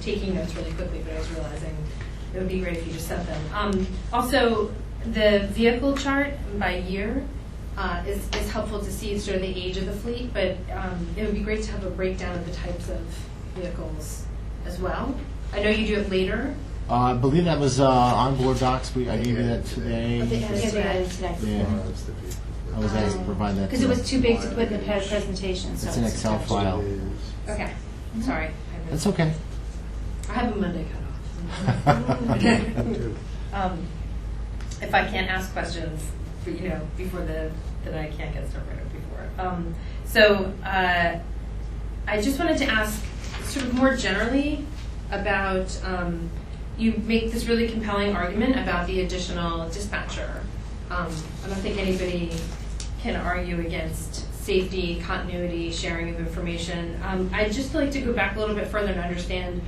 [SPEAKER 3] taking notes really quickly, but I was realizing it would be great if you just sent them. Also, the vehicle chart by year is helpful to see sort of the age of the fleet, but it would be great to have a breakdown of the types of vehicles as well. I know you do it later.
[SPEAKER 9] I believe that was onboard docs. I gave you that today. Yeah, I was asked to provide that.
[SPEAKER 4] Because it was too big to put in the presentation, so.
[SPEAKER 9] It's an Excel file.
[SPEAKER 3] Okay, sorry.
[SPEAKER 9] That's okay.
[SPEAKER 3] I have a Monday cutoff. If I can't ask questions, before then I can't get started before. So I just wanted to ask, sort of more generally, about you make this really compelling argument about the additional dispatcher. I don't think anybody can argue against safety, continuity, sharing of information. I'd just like to go back a little bit further and understand,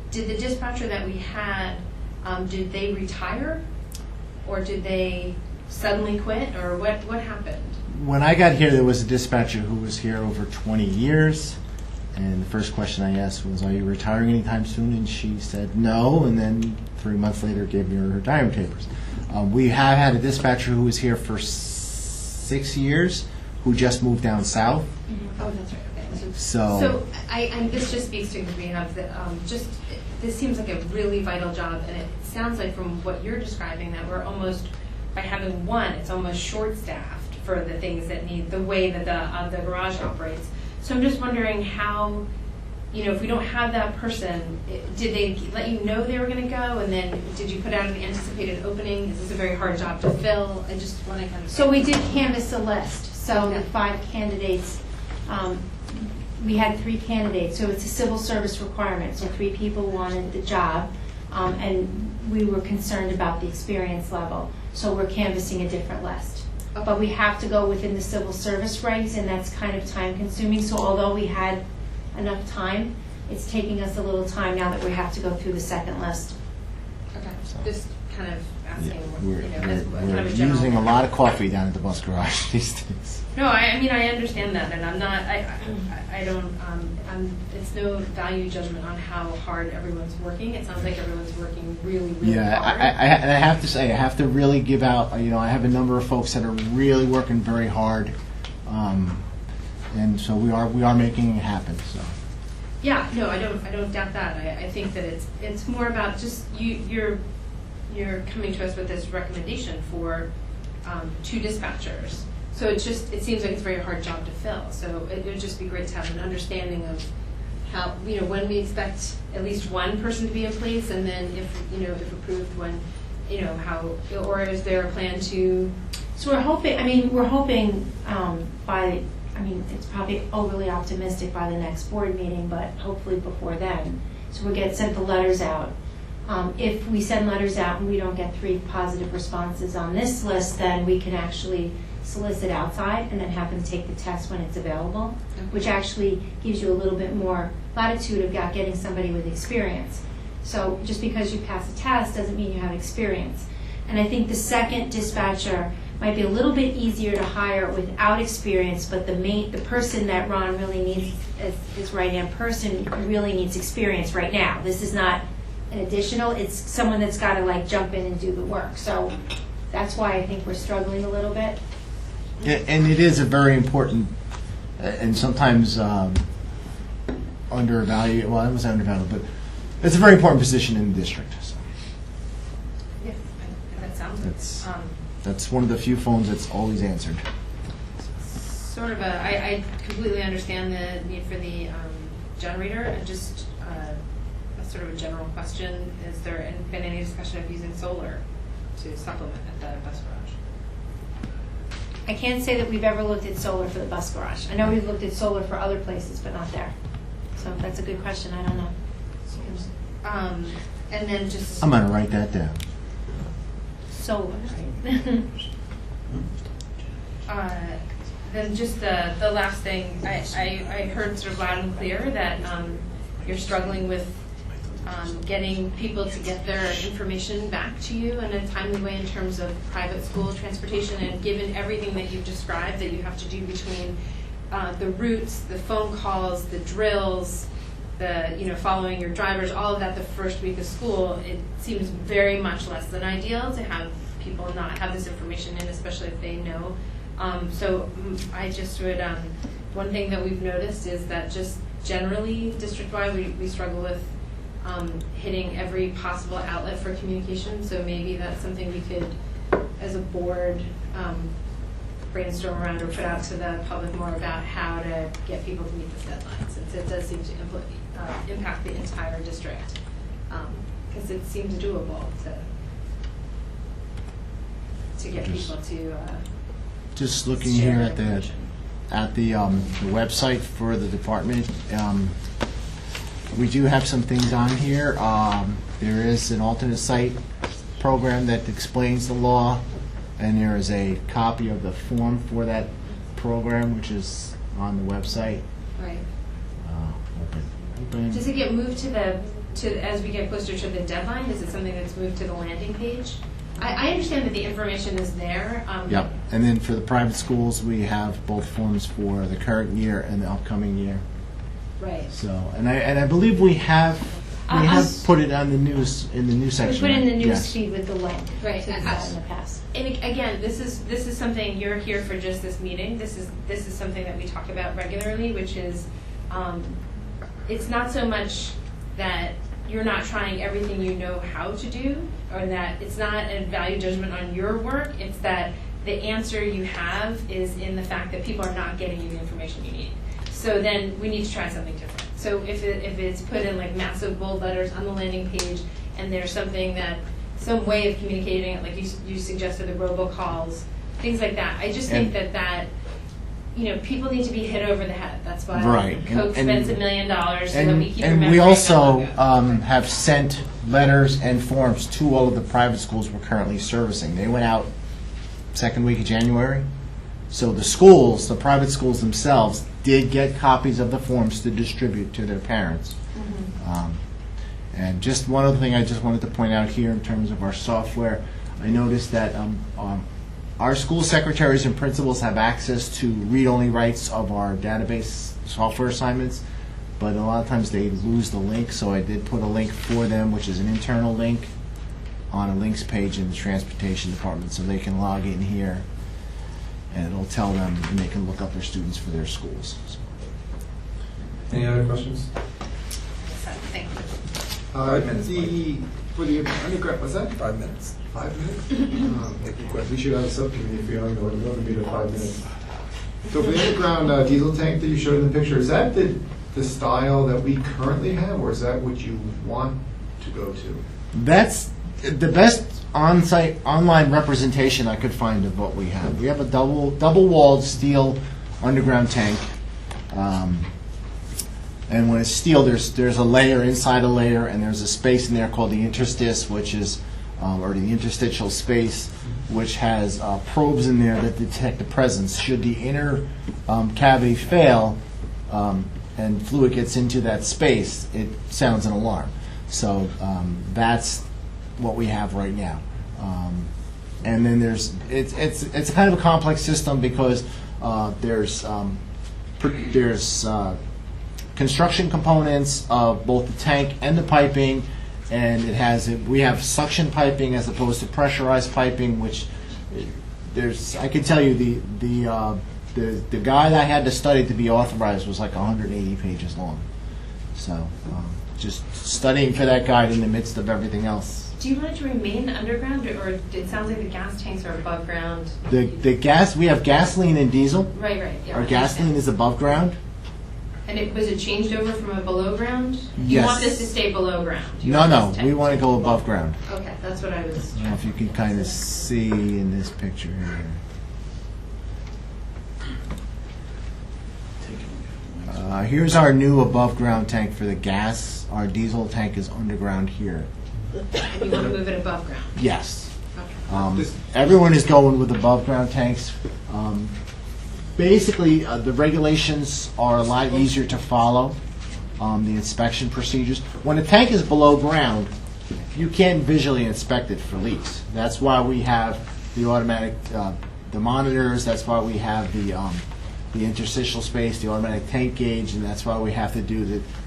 [SPEAKER 3] did the dispatcher that we had, did they retire? Or did they suddenly quit? Or what happened?
[SPEAKER 9] When I got here, there was a dispatcher who was here over 20 years. And the first question I asked was, are you retiring anytime soon? And she said no. And then 3 months later, gave me her retirement papers. We have had a dispatcher who was here for 6 years, who just moved down south.
[SPEAKER 3] Oh, that's right. Okay.
[SPEAKER 9] So
[SPEAKER 3] and this just speaks to, because we have this seems like a really vital job, and it sounds like from what you're describing that we're almost, by having one, it's almost short-staffed for the things that need, the way that the garage operates. So I'm just wondering how, if we don't have that person, did they let you know they were going to go, and then did you put out an anticipated opening? Is this a very hard job to fill? I just want to kind of...
[SPEAKER 4] So we did canvass a list. So
[SPEAKER 3] Okay.
[SPEAKER 4] the 5 candidates, we had 3 candidates. So it's a civil service requirement. So 3 people wanted the job, and we were concerned about the experience level. So we're canvassing a different list.
[SPEAKER 3] Okay.
[SPEAKER 4] But we have to go within the civil service regs, and that's kind of time consuming. So although we had enough time, it's taking us a little time now that we have to go through the second list.
[SPEAKER 3] Okay. Just kind of asking,
[SPEAKER 9] we're
[SPEAKER 3] as kind of a general...
[SPEAKER 9] using a lot of coffee down at the bus garage these days.
[SPEAKER 3] No, I mean, I understand that, and I'm not, I don't, it's no value judgment on how hard everyone's working. It sounds like everyone's working really, really
[SPEAKER 9] Yeah,
[SPEAKER 3] hard.
[SPEAKER 9] and I have to say, I have to really give out, I have a number of folks that are really working very hard. And so we are making it happen, so.
[SPEAKER 3] Yeah, no, I don't doubt that. I think that it's more about just you're coming to us with this recommendation for 2 dispatchers. So it seems like it's a very hard job to fill. So it would just be great to have an understanding of how, when we expect at least one person to be in place, and then if approved, when, how, or is there a plan to?
[SPEAKER 4] So we're hoping it's probably overly optimistic by the next board meeting, but hopefully before then. So we'll send the letters out. If we send letters out and we don't get 3 positive responses on this list, then we can actually solicit outside and then have them take the test when it's available, which actually gives you a little bit more latitude about getting somebody with experience. So just because you pass a test doesn't mean you have experience. And I think the second dispatcher might be a little bit easier to hire without experience, but the person that Ron really needs as his right-hand person really needs experience right now. This is not an additional, it's someone that's got to jump in and do the work. So that's why I think we're struggling a little bit.
[SPEAKER 9] And it is a very important, and sometimes undervalued, well, I was undervalued, but it's a very important position in the district. So.
[SPEAKER 3] Yeah.
[SPEAKER 11] sounds
[SPEAKER 9] That's-
[SPEAKER 11] like it.
[SPEAKER 9] That's one of the few phones that's always answered.
[SPEAKER 11] Sort of I completely understand the need for the generator, and just a sort of a general question, is there been any discussion of using solar to supplement at the bus garage?
[SPEAKER 4] I can't say that we've ever looked at solar for the bus garage. I know we've looked at solar for other places, but not there. So that's a good question, I don't know.
[SPEAKER 11] And then just
[SPEAKER 9] I'm gonna write that down.
[SPEAKER 4] Solar, right?
[SPEAKER 11] then just the last thing, I heard sort of loud and clear that you're struggling with getting people to get their information back to you in a timely way in terms of private school transportation, and given everything that you've described that you have to do between the routes, the phone calls, the drills, the following your drivers, all of that the first week of school, it seems very much less than ideal to have people not have this information in, especially if they know. So I just would, one thing that we've noticed is that just generally district-wide we struggle with hitting every possible outlet for communication. So maybe that's something we could, as a board, brainstorm around or put out to the public more about how to get people to meet this deadline, since it does seem to impact the entire district, because it seems doable to get people to
[SPEAKER 9] Just looking
[SPEAKER 11] share
[SPEAKER 9] here at the
[SPEAKER 11] information.
[SPEAKER 9] the website for the department, we do have some things on here. There is an alternate site program that explains the law, and there is a copy of the form for that program, which is on the website.
[SPEAKER 11] Right.
[SPEAKER 9] Open.
[SPEAKER 11] Does it get moved to as we get closer to the deadline? Is it something that's moved to the landing page? I understand that the information is there.
[SPEAKER 9] Yep. And then for the private schools, we have both forms for the current year and the upcoming year.
[SPEAKER 11] Right.
[SPEAKER 9] So, and I believe we have put it on the news in the news
[SPEAKER 4] We
[SPEAKER 9] section.
[SPEAKER 4] put in the
[SPEAKER 9] right?
[SPEAKER 4] news
[SPEAKER 9] Yes.
[SPEAKER 4] feed with the link
[SPEAKER 11] Right.
[SPEAKER 4] to that in the past.
[SPEAKER 11] And again, this is something, you're here for just this meeting. This is something that we talk about regularly, which is it's not so much that you're not trying everything you know how to do, or that it's not a value judgment on your work. It's that the answer you have is in the fact that people are not getting you the information you need. So then we need to try something different. So if it's put in like massive bold letters on the landing page, and there's some way of communicating it, like you suggested, the robocalls, things like that. I just think that people need to be hit over the head. That's why
[SPEAKER 9] Right.
[SPEAKER 11] Coke spends $1 million so that we keep
[SPEAKER 9] And
[SPEAKER 11] remembering
[SPEAKER 9] we
[SPEAKER 11] that
[SPEAKER 9] also
[SPEAKER 11] logo.
[SPEAKER 9] have sent letters and forms to all of the private schools we're currently servicing. They went out second week of January. So the schools, the private schools themselves, did get copies of the forms to distribute to their parents. And just one other thing I just wanted to point out here in terms of our software, I noticed that our school secretaries and principals have access to read-only rights of our database software assignments, but a lot of times they lose the link, so I did put a link for them, which is an internal link, on a links page in the transportation department, so they can log in here, and it'll tell them, and they can look up their students for their schools. So.
[SPEAKER 2] Any other questions?
[SPEAKER 11] Thank you.
[SPEAKER 2] 5 minutes,
[SPEAKER 7] For the undergrad, was that
[SPEAKER 2] 5 minutes.
[SPEAKER 7] 5 minutes? We should have a subcommittee if you're going to be to 5 minutes. So for the underground diesel tank that you showed in the picture, is that the style that we currently have, or is that what you want to go to?
[SPEAKER 9] That's the best on-site online representation I could find of what we have. We have a double-walled steel underground tank, and when it's steel, there's a layer inside a layer, and there's a space in there called the interstice, which is or the interstitial space, which has probes in there that detect the presence. Should the inner cavity fail and fluid gets into that space, it sounds an alarm. So that's what we have right now. And then it's kind of a complex system because there's construction components of both the tank and the piping, and we have suction piping as opposed to pressurized piping, which I can tell you the guide I had to study to be authorized was like 180 pages long. So just studying for that guide in the midst of everything else
[SPEAKER 11] Do you want it to remain underground, or it sounds like the gas tanks are above ground?
[SPEAKER 9] The gas, we have gasoline and diesel.
[SPEAKER 11] Right, yeah.
[SPEAKER 9] Our gasoline is above ground.
[SPEAKER 11] And was it changed over from a below ground?
[SPEAKER 9] Yes.
[SPEAKER 11] You want this to stay below ground? You
[SPEAKER 9] No,
[SPEAKER 11] want
[SPEAKER 9] no,
[SPEAKER 11] this to-
[SPEAKER 9] we want to go above ground.
[SPEAKER 11] Okay, that's what I was
[SPEAKER 9] I don't know if you can kind of see in this picture here. Here's our new above-ground tank for the gas. Our diesel tank is underground here.
[SPEAKER 11] And you want to move it above ground?
[SPEAKER 9] Yes.
[SPEAKER 11] Okay.
[SPEAKER 9] Everyone is going with above-ground tanks. Basically, the regulations are a lot easier to follow, the inspection procedures. When a tank is below ground, you can't visually inspect it for leaks. That's why we have the automatic, the monitors, that's why we have the interstitial space, the automatic tank gauge, and that's why we have to do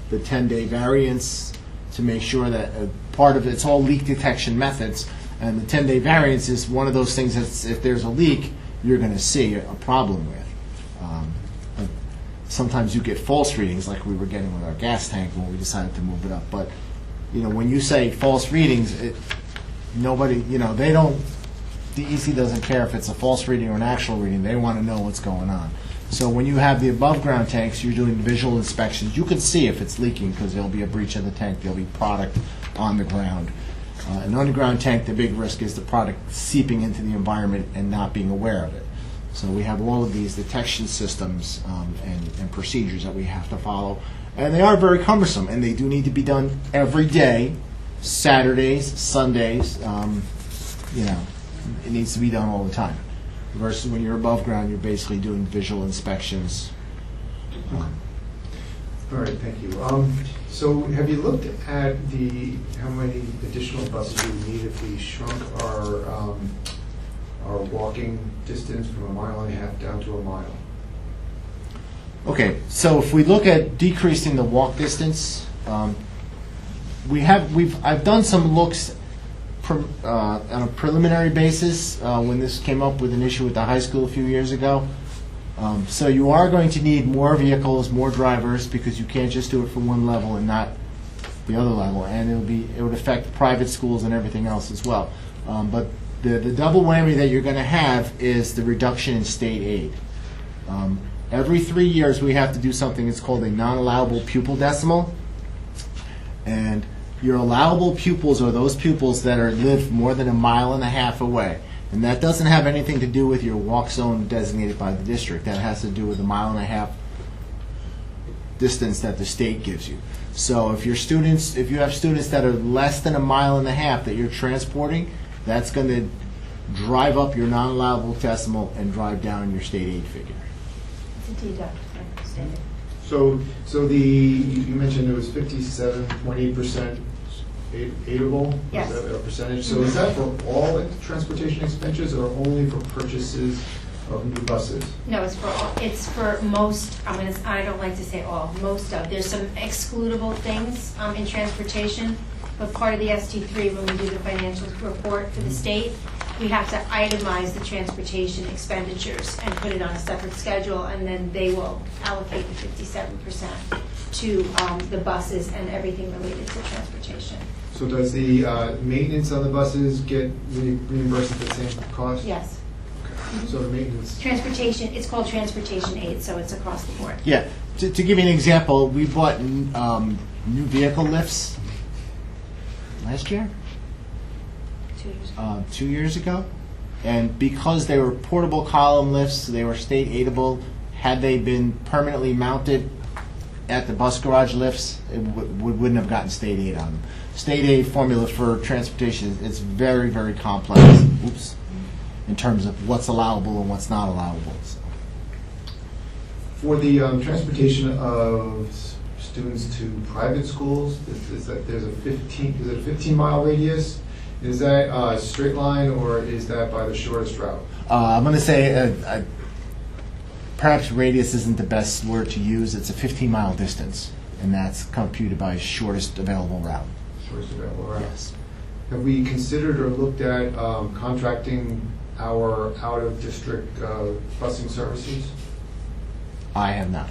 [SPEAKER 9] the 10-day variance to make sure that part of it's all leak detection methods. And the 10-day variance is one of those things that if there's a leak, you're going to see a problem with. But sometimes you get false readings like we were getting with our gas tank when we decided to move it up. But when you say false readings, nobody, they don't, DEC doesn't care if it's a false reading or an actual reading. They want to know what's going on. So when you have the above ground tanks, you're doing visual inspections. You can see if it's leaking because there'll be a breach of the tank. There'll be product on the ground. An underground tank, the big risk is the product seeping into the environment and not being aware of it. So we have all of these detection systems and procedures that we have to follow. And they are very cumbersome, and they do need to be done every day, Saturdays, Sundays. It needs to be done all the time. Versus when you're above ground, you're basically doing visual inspections.
[SPEAKER 7] All right, thank you. So have you looked at how many additional buses we would need if we shrunk our walking distance from 1.5 miles down to 1 mile?
[SPEAKER 9] Okay, so if we look at decreasing the walk distance, I've done some looks on a preliminary basis when this came up with an issue with the high school a few years ago. So you are going to need more vehicles, more drivers, because you can't just do it from one level and not the other level, and it would affect private schools and everything else as well. But the double whammy that you're going to have is the reduction in state aid. Every 3 years we have to do something that's called a non-allowable pupil decimal, and your allowable pupils are those pupils that live more than 1.5 miles away. And that doesn't have anything to do with your walk zone designated by the district. That has to do with the 1.5 mile distance that the state gives you. So if you have students that are less than 1.5 miles that you're transporting, that's going to drive up your non-allowable decimal and drive down your state aid figure.
[SPEAKER 4] It's a deduct, right?
[SPEAKER 7] So you mentioned there was 57.8% aidable?
[SPEAKER 4] Yes.
[SPEAKER 7] Is that a percentage? So is that for all transportation expenses or only for purchases of new buses?
[SPEAKER 4] No, it's for all. It's for most. I don't like to say all. Most of. There's some excludable things in transportation, but part of the ST3 when we do the financial report for the state, we have to itemize the transportation expenditures and put it on a separate schedule, and then they will allocate the 57% to the buses and everything related to transportation.
[SPEAKER 7] So does the maintenance on the buses get reimbursed at the same cost?
[SPEAKER 4] Yes.
[SPEAKER 7] Okay. So the maintenance.
[SPEAKER 4] Transportation, it's called transportation aid, so it's across the board.
[SPEAKER 9] Yeah. To give you an example, we bought new vehicle lifts last year?
[SPEAKER 4] 2 years ago.
[SPEAKER 9] 2 years ago. And because they were portable column lifts, they were state aidable. Had they been permanently mounted at the bus garage lifts, it wouldn't have gotten state aid on them. State aid formula for transportation, it's very, very complex. Oops. In terms of what's allowable and what's not allowable. So.
[SPEAKER 7] For the transportation of students to private schools, is it a 15-mile radius? Is that a straight line or is that by the shortest route?
[SPEAKER 9] I'm going to say perhaps radius isn't the best word to use. It's a 15-mile distance, and that's computed by shortest available route.
[SPEAKER 7] Shortest available route.
[SPEAKER 9] Yes.
[SPEAKER 7] Have we considered or looked at contracting our out-of-district busing services?
[SPEAKER 9] I have not.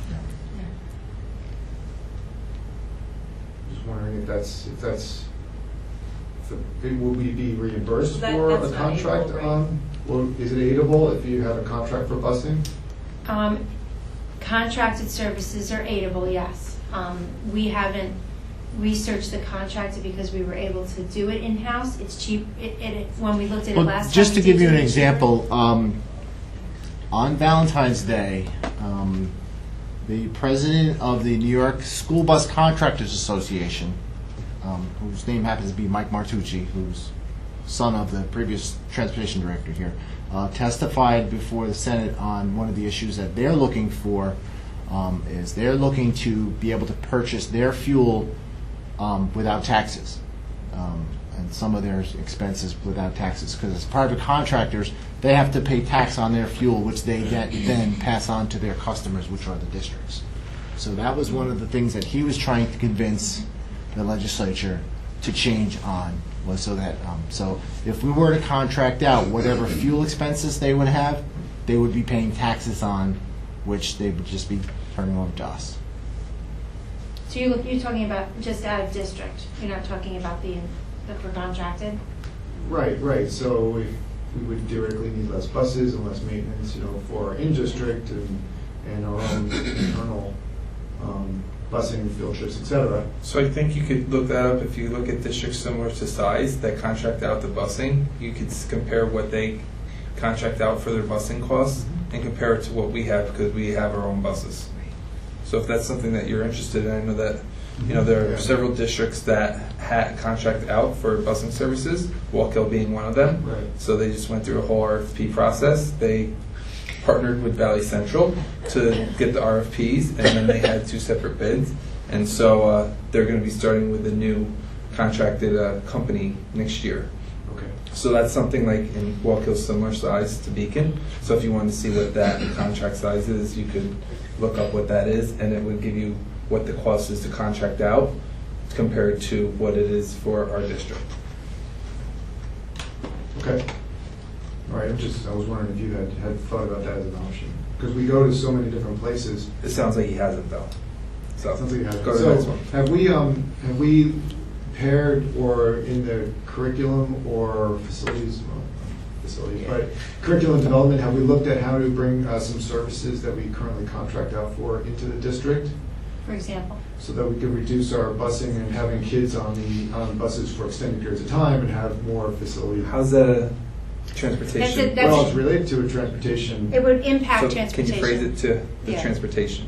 [SPEAKER 7] Just wondering if that's will we be reimbursed
[SPEAKER 3] That-
[SPEAKER 7] for
[SPEAKER 3] that's
[SPEAKER 7] a
[SPEAKER 3] not
[SPEAKER 7] contract
[SPEAKER 3] aidable, right?
[SPEAKER 7] on, or is it aidable if you have a contract for busing?
[SPEAKER 4] Contracted services are aidable, yes. We haven't researched the contracted because we were able to do it in-house. It's cheap, when we looked at it
[SPEAKER 9] Well,
[SPEAKER 4] last time.
[SPEAKER 9] just to
[SPEAKER 4] it
[SPEAKER 9] give you an
[SPEAKER 4] did cheaper.
[SPEAKER 9] example, on Valentine's Day, the president of the New York School Bus Contractors Association, whose name happens to be Mike Martucci, who's son of the previous transportation director here, testified before the Senate on one of the issues that they're looking for, is they're looking to be able to purchase their fuel without taxes, and some of their expenses without taxes, because as private contractors, they have to pay tax on their fuel, which they then pass on to their customers, which are the districts. So that was one of the things that he was trying to convince the legislature to change on, was so that, so if we were to contract out whatever fuel expenses they would have, they would be paying taxes on, which they would just be turning over to us.
[SPEAKER 4] So you're talking about just out of district? You're not talking about the for contracted?
[SPEAKER 7] Right. So if we would theoretically need less buses and less maintenance, for our in-district and our own internal busing, field trips, etc.
[SPEAKER 2] So I think you could look that up. If you look at districts similar to size that contract out the busing, you could compare what they contract out for their busing costs and compare it to what we have, because we have our own buses. So if that's something that you're interested in, I know that there are several districts that contract out for busing services, Wallkill being one of them.
[SPEAKER 7] Right.
[SPEAKER 2] So they just went through a whole RFP process. They partnered with Valley Central to get the RFPs, and then they had 2 separate bids. And so they're going to be starting with a new contracted company next year.
[SPEAKER 7] Okay.
[SPEAKER 2] So that's something like in Wallkill's similar size to Beacon. So if you wanted to see what that contract size is, you could look up what that is, and it would give you what the cost is to contract out compared to what it is for our district.
[SPEAKER 7] Okay. All right. I was wondering if you had thought about that as an option, because we go to so many different places.
[SPEAKER 2] It sounds like he hasn't though. So
[SPEAKER 7] Sounds like you have.
[SPEAKER 2] go to the next one.
[SPEAKER 7] Have we paired or in the curriculum or facilities, but curriculum development, have we looked at how to bring some services that we currently contract out for into the district,
[SPEAKER 4] For example?
[SPEAKER 7] so that we could reduce our busing and having kids on buses for extended periods of time and have more facility?
[SPEAKER 2] How's that transportation?
[SPEAKER 4] That's-
[SPEAKER 7] Well, it's related to a transportation.
[SPEAKER 4] It would impact
[SPEAKER 2] So
[SPEAKER 4] transportation.
[SPEAKER 2] can you phrase it to the
[SPEAKER 4] Yeah.
[SPEAKER 2] transportation?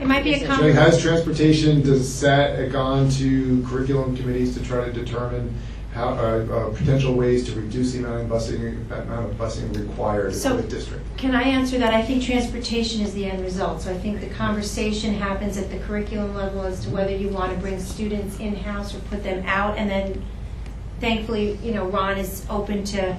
[SPEAKER 4] It might be a
[SPEAKER 7] Has
[SPEAKER 4] combination.
[SPEAKER 7] transportation, does SAT gone to curriculum committees to try to determine how, potential ways to reduce the amount of busing required
[SPEAKER 4] So-
[SPEAKER 7] for the district?
[SPEAKER 4] Can I answer that? I think transportation is the end result. So I think the conversation happens at the curriculum level as to whether you want to bring students in-house or put them out. And then thankfully, Ron is open to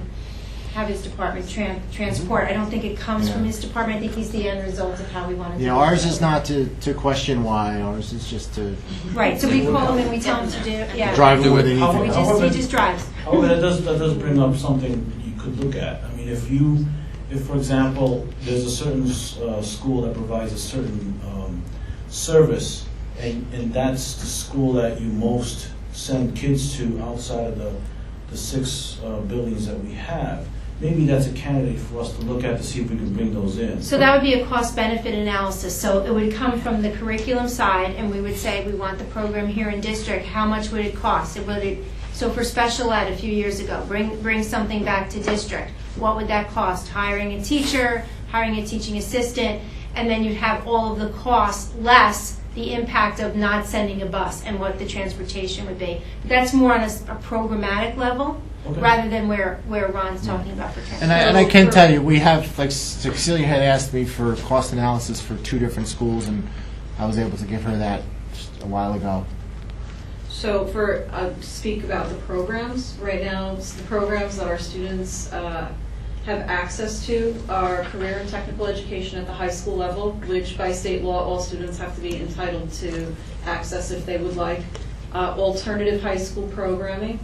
[SPEAKER 4] have his department transport. I don't think it comes from his department. I think he's the end result of how we want to do it.
[SPEAKER 9] Ours is not to question why, ours is just to
[SPEAKER 4] Right, so we call him and we tell him to do, yeah.
[SPEAKER 9] drive them where they need
[SPEAKER 5] How-
[SPEAKER 9] to
[SPEAKER 4] He
[SPEAKER 9] go.
[SPEAKER 4] just, he just drives.
[SPEAKER 5] However, that does bring up something you could look at. I mean, if for example, there's a certain school that provides a certain service, and that's the school that you most send kids to outside of the 6 buildings that we have, maybe that's a candidate for us to look at to see if we can bring those in.
[SPEAKER 4] So that would be a cost-benefit analysis. So it would come from the curriculum side, and we would say, we want the program here in district. How much would it cost? So for special ed a few years ago, bring something back to district. What would that cost? Hiring a teacher, hiring a teaching assistant, and then you'd have all of the costs less the impact of not sending a bus and what the transportation would be. That's more on a programmatic level,
[SPEAKER 5] Okay.
[SPEAKER 4] rather than where Ron's talking about for transportation.
[SPEAKER 9] And I can tell you, we have, like Cecilia had asked me for cost analysis for 2 different schools, and I was able to give her that just a while ago.
[SPEAKER 1] So speak about the programs. Right now, the programs that our students have access to are career and technical education at the high school level, which by state law, all students have to be entitled to access if they would like. Alternative high school programming,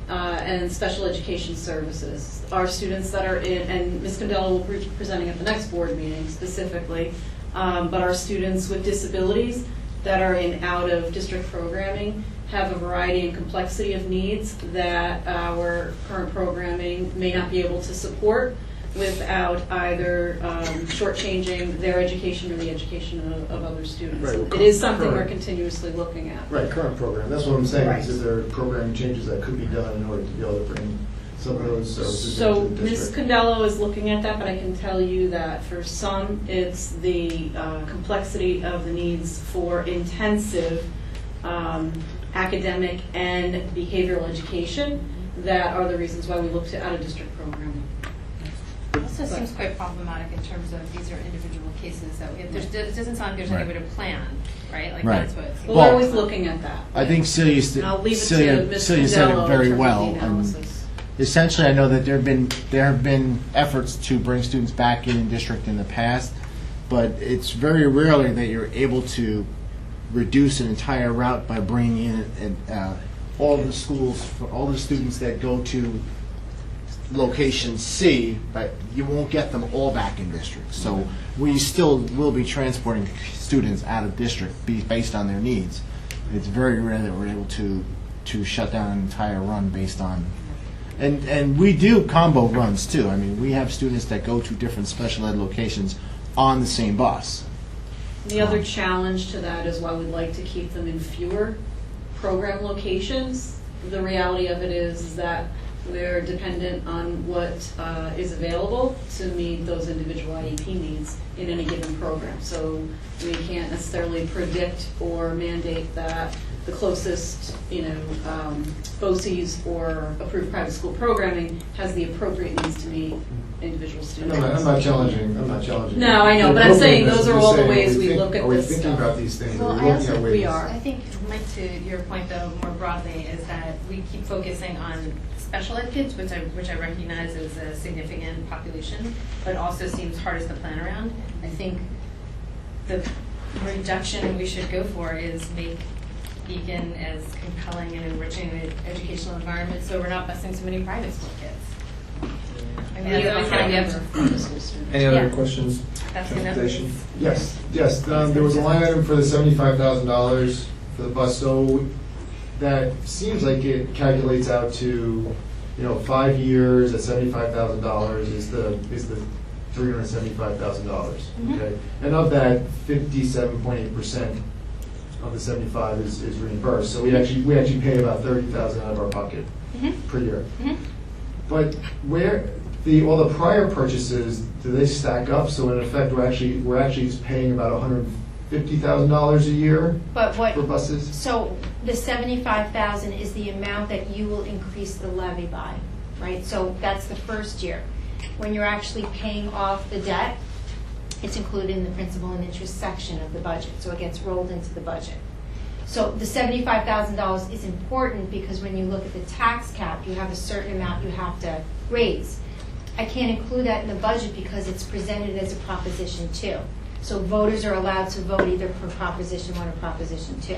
[SPEAKER 1] and special education services. Our students that are in, and Ms. Condella will be presenting at the next board meeting specifically, but our students with disabilities that are in out-of-district programming have a variety and complexity of needs that our current programming may not be able to support without either shortchanging their education or the education of other students.
[SPEAKER 7] Right, well,
[SPEAKER 1] It is something we're
[SPEAKER 7] correct.
[SPEAKER 1] continuously looking at.
[SPEAKER 7] Right, current program, that's what I'm saying,
[SPEAKER 1] Right.
[SPEAKER 7] is there program changes that could be done in order to be able to bring some of those services
[SPEAKER 1] So
[SPEAKER 7] into the
[SPEAKER 1] Ms.
[SPEAKER 7] district?
[SPEAKER 1] Condello is looking at that, but I can tell you that for some, it's the complexity of the needs for intensive academic and behavioral education that are the reasons why we looked at out-of-district programming.
[SPEAKER 11] It also seems quite problematic in terms of these are individual cases that we have. It doesn't sound like there's any way to plan, right? Like
[SPEAKER 9] Right.
[SPEAKER 11] that's what it seems
[SPEAKER 1] Well,
[SPEAKER 9] Well,
[SPEAKER 1] we're always looking at that.
[SPEAKER 9] I think Celia
[SPEAKER 1] And I'll leave it to
[SPEAKER 9] Celia
[SPEAKER 1] Ms.
[SPEAKER 9] said
[SPEAKER 1] Condello
[SPEAKER 9] it very
[SPEAKER 1] in terms of
[SPEAKER 9] well.
[SPEAKER 1] the
[SPEAKER 9] and
[SPEAKER 1] analysis.
[SPEAKER 9] Essentially, I know that there have been efforts to bring students back in district in the past, but it's very rarely that you're able to reduce an entire route by bringing in all the schools, for all the students that go to location C, but you won't get them all back in district. So we still will be transporting students out of district based on their needs. It's very rare that we're able to shut down an entire run based on, and we do combo runs too. I mean, we have students that go to different special ed locations on the same bus.
[SPEAKER 1] The other challenge to that is why we'd like to keep them in fewer program locations. The reality of it is that we're dependent on what is available to meet those individual IEP needs in any given program. So we can't necessarily predict or mandate that the closest, BOCES or approved private school programming has the appropriate needs to meet individual
[SPEAKER 7] And
[SPEAKER 1] students.
[SPEAKER 7] I'm not challenging.
[SPEAKER 1] No, I know, but I'm saying those are all the ways we
[SPEAKER 7] think-
[SPEAKER 1] look at
[SPEAKER 7] Are we
[SPEAKER 1] this
[SPEAKER 7] thinking
[SPEAKER 1] stuff.
[SPEAKER 7] about these things?
[SPEAKER 11] Well,
[SPEAKER 7] Are we
[SPEAKER 11] I
[SPEAKER 7] looking
[SPEAKER 11] also-
[SPEAKER 7] at ways?
[SPEAKER 1] we are.
[SPEAKER 11] I think, Mike, to your point though, more broadly, is that we keep focusing on special ed kids, which I recognize is a significant population, but also seems hardest to plan around. I think the reduction we should go for is make Beacon as compelling and enriching an educational environment, so we're not busing so many private school kids. I mean,
[SPEAKER 1] The
[SPEAKER 11] that's
[SPEAKER 1] other
[SPEAKER 11] not
[SPEAKER 1] thing
[SPEAKER 11] gonna
[SPEAKER 1] is-
[SPEAKER 11] give-
[SPEAKER 2] Any other
[SPEAKER 11] Yeah.
[SPEAKER 2] questions?
[SPEAKER 11] That's enough.
[SPEAKER 2] Transportation?
[SPEAKER 7] Yes, yes, there was a line item for the $75,000 for the bus, so that seems like it calculates out to, 5 years at $75,000 is the $375,000,
[SPEAKER 11] Mhm.
[SPEAKER 7] okay? And of that, 57.8% of the 75 is reimbursed, so we actually pay about 30,000 out of our pocket
[SPEAKER 11] Mhm.
[SPEAKER 7] per year.
[SPEAKER 11] Mhm.
[SPEAKER 7] But where, all the prior purchases, do they stack up? So in effect, we're actually paying about $150,000 a year
[SPEAKER 4] But what,
[SPEAKER 7] for buses?
[SPEAKER 4] so the 75,000 is the amount that you will increase the levy by, right? So that's the first year. When you're actually paying off the debt, it's included in the principal and interest section of the budget, so it gets rolled into the budget. So the $75,000 is important because when you look at the tax cap, you have a certain amount you have to raise. I can't include that in the budget because it's presented as a Proposition 2. So voters are allowed to vote either for Proposition 1 or Proposition 2.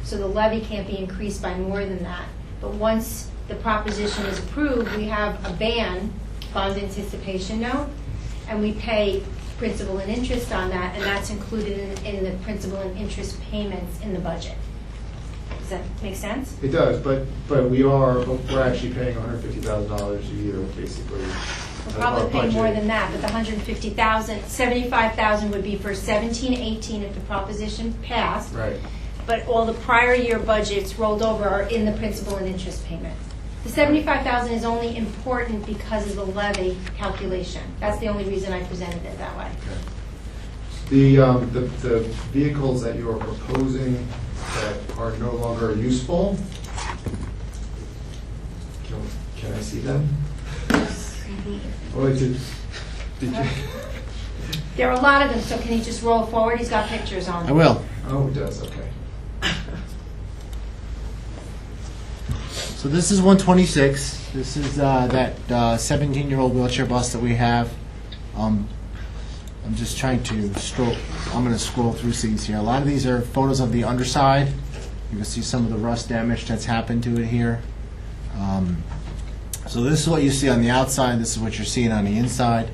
[SPEAKER 4] So the levy can't be increased by more than that. But once the proposition is approved, we have a bond anticipation note, and we pay principal and interest on that, and that's included in the principal and interest payments in the budget. Does that make sense?
[SPEAKER 7] It does, but we're actually paying $150,000 a year, basically.
[SPEAKER 4] We'll probably pay more than that, but the 150,000, 75,000 would be for 17-18 if the proposition passed.
[SPEAKER 7] Right.
[SPEAKER 4] But all the prior year budgets rolled over are in the principal and interest payment. The 75,000 is only important because of the levy calculation. That's the only reason I presented it that way.
[SPEAKER 7] The vehicles that you are proposing that are no longer useful, can I see them? Or did you?
[SPEAKER 4] There are a lot of them, so can you just roll forward? He's got pictures on
[SPEAKER 9] I
[SPEAKER 4] them.
[SPEAKER 9] will.
[SPEAKER 7] Oh, it does, okay.
[SPEAKER 9] So this is 126. This is that 17-year-old wheelchair bus that we have. I'm just trying to scroll. I'm going to scroll through these here. A lot of these are photos of the underside. You can see some of the rust damage that's happened to it here. So this is what you see on the outside. This is what you're seeing on the inside.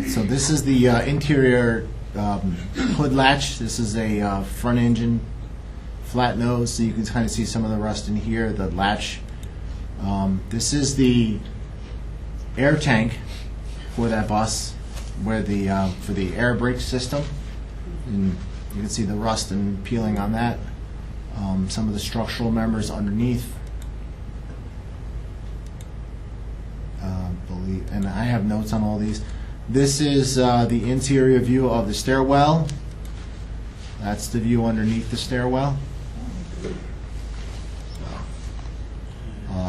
[SPEAKER 9] So this is the interior hood latch. This is a front engine flat nose, so you can kind of see some of the rust in here, the latch. This is the air tank for that bus, where the for the air brake system, and you can see the rust and peeling on that. Some of the structural members underneath. And I have notes on all these. This is the interior view of the stairwell. That's the view underneath the stairwell.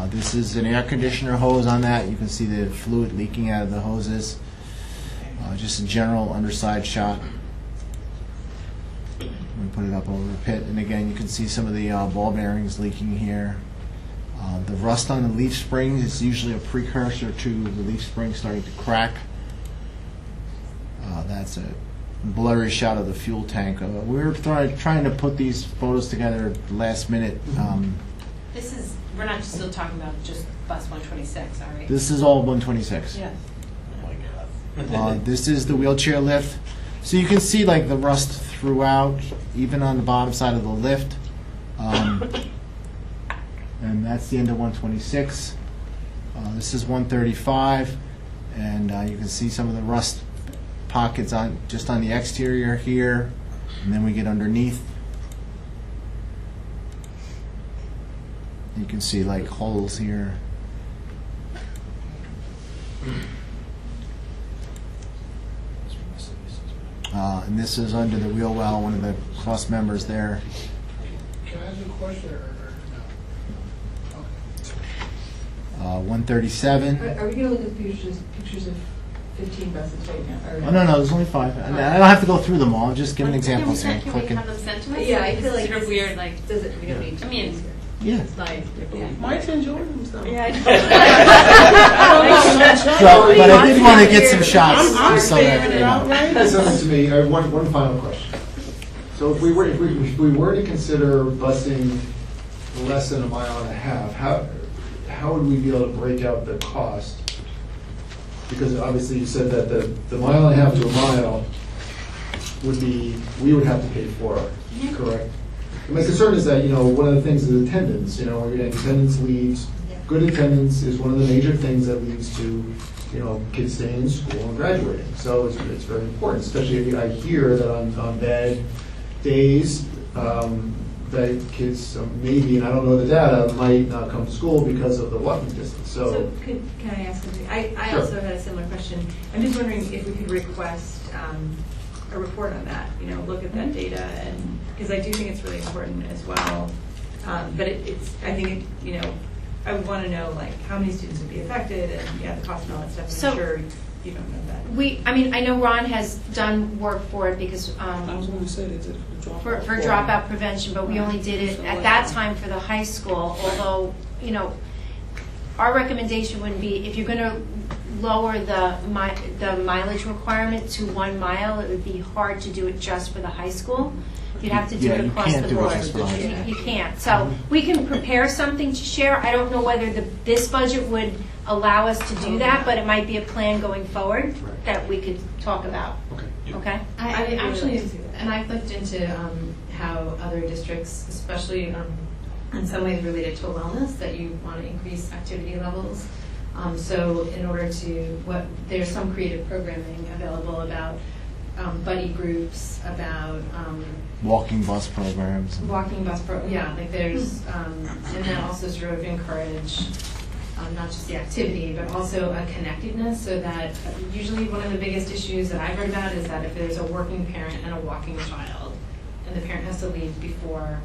[SPEAKER 9] This is an air conditioner hose on that. You can see the fluid leaking out of the hoses. Just a general underside shot. We put it up over the pit, and again you can see some of the ball bearings leaking here. The rust on the leaf springs is usually a precursor to the leaf spring starting to crack. That's a blurry shot of the fuel tank. We were trying to put these photos together last minute.
[SPEAKER 11] We're not still talking about just bus 126, are we?
[SPEAKER 9] This is all 126.
[SPEAKER 11] Yes.
[SPEAKER 5] Oh my God.
[SPEAKER 9] This is the wheelchair lift. So you can see like the rust throughout, even on the bottom side of the lift. And that's the end of 126. This is 135, and you can see some of the rust pockets on just on the exterior here, and then we get underneath. You can see like holes here. And this is under the wheel well, one of the cross members there.
[SPEAKER 12] Can I ask you a question or no?
[SPEAKER 9] 137.
[SPEAKER 3] Are we going to look at pictures of 15 buses right now?
[SPEAKER 9] Oh, no, there's only 5. I don't have to go through them all. Just give an example. So
[SPEAKER 11] Can we
[SPEAKER 9] clicking.
[SPEAKER 11] have them sent to us?
[SPEAKER 3] Yeah, I feel like
[SPEAKER 11] it's sort of
[SPEAKER 3] this
[SPEAKER 11] weird. Like,
[SPEAKER 3] Does it? We don't need to.
[SPEAKER 11] I mean,
[SPEAKER 9] Yeah.
[SPEAKER 3] It's nice.
[SPEAKER 8] Mike's enjoying himself.
[SPEAKER 3] Yeah, I
[SPEAKER 9] So, but I did want to get some shots.
[SPEAKER 8] I'm
[SPEAKER 9] just so that,
[SPEAKER 8] figuring
[SPEAKER 9] you
[SPEAKER 8] it
[SPEAKER 9] know.
[SPEAKER 8] out, right?
[SPEAKER 7] So to me, one final question. So if we were to consider busing less than 1.5 miles, how would we be able to break out the cost? Because obviously you said that the 1.5 miles to 1 mile we would have to pay for it, correct? And my concern is that, one of the things is attendance, when you're getting attendance leads. Good attendance is one of the major things that leads to, kids staying in school and graduating. So it's very important, especially if I hear that on bad days, that kids maybe, and I don't know the data, might not come to school because of the walking distance.
[SPEAKER 3] So can I ask something? I
[SPEAKER 7] Sure.
[SPEAKER 3] also had a similar question. I'm just wondering if we could request a report on that, look at that data, and because I do think it's really important as well. But I think I would want to know like how many students would be affected and the cost and all that stuff.
[SPEAKER 11] So-
[SPEAKER 3] I'm sure you don't know that.
[SPEAKER 11] I know Ron has done work for it because
[SPEAKER 8] I was going to say that
[SPEAKER 11] for dropout prevention, but we only did it at that time for the high school, although, our recommendation would be if you're going to lower the mileage requirement to 1 mile, it would be hard to do it just for the high school. You'd have to do
[SPEAKER 9] Yeah,
[SPEAKER 11] it
[SPEAKER 9] you
[SPEAKER 11] across
[SPEAKER 9] can't
[SPEAKER 11] the
[SPEAKER 9] do it
[SPEAKER 11] board.
[SPEAKER 9] just for the high school.
[SPEAKER 11] You can't. So we can prepare something to share. I don't know whether this budget would allow us to do that, but it might be a plan going forward that we could talk about. Okay?
[SPEAKER 3] I would really
[SPEAKER 13] Actually,
[SPEAKER 3] like to see that.
[SPEAKER 13] and I've looked into how other districts, especially in some ways related to wellness, that you want to increase activity levels. So in order to, there's some creative programming available about buddy groups, about
[SPEAKER 9] Walking bus programs.
[SPEAKER 13] walking bus like there's, and then also sort of encourage not just the activity, but also a connectedness, so that usually one of the biggest issues that I've heard about is that if there's a working parent and a walking child, and the parent has to leave before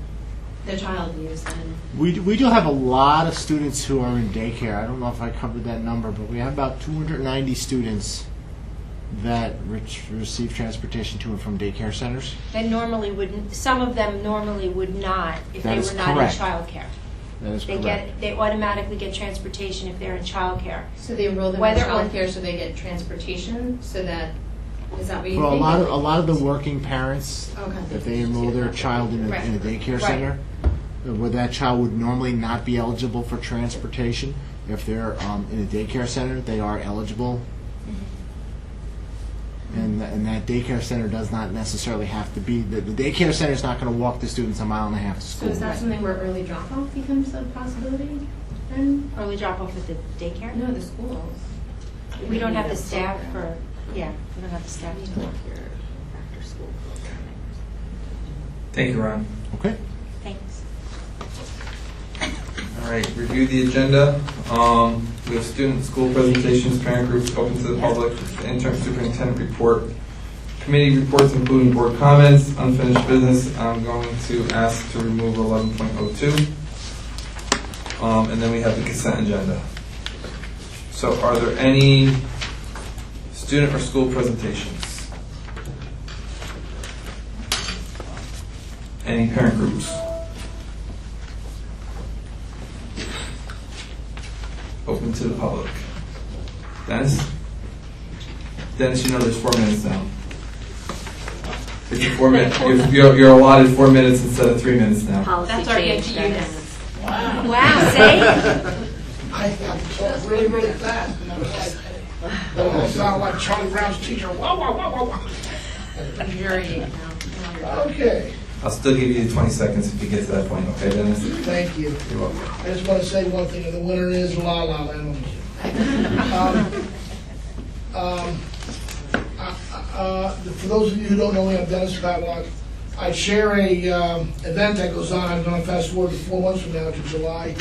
[SPEAKER 13] the child leaves, then
[SPEAKER 9] We do have a lot of students who are in daycare. I don't know if I covered that number, but we have about 290 students that receive transportation to and from daycare centers.
[SPEAKER 4] That normally wouldn't, some of them normally would not if
[SPEAKER 9] That
[SPEAKER 4] they
[SPEAKER 9] is
[SPEAKER 4] were not in
[SPEAKER 9] correct.
[SPEAKER 4] childcare.
[SPEAKER 9] That is correct.
[SPEAKER 4] They automatically get transportation if they're in childcare.
[SPEAKER 13] so they enroll them in
[SPEAKER 4] Whether or-
[SPEAKER 13] childcare so they get transportation, so that, is that what you
[SPEAKER 9] For
[SPEAKER 13] think?
[SPEAKER 9] a lot of the working parents,
[SPEAKER 13] Okay.
[SPEAKER 9] if they enroll their child in a daycare center, where that child would normally not be eligible for transportation, if they're in a daycare center, they are eligible. And that daycare center does not necessarily have to be, the daycare center is not going to walk the students a mile and a half to
[SPEAKER 13] So
[SPEAKER 9] school.
[SPEAKER 13] is that something where early drop-off becomes a possibility then?
[SPEAKER 4] Early drop-off at the daycare?
[SPEAKER 13] No, the schools.
[SPEAKER 4] We don't have the staff for, yeah, we don't have the staff to work.
[SPEAKER 2] Thank you, Ron.
[SPEAKER 9] Okay.
[SPEAKER 4] Thanks.
[SPEAKER 2] All right, review the agenda. We have student school presentations, parent groups open to the public, the interim superintendent report, committee reports including board comments, unfinished business. I'm going to ask to remove 11.02. And then we have the consent agenda. So are there any student or school presentations? Any parent groups? Open to the public. Dennis? Dennis, you know there's 4 minutes now. It's a 4 minute. You're allotted 4 minutes instead of 3 minutes now.
[SPEAKER 11] That's our gift to you, Dennis.
[SPEAKER 4] Wow, see?
[SPEAKER 12] I talk really, really fast. And I was like, I sound like Charlie Brown's teacher. Wow, wow, wow, wow, wow.
[SPEAKER 11] Infuriating now.
[SPEAKER 12] Okay,
[SPEAKER 2] I'll still give you 20 seconds if you get to that point, okay, Dennis?
[SPEAKER 12] thank you.
[SPEAKER 2] You're welcome.
[SPEAKER 12] I just want to say one thing, and the winner is La La Land. For those of you who don't know me, I'm Dennis Pavlock. I chair a event that goes on. I'm going to fast forward to 4 months from now to July,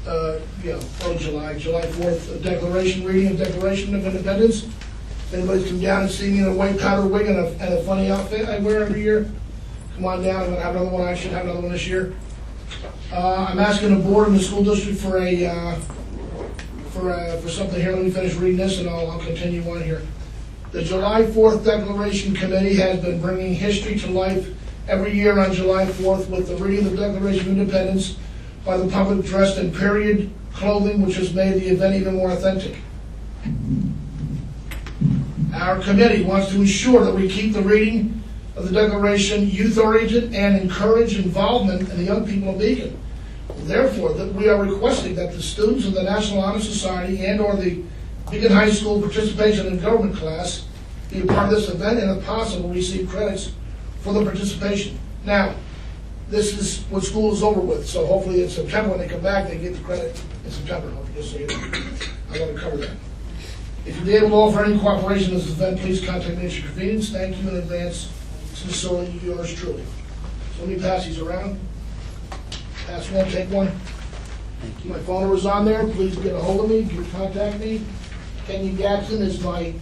[SPEAKER 12] early July, July 4th, a declaration, reading of Declaration of Independence. If anybody's come down and seen me in a white powder wig and a funny outfit I wear every year, come on down. I'm going to have another one. I should have another one this year. I'm asking the board and the school district for something here. Let me finish reading this, and I'll continue on here. The July 4th Declaration Committee has been bringing history to life every year on July 4th with the reading of the Declaration of Independence by the public dressed in period clothing, which has made the event even more authentic. Our committee wants to ensure that we keep the reading of the Declaration youth-oriented and encourage involvement in the young people of Beacon. Therefore, that we are requesting that the students of the National Honor Society and or the Beacon High School participation in government class be a part of this event and if possible receive credits for the participation. Now, this is when school is over with, so hopefully in September when they come back they get the credit in September. Just so you know. I want to cover that. If you'd be able to offer any cooperation in this event, please contact me at your convenience. Thank you in advance. Sincerely, yours truly. So let me pass these around. Pass one, take one. My phone number is on there. Please get a hold of me. You can contact me. Kenny Gadsden is my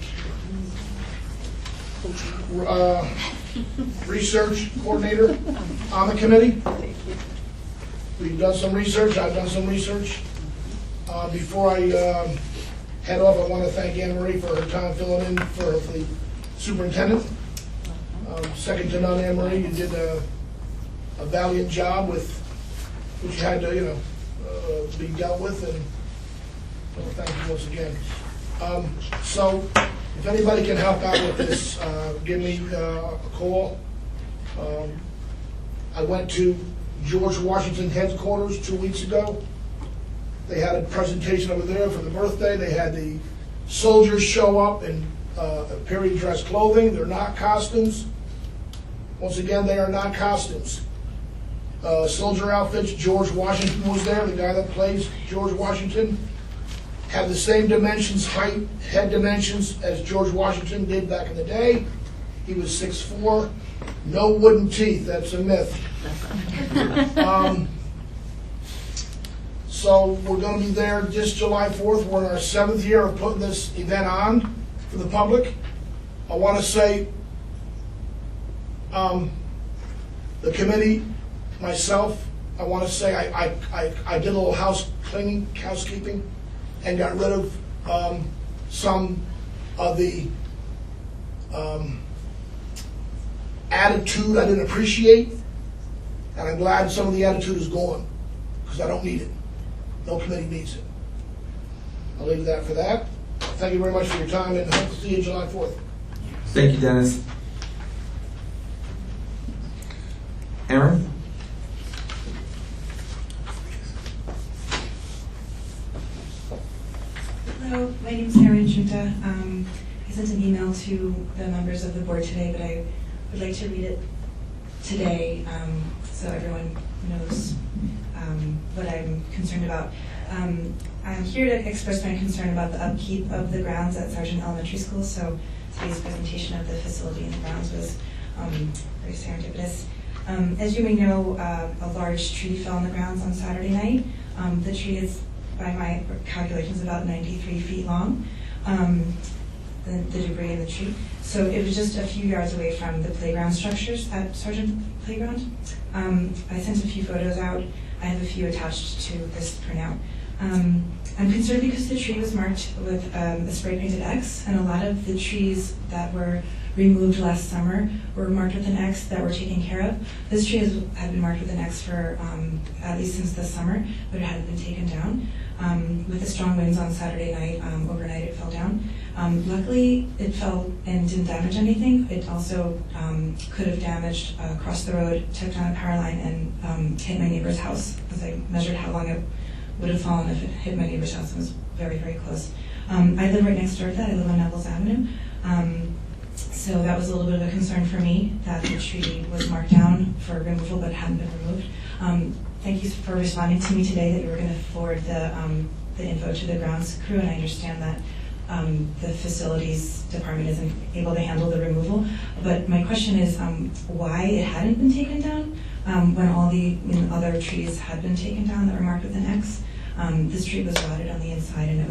[SPEAKER 12] research coordinator on the committee. We've done some research. I've done some research. Before I head off, I want to thank Anne Marie for her time filling in for the superintendent. Second to none, Anne Marie, you did a valiant job with which you had to, be dealt with, and thank you once again. So, if anybody can help out with this, give me a call. I went to George Washington headquarters 2 weeks ago. They had a presentation over there for the birthday. They had the soldiers show up in period dress clothing. They're not costumes. Once again, they are not costumes. Soldier outfits. George Washington was there. The guy that plays George Washington had the same dimensions, height, head dimensions as George Washington did back in the day. He was 6'4", no wooden teeth. That's a myth. So we're going to be there this July 4th. We're in our 7th year of putting this event on for the public. I want to say the committee, myself, I want to say I did a little housekeeping, and got rid of some of the attitude I didn't appreciate, and I'm glad some of the attitude is gone, because I don't need it. No committee needs it. I'll leave that for that. Thank you very much for your time, and hope to see you July 4th.
[SPEAKER 2] Thank you, Dennis. Aaron?
[SPEAKER 14] Hello, my name is Erin Shuta. I sent an email to the members of the board today, but I would like to read it today so everyone knows what I'm concerned about. I'm here to express my concern about the upkeep of the grounds at Sargent Elementary School. So today's presentation of the facility and the grounds was very serendipitous. As you may know, a large tree fell on the grounds on Saturday night. The tree is, by my calculations, about 93 feet long, the debris in the tree. So it was just a few yards away from the playground structures at Sargent Playground. I sent a few photos out. I have a few attached to this printout. I'm concerned because the tree was marked with a spray painted X, and a lot of the trees that were removed last summer were marked with an X that were taken care of. This tree had been marked with an X for at least since the summer, but it hadn't been taken down. With the strong winds on Saturday night, overnight it fell down. Luckily, it fell and didn't damage anything. It also could have damaged across the road, took down a power line, and hit my neighbor's house, as I measured how long it would have fallen if it hit my neighbor's house. It was very, very close. I live right next door to that. I live on Neville's Avenue. So that was a little bit of a concern for me, that the tree was marked down for removal but hadn't been removed. Thank you for responding to me today that you were going to forward the info to the grounds crew, and I understand that the facilities department isn't able to handle the removal. But my question is why it hadn't been taken down when all the other trees had been taken down that were marked with an X. This tree was rotted on the inside, and it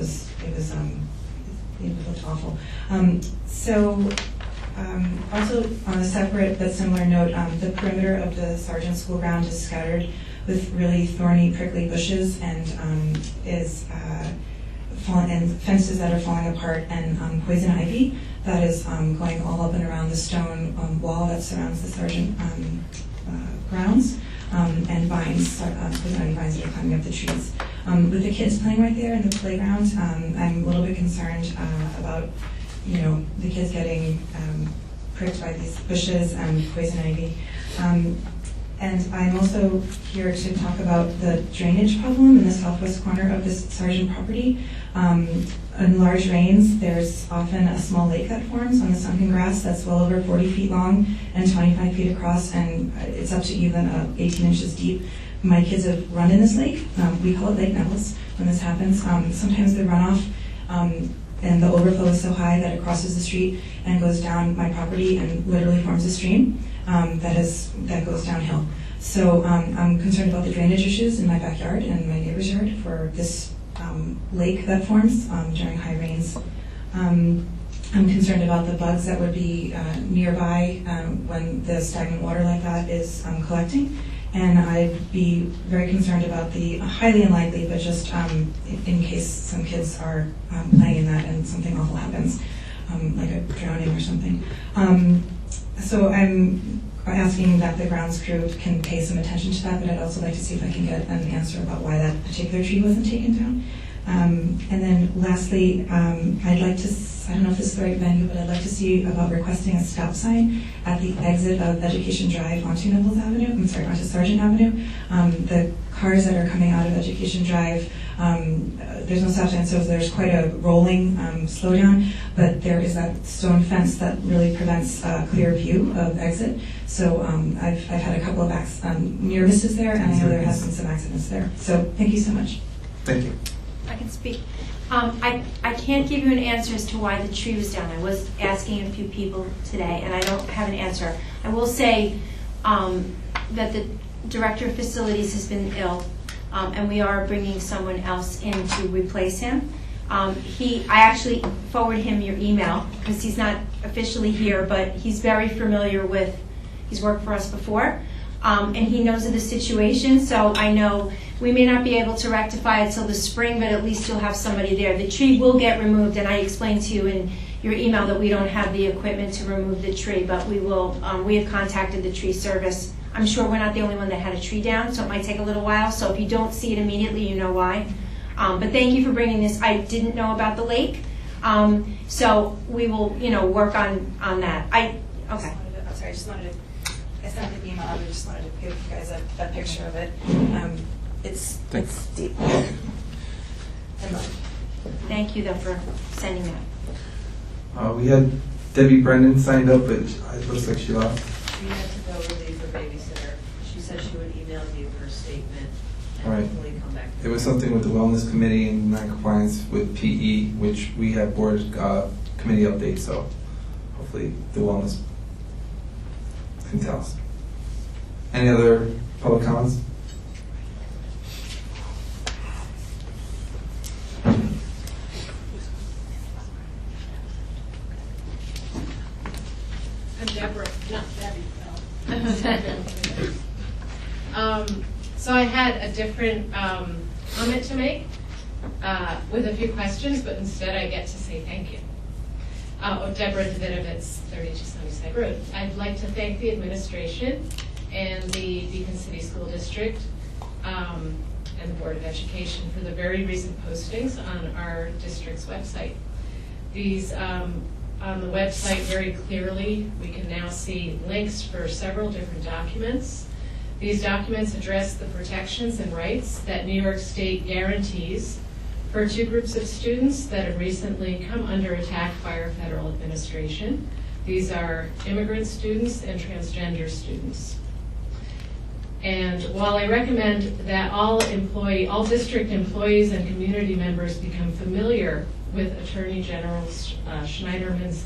[SPEAKER 14] looked awful. Also, on a separate but similar note, the perimeter of the Sargent School ground is scattered with really thorny, prickly bushes, and and fences that are falling apart, and poison ivy that is going all up and around the stone wall that surrounds the Sargent grounds, and vines, poison ivy vines that are climbing up the trees. With the kids playing right there in the playground, I'm a little bit concerned about the kids getting pricked by these bushes and poison ivy. And I'm also here to talk about the drainage problem in the southwest corner of this Sargent property. In large rains, there's often a small lake that forms on the sunken grass that's well over 40 feet long and 25 feet across, and it's up to even 18 inches deep. My kids have run in this lake. We call it Lake Neville's when this happens. Sometimes the runoff and the overflow is so high that it crosses the street and goes down my property and literally forms a stream that goes downhill. So I'm concerned about the drainage issues in my backyard and my neighbor's yard for this lake that forms during high rains. I'm concerned about the bugs that would be nearby when the stagnant water like that is collecting. And I'd be very concerned about the highly unlikely, but just in case some kids are playing in that and something awful happens, like a drowning or something. So I'm asking that the grounds crew can pay some attention to that, but I'd also like to see if I can get an answer about why that particular tree wasn't taken down. And then lastly, I'd like to, I don't know if this is the right venue, but I'd like to see about requesting a stop sign at the exit of Education Drive onto Neville's Avenue, onto Sargent Avenue. The cars that are coming out of Education Drive, there's no stop sign, so there's quite a rolling slowdown, but there is that stone fence that really prevents a clear view of exit. So I've had a couple of near misses there, and I know there has been some accidents there. So thank you so much.
[SPEAKER 2] Thank you.
[SPEAKER 4] I can speak. I can't give you an answer as to why the tree was down. I was asking a few people today, and I don't have an answer. I will say that the director of facilities has been ill, and we are bringing someone else in to replace him. I actually forwarded him your email because he's not officially here, but he's very familiar with, he's worked for us before, and he knows of the situation, so I know we may not be able to rectify it till the spring, but at least you'll have somebody there. The tree will get removed, and I explained to you in your email that we don't have the equipment to remove the tree, but we will. We have contacted the tree service. I'm sure we're not the only one that had a tree down, so it might take a little while. So if you don't see it immediately, you know why. But thank you for bringing this. I didn't know about the lake, so we will, work on that.
[SPEAKER 14] I'm sorry, I just wanted to. I sent the email. I just wanted to give you guys a picture of it. It's deep.
[SPEAKER 4] Thank you, though, for sending that.
[SPEAKER 2] We had Debbie Brennan signed up, but it looks like she left.
[SPEAKER 15] She had to go relieve her babysitter. She said she would email you her statement and
[SPEAKER 2] Right.
[SPEAKER 15] hopefully come back.
[SPEAKER 2] It was something with the wellness committee and non-compliance with PE, which we have board committee updates, so hopefully the wellness can tell us. Any other public comments?
[SPEAKER 15] I'm Deborah, not Debbie.
[SPEAKER 13] So I had a different comment to make with a few questions, but instead I get to say thank you. Deborah Davidovitz, 32 Sunnyside Road. I'd like to thank the administration and the Beacon City School District and the Board of Education for the very recent postings on our district's website. These, on the website very clearly, we can now see links for several different documents. These documents address the protections and rights that New York State guarantees for two groups of students that have recently come under attack by our federal administration. These are immigrant students and transgender students. And while I recommend that all district employees and community members become familiar with Attorney General Schneiderman's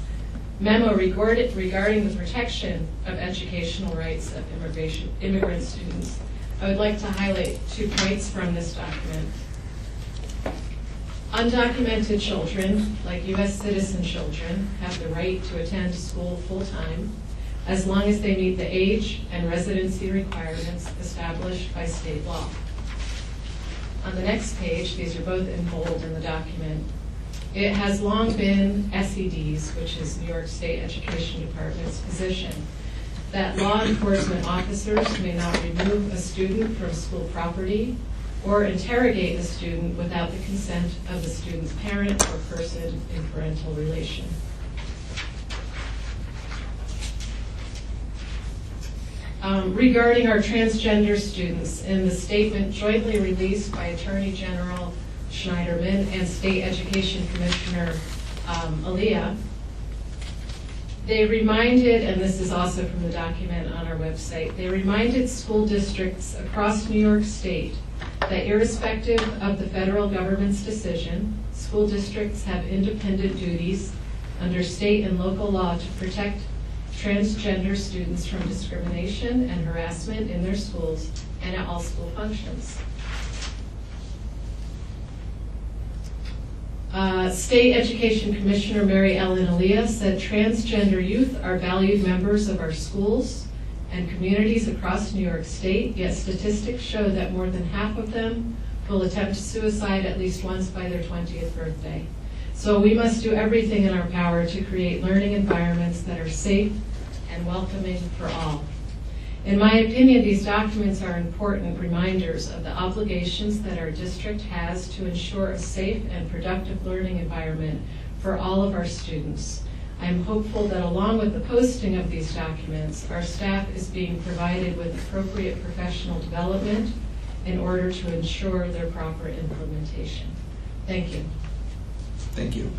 [SPEAKER 13] memo regarding the protection of educational rights of immigrant students, I would like to highlight 2 points from this document. Undocumented children, like U.S. citizen children, have the right to attend school full-time as long as they meet the age and residency requirements established by state law. On the next page, these are both in bold in the document, it has long been SED's, which is New York State Education Department's position, that law enforcement officers may not remove a student from school property or interrogate a student without the consent of the student's parent or person in parental relation. Regarding our transgender students, in the statement jointly released by Attorney General Schneiderman and State Education Commissioner Aaliyah, they reminded, and this is also from the document on our website, they reminded school districts across New York State that irrespective of the federal government's decision, school districts have independent duties under state and local law to protect transgender students from discrimination and harassment in their schools and at all school functions. State Education Commissioner Mary Ellen Aaliyah said transgender youth are valued members of our schools and communities across New York State, yet statistics show that more than half of them will attempt suicide at least once by their 20th birthday. So we must do everything in our power to create learning environments that are safe and welcoming for all. In my opinion, these documents are important reminders of the obligations that our district has to ensure a safe and productive learning environment for all of our students. I am hopeful that along with the posting of these documents, our staff is being provided with appropriate professional development in order to ensure their proper implementation. Thank you.
[SPEAKER 2] Thank you.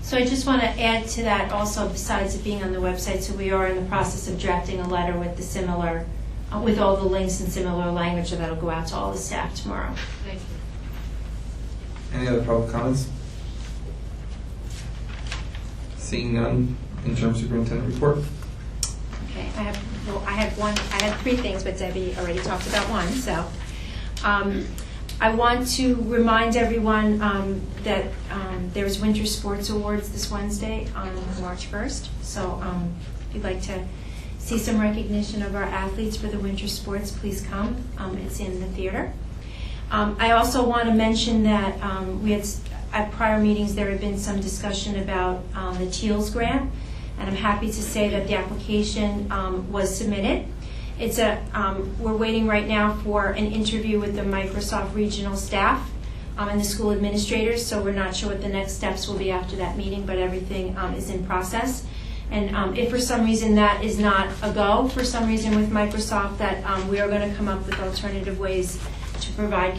[SPEAKER 4] So I just want to add to that also, besides it being on the website, so we are in the process of drafting a letter with the similar, with all the links and similar language that'll go out to all the staff tomorrow.
[SPEAKER 13] Thank you.
[SPEAKER 2] Any other public comments? Seeing none, interim superintendent report.
[SPEAKER 4] Okay, I have 3 things, but Debbie already talked about one, so. I want to remind everyone that there's Winter Sports Awards this Wednesday on March 1st. So if you'd like to see some recognition of our athletes for the winter sports, please come. It's in the theater. I also want to mention that we had, at prior meetings, there had been some discussion about the TEALS grant, and I'm happy to say that the application was submitted. It's we're waiting right now for an interview with the Microsoft regional staff and the school administrators, so we're not sure what the next steps will be after that meeting, but everything is in process. And if for some reason that is not a go, for some reason with Microsoft, that we are going to come up with alternative ways to to provide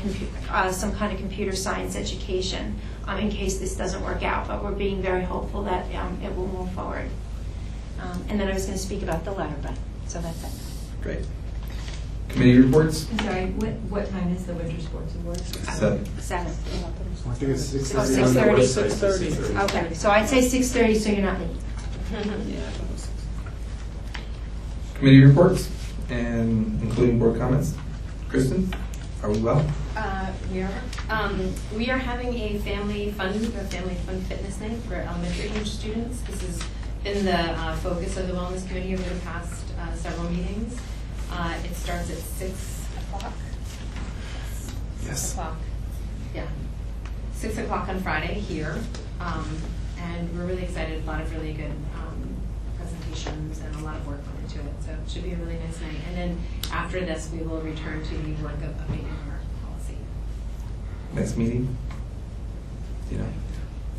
[SPEAKER 4] some kind of computer science education in case this doesn't work out. But we're being very hopeful that it will move forward. And then I was going to speak about the letter, but so that's it.
[SPEAKER 2] Great. Committee reports?
[SPEAKER 3] I'm sorry, what time is the Winter Sports Awards?
[SPEAKER 2] 7.
[SPEAKER 4] 7.
[SPEAKER 7] I think it's 6:30.
[SPEAKER 4] 6:30. Okay, so I'd say 6:30, so you're not late.
[SPEAKER 2] Committee reports, and including board comments. Kristen, are we well?
[SPEAKER 11] We are. We are having a family fun fitness night for elementary age students. This has been the focus of the Wellness Committee over the past several meetings. It starts at 6 o'clock.
[SPEAKER 2] Yes.
[SPEAKER 11] 6 o'clock. Yeah. 6 o'clock on Friday here. And we're really excited. A lot of really good presentations and a lot of work went into it. So it should be a really nice night. And then after this, we will return to the work of updating our policy.
[SPEAKER 2] Next meeting? Do you know?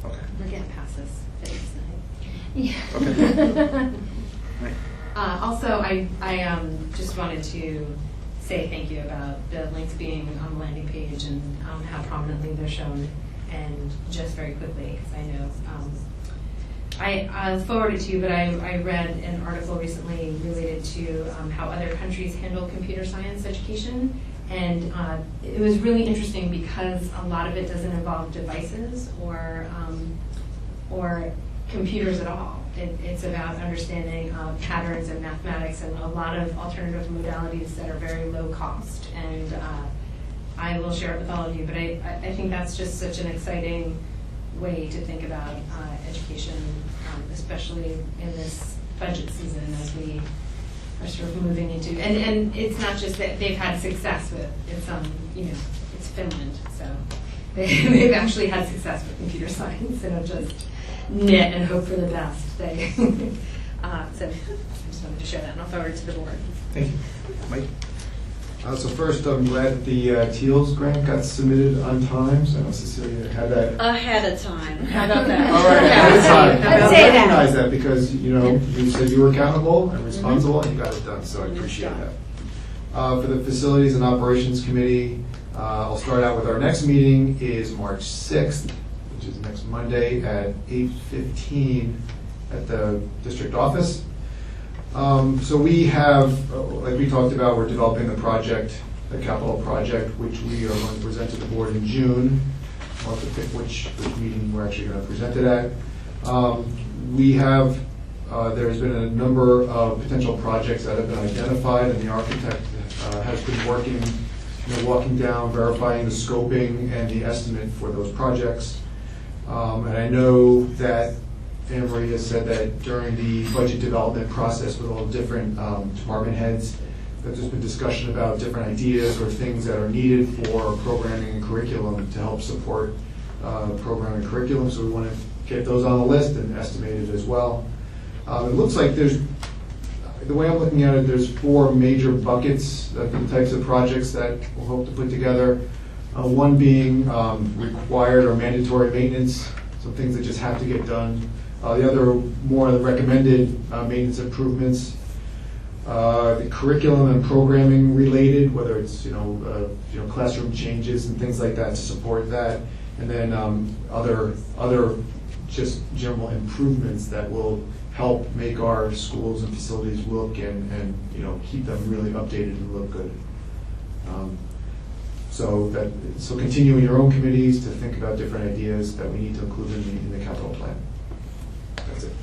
[SPEAKER 2] Okay.
[SPEAKER 11] We're getting past this fitness night.
[SPEAKER 4] Yeah.
[SPEAKER 2] Okay. Right.
[SPEAKER 11] Also, I just wanted to say thank you about the links being on the landing page and how prominently they're shown, and just very quickly, because I know I'll forward it to you, but I read an article recently related to how other countries handle computer science education, and it was really interesting because a lot of it doesn't involve devices or computers at all. It's about understanding patterns in mathematics and a lot of alternative modalities that are very low cost. And I will share it with all of you, but I think that's just such an exciting way to think about education, especially in this budget season as we are sort of moving into, and it's not just that they've had success with, it's Finland, so they've actually had success with computer science and have just knit and hope for the best. So I just wanted to share that, and I'll forward it to the board.
[SPEAKER 2] Thank you. Mike?
[SPEAKER 7] So first, I'm glad the TEALS grant got submitted on time. So I know Cecilia had that.
[SPEAKER 15] Ahead of time. How about that?
[SPEAKER 7] All right, ahead of time.
[SPEAKER 4] Let's say that.
[SPEAKER 7] I recognize that because, you said you were accountable and responsible and you got it done, so I appreciate that. For the Facilities and Operations Committee, I'll start out with our next meeting is March 6th, which is next Monday at 8:15 at the district office. So we have, like we talked about, we're developing the capital project, which we are going to present to the board in June. We'll have to pick which meeting we're actually going to present it at. There's been a number of potential projects that have been identified, and the architect has been working, walking down, verifying the scoping and the estimate for those projects. And I know that Anne Marie has said that during the budget development process with all the different department heads, that there's been discussion about different ideas or things that are needed for programming and curriculum to help support programming and curriculum. So we want to get those on the list and estimate it as well. It looks like the way I'm looking at it, there's 4 major buckets of the types of projects that we'll hope to put together. One being required or mandatory maintenance, some things that just have to get done. The other more the recommended maintenance improvements. The curriculum and programming related, whether it's classroom changes and things like that to support that, and then other just general improvements that will help make our schools and facilities look and keep them really updated and look good. So continuing your own committees to think about different ideas that we need to include in the capital plan. That's it.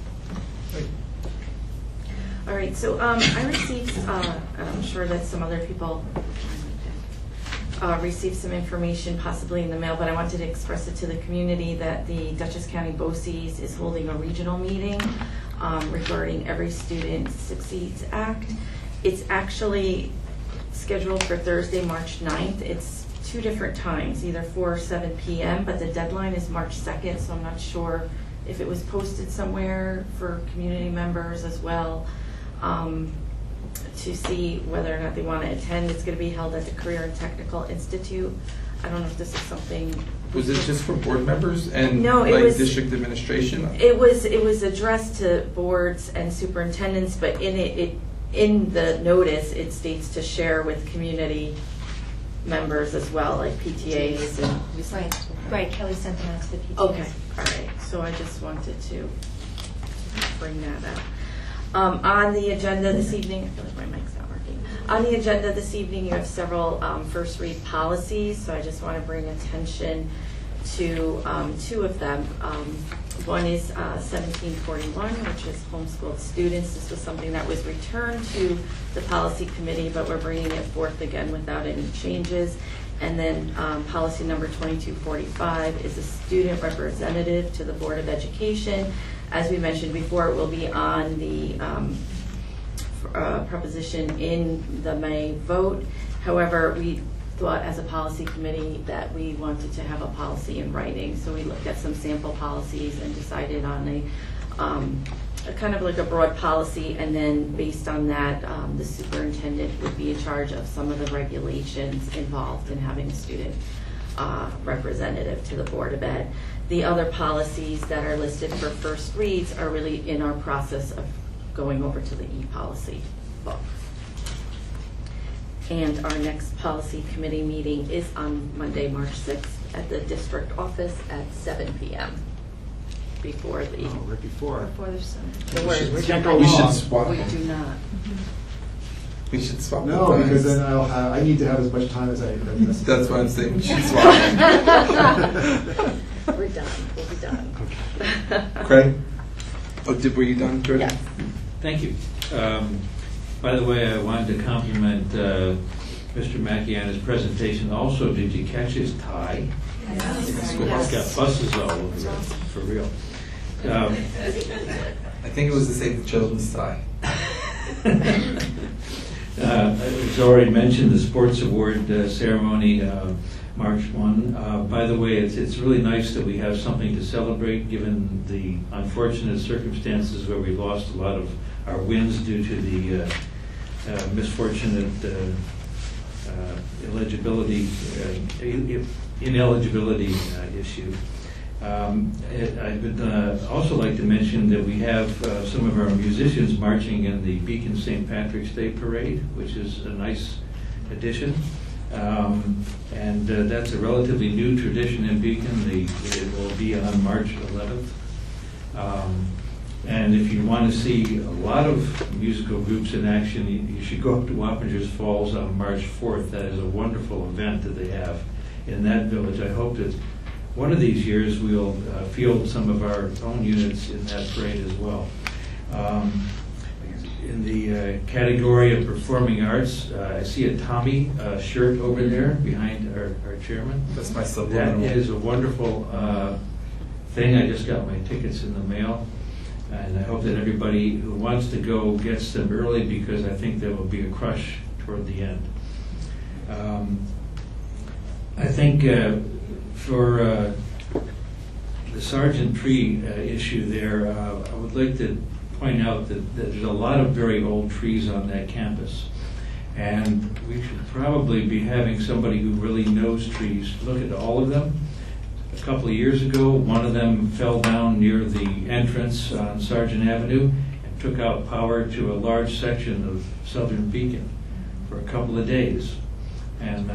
[SPEAKER 16] All right, so I received, and I'm sure that some other people received some information possibly in the mail, but I wanted to express it to the community that the Dutchess County BOCES is holding a regional meeting regarding Every Student Succeeds Act. It's actually scheduled for Thursday, March 9th. It's 2 different times, either 4 or 7 p.m., but the deadline is March 2nd, so I'm not sure if it was posted somewhere for community members as well, to see whether or not they want to attend. It's going to be held at the Career and Technical Institute. I don't know if this is something.
[SPEAKER 2] Was it just for board members and
[SPEAKER 16] no, it was,
[SPEAKER 2] district administration?
[SPEAKER 16] It was addressed to boards and superintendents, but in the notice it states to share with community members as well, like PTAs and.
[SPEAKER 4] Right, Kelly sent them out to the PTAs.
[SPEAKER 16] Okay, all right, so I just wanted to bring that up. On the agenda this evening, I feel like my mic's not working. On the agenda this evening, you have several first read policies, so I just want to bring attention to two of them. One is 1741, which is homeschooled students. This was something that was returned to the policy committee, but we're bringing it forth again without any changes. And then policy number 2245 is a student representative to the Board of Education. As we mentioned before, it will be on the proposition in the May vote. However, we thought as a policy committee that we wanted to have a policy in writing. So we looked at some sample policies and decided on a kind of like a broad policy, and then based on that, the superintendent would be in charge of some of the regulations involved in having a student representative to the Board of Ed. The other policies that are listed for first reads are really in our process of going over to the e-policy book. And our next policy committee meeting is on Monday, March 6th at the district office at 7 p.m. before the...
[SPEAKER 7] Oh, right before.
[SPEAKER 4] Before there's some.
[SPEAKER 7] We should swap.
[SPEAKER 16] We do not.
[SPEAKER 2] We should swap.
[SPEAKER 7] No, because then I need to have as much time as I necessary.
[SPEAKER 2] That's why I'm saying we should swap.
[SPEAKER 16] We're done. We'll be done.
[SPEAKER 2] Craig? Were you done, Jordan?
[SPEAKER 16] Yes.
[SPEAKER 6] Thank you. By the way, I wanted to compliment Mr. Mackey on his presentation. Also, did you catch his tie?
[SPEAKER 4] Yes.
[SPEAKER 6] It's got buses all over it, for real.
[SPEAKER 2] I think it was the Save the Children's tie.
[SPEAKER 6] It's already mentioned the sports award ceremony, March 1. By the way, it's really nice that we have something to celebrate given the unfortunate circumstances where we lost a lot of our wins due to the misfortunate ineligibility issue. I would also like to mention that we have some of our musicians marching in the Beacon St. Patrick's Day Parade, which is a nice addition. And that's a relatively new tradition in Beacon. It will be on March 11th. And if you want to see a lot of musical groups in action, you should go up to Wappingers Falls on March 4th. That is a wonderful event that they have in that village. I hope that one of these years we'll field some of our own units in that parade as well. In the category of performing arts, I see a Tommy shirt over there behind our chairman.
[SPEAKER 2] That's my subliminal.
[SPEAKER 6] That is a wonderful thing. I just got my tickets in the mail. And I hope that everybody who wants to go gets them early, because I think there will be a crush toward the end. I think for the Sergeant Tree issue there, I would like to point out that there's a lot of very old trees on that campus. And we should probably be having somebody who really knows trees look at all of them. A couple of years ago, one of them fell down near the entrance on Sargent Avenue and took out power to a large section of southern Beacon for a couple of days. And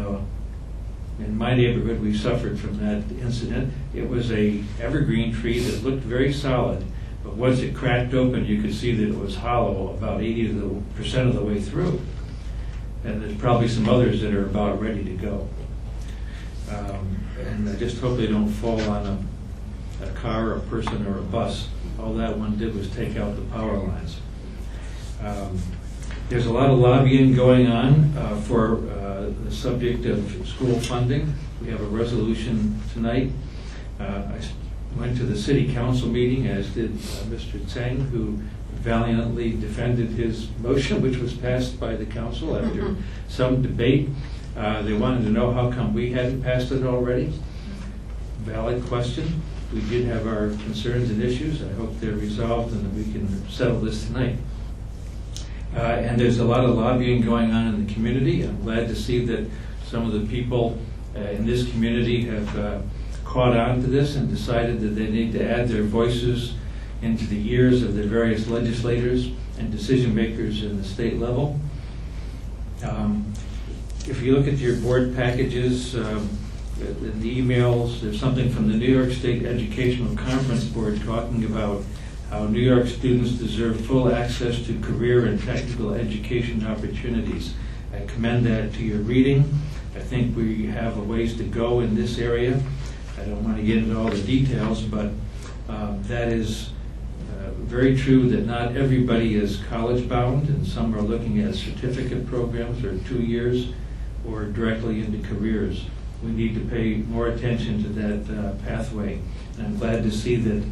[SPEAKER 6] in my neighborhood, we suffered from that incident. It was a evergreen tree that looked very solid, but once it cracked open, you could see that it was hollow about 80% of the way through. And there's probably some others that are about ready to go. And I just hope they don't fall on a car or a person or a bus. All that one did was take out the power lines. There's a lot of lobbying going on for the subject of school funding. We have a resolution tonight. I went to the city council meeting, as did Mr. Tseng, who valiantly defended his motion, which was passed by the council after some debate. They wanted to know how come we hadn't passed it already. Valid question. We did have our concerns and issues. I hope they're resolved and that we can settle this tonight. And there's a lot of lobbying going on in the community. I'm glad to see that some of the people in this community have caught on to this and decided that they need to add their voices into the ears of the various legislators and decision makers in the state level. If you look at your board packages, in the emails, there's something from the New York State Educational Conference Board talking about how New York students deserve full access to career and technical education opportunities. I commend that to your reading. I think we have a ways to go in this area. I don't want to get into all the details, but that is very true that not everybody is college bound, and some are looking at certificate programs or 2 years or directly into careers. We need to pay more attention to that pathway. And I'm glad to see that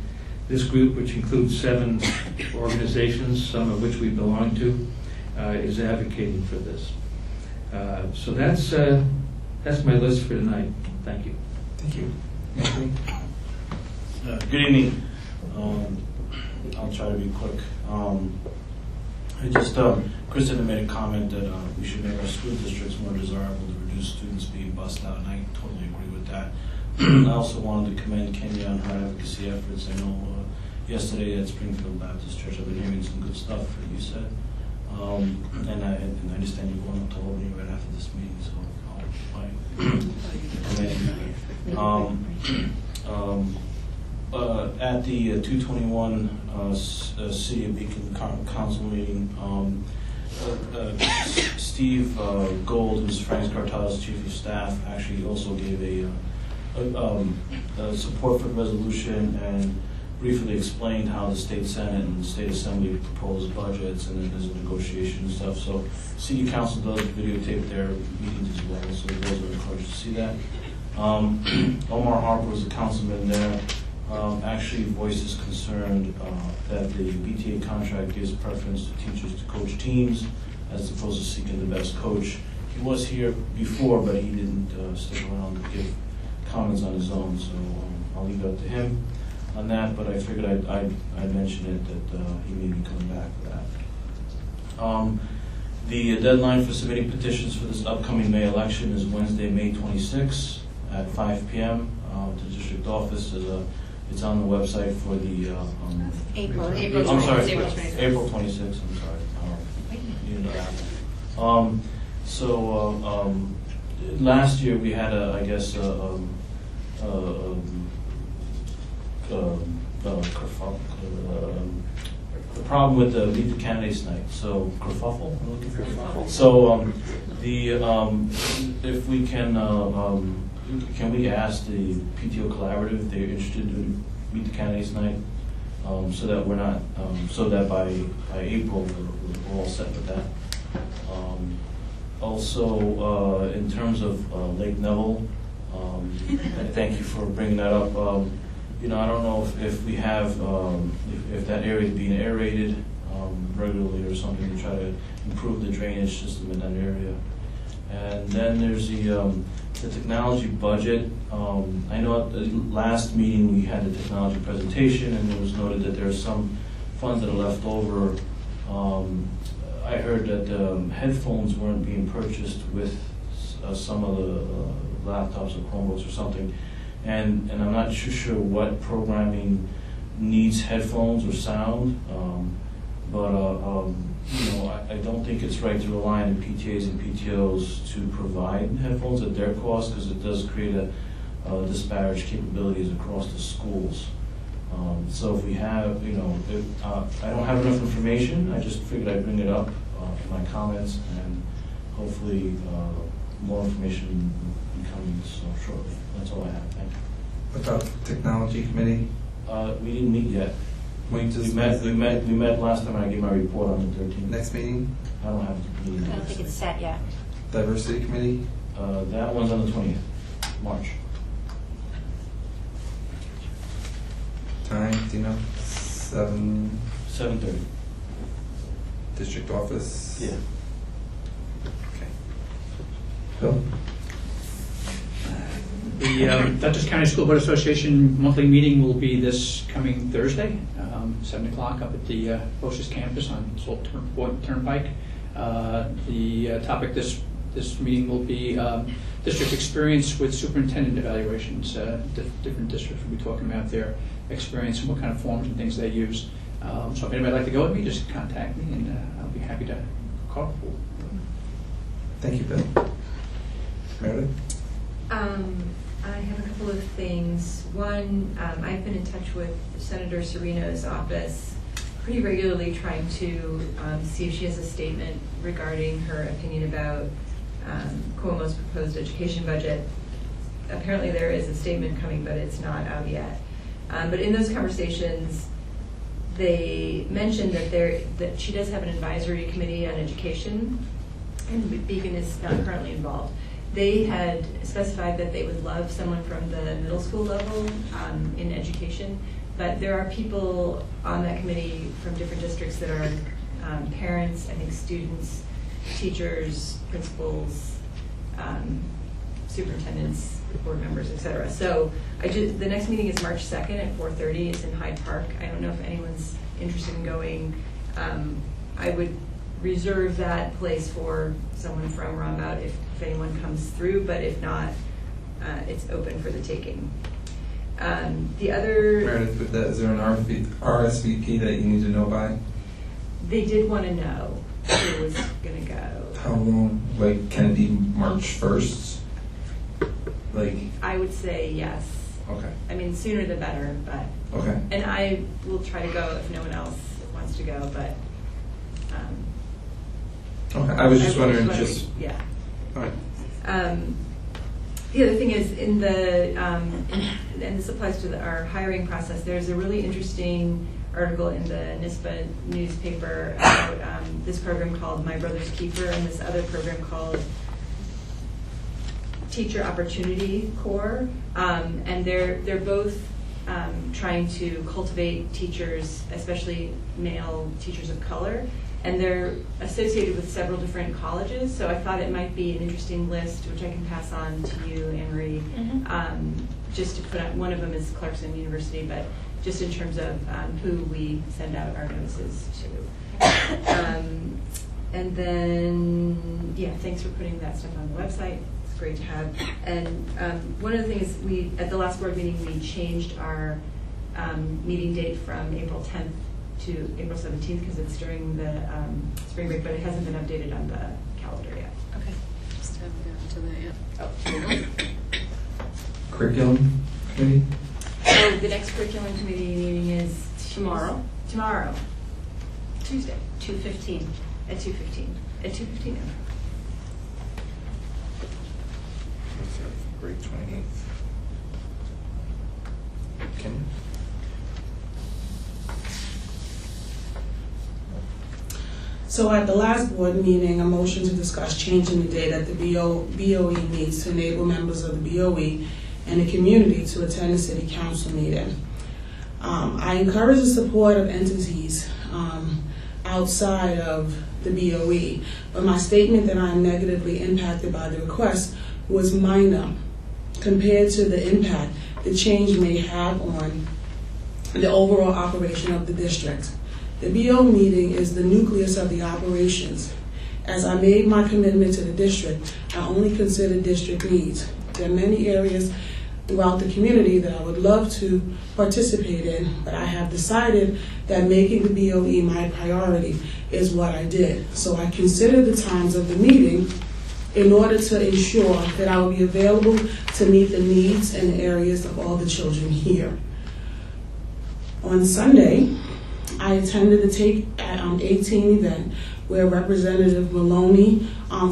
[SPEAKER 6] this group, which includes 7 organizations, some of which we belong to, is advocating for this. So that's my list for tonight. Thank you.
[SPEAKER 2] Thank you. Anthony?
[SPEAKER 5] Good evening. I'll try to be quick. Kristen made a comment that we should make our school districts more desirable to reduce students being bussed out, and I totally agree with that. I also wanted to commend Kenya on her advocacy efforts. I know yesterday at Springfield Baptist Church I've been hearing some good stuff that you said. And I understand you're going up to Albany right after this meeting, so at the 221 City of Beacon Council meeting, Steve Gold, who's Frank Cartel's chief of staff, actually also gave a support for the resolution and briefly explained how the state senate and the state assembly propose budgets, and then there's a negotiation and stuff. So city council does videotape their meetings as well, so those are encouraged to see that. Omar Harper was the councilman there, actually voices concerned that the PTA contract gives preference to teachers to coach teams as opposed to seeking the best coach. He was here before, but he didn't stick around to give comments on his own, so I'll leave it up to him on that, but I figured I'd mention it that he may be coming back for that. The deadline for submitting petitions for this upcoming May election is Wednesday, May 26th at 5 p.m. To the district office. It's on the website for the
[SPEAKER 11] April
[SPEAKER 5] I'm sorry,
[SPEAKER 11] 26th.
[SPEAKER 5] April 26th. I'm sorry. You know that. Last year we had the problem with the Meet the Candidates night. So kerfuffle. So if we can we ask the PTO collaborative if they're interested in Meet the Candidates night, so that we're not so that by April we're all set with that. Also, in terms of Lake Neville, thank you for bringing that up. I don't know if we have, if that area is being aerated regularly or something to try to improve the drainage system in that area. And then there's the technology budget. I know at the last meeting we had the technology presentation, and it was noted that there are some funds that are left over. I heard that headphones weren't being purchased with some of the laptops or Chromebooks or something. And I'm not too sure what programming needs headphones or sound, but I don't think it's right to rely on the PTAs and PTOs to provide headphones at their cost, because it does create a disparage capabilities across the schools. So if we have, I don't have enough information, I just figured I'd bring it up in my comments, and hopefully more information will be coming shortly. That's all I have. Thank you.
[SPEAKER 2] What about the technology committee?
[SPEAKER 5] We didn't meet yet. We met last time. I gave my report on the 13th.
[SPEAKER 2] Next meeting?
[SPEAKER 5] I don't have the meeting.
[SPEAKER 4] I don't think it's set yet.
[SPEAKER 2] Diversity committee?
[SPEAKER 5] That one's on the 20th, March.
[SPEAKER 2] Time, do you know?
[SPEAKER 5] 7:30.
[SPEAKER 2] District office?
[SPEAKER 5] Yeah.
[SPEAKER 2] Okay. Bill?
[SPEAKER 10] The Dutchess County School Board Association monthly meeting will be this coming Thursday, 7 o'clock up at the BOCES campus on Salt Turnpike. The topic this meeting will be district experience with superintendent evaluations. Different districts will be talking about their experience and what kind of forms and things they use. So if anybody would like to go with me, just contact me, and I'll be happy to carpool.
[SPEAKER 2] Thank you, Bill. Meredith?
[SPEAKER 3] I have a couple of things. One, I've been in touch with Senator Serino's office pretty regularly, trying to see if she has a statement regarding her opinion about Cuomo's proposed education budget. Apparently there is a statement coming, but it's not out yet. But in those conversations, they mentioned that she does have an advisory committee on education, and Beacon is not currently involved. They had specified that they would love someone from the middle school level in education, but there are people on that committee from different districts that are parents, I think students, teachers, principals, superintendents, board members, et cetera. So the next meeting is March 2nd at 4:30. It's in Hyde Park. I don't know if anyone's interested in going. I would reserve that place for someone from Rombout if anyone comes through, but if not, it's open for the taking. The other...
[SPEAKER 2] Meredith, with that, is there an RSVP that you need to know by?
[SPEAKER 3] They did want to know who was going to go.
[SPEAKER 2] How long? Like, can it be March 1st? Like...
[SPEAKER 3] I would say yes.
[SPEAKER 2] Okay.
[SPEAKER 3] I mean, sooner the better, but...
[SPEAKER 2] Okay.
[SPEAKER 3] And I will try to go if no one else wants to go, but...
[SPEAKER 2] Okay, I was just wondering,
[SPEAKER 3] Yeah.
[SPEAKER 2] All right.
[SPEAKER 3] The other thing is, and this applies to our hiring process, there's a really interesting article in the NISBA newspaper about this program called My Brother's Keeper and this other program called Teacher Opportunity Corps. And they're both trying to cultivate teachers, especially male teachers of color. And they're associated with several different colleges, so I thought it might be an interesting list, which I can pass on to you, Anne Marie, just to put out. One of them is Clarkson University, but just in terms of who we send out our notices to. And then, yeah, thanks for putting that stuff on the website. It's great to have. And one of the things at the last board meeting, we changed our meeting date from April 10th to April 17th because it's during the spring break, but it hasn't been updated on the calendar yet.
[SPEAKER 1] Okay, just haven't gotten to that yet.
[SPEAKER 2] Curriculum committee?
[SPEAKER 3] So the next curriculum committee meeting is tomorrow. Tomorrow. Tuesday. 2:15. At 2:15. At 2:15.
[SPEAKER 2] Grade 28th. Can you?
[SPEAKER 8] So at the last board meeting, a motion to discuss changing the day that the BOE meets to enable members of the BOE and the community to attend the city council meeting. I encourage the support of entities outside of the BOE, but my statement that I am negatively impacted by the request was minor compared to the impact the change may have on the overall operation of the district. The BO meeting is the nucleus of the operations. As I made my commitment to the district, I only consider district needs. There are many areas throughout the community that I would love to participate in, but I have decided that making the BOE my priority is what I did. So I consider the times of the meeting in order to ensure that I will be available to meet the needs and areas of all the children here. On Sunday, I attended the Take 18 event where Representative Maloney,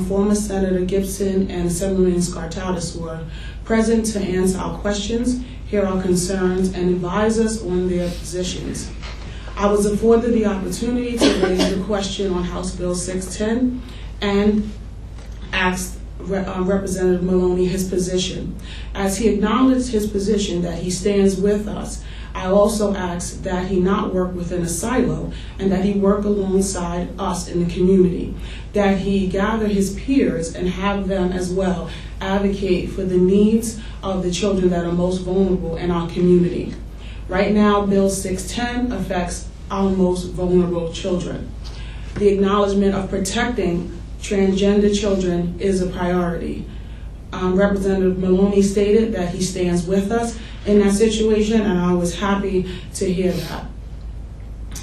[SPEAKER 8] former Senator Gibson, and Assemblyman Skartaudis were present to answer our questions, hear our concerns, and advise us on their positions. I was afforded the opportunity to raise the question on House Bill 610 and asked Representative Maloney his position. As he acknowledged his position that he stands with us, I also asked that he not work within a silo and that he work alongside us in the community, that he gather his peers and have them as well advocate for the needs of the children that are most vulnerable in our community. Right now, Bill 610 affects our most vulnerable children. The acknowledgement of protecting transgender children is a priority. Representative Maloney stated that he stands with us in that situation, and I was happy to hear that.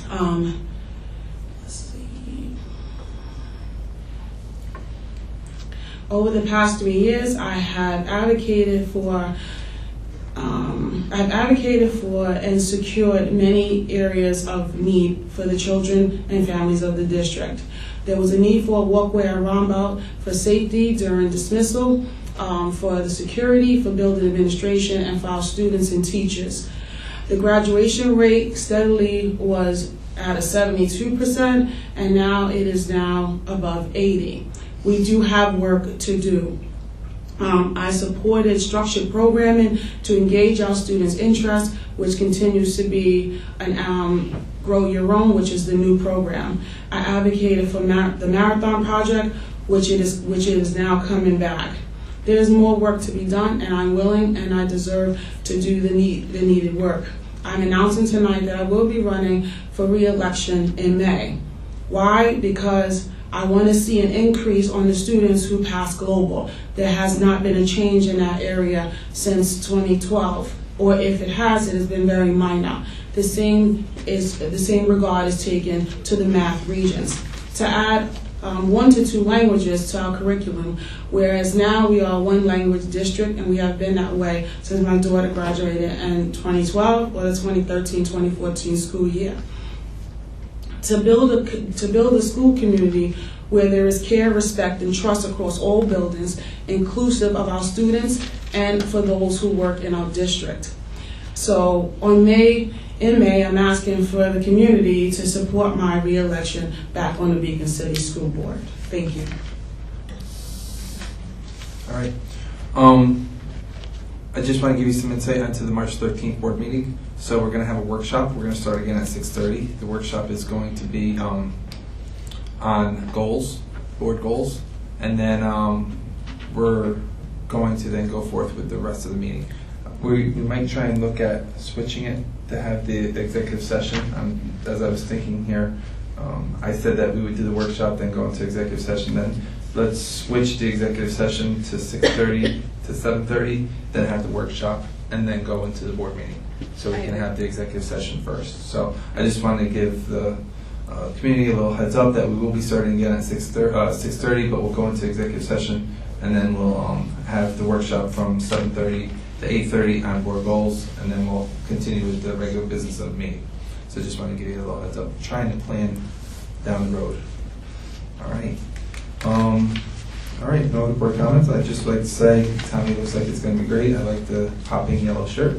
[SPEAKER 8] Let's see. Over the past 3 years, I have advocated for and secured many areas of need for the children and families of the district. There was a need for a walkway around about for safety during dismissal, for the security, for building administration, and for our students and teachers. The graduation rate steadily was at a 72%, and now it is now above 80%. We do have work to do. I supported structured programming to engage our students' interest, which continues to be an Grow Your Own, which is the new program. I advocated for the Marathon Project, which it is now coming back. There's more work to be done, and I'm willing and I deserve to do the needed work. I'm announcing tonight that I will be running for re-election in May. Why? Because I want to see an increase on the students who pass global. There has not been a change in that area since 2012, or if it has been very minor. The same regard is taken to the math regions. To add 1 to 2 languages to our curriculum, whereas now we are a 1-language district, and we have been that way since my daughter graduated in 2012 or the 2013-2014 school year. To build a school community where there is care, respect, and trust across all buildings, inclusive of our students and for those who work in our district. So in May, I'm asking for the community to support my re-election back on the Beacon City School Board. Thank you.
[SPEAKER 2] All right. I just want to give you some insight onto the March 13th board meeting. So we're going to have a workshop. We're going to start again at 6:30. The workshop is going to be on goals, board goals, and then we're going to then go forth with the rest of the meeting. We might try and look at switching it to have the executive session. As I was thinking here, I said that we would do the workshop, then go into executive session. Then let's switch the executive session to 6:30 to 7:30, then have the workshop, and then go into the board meeting. So we can have the executive session first. So I just wanted to give the community a little heads up that we will be starting again at 6:30, but we'll go into executive session, and then we'll have the workshop from 7:30 to 8:30 on board goals, and then we'll continue with the regular business of the meeting. So just want to give you a little heads up, trying to plan down the road. All right. All right, no other board comments. I'd just like to say, Tommy looks like it's going to be great. I like the popping yellow shirt.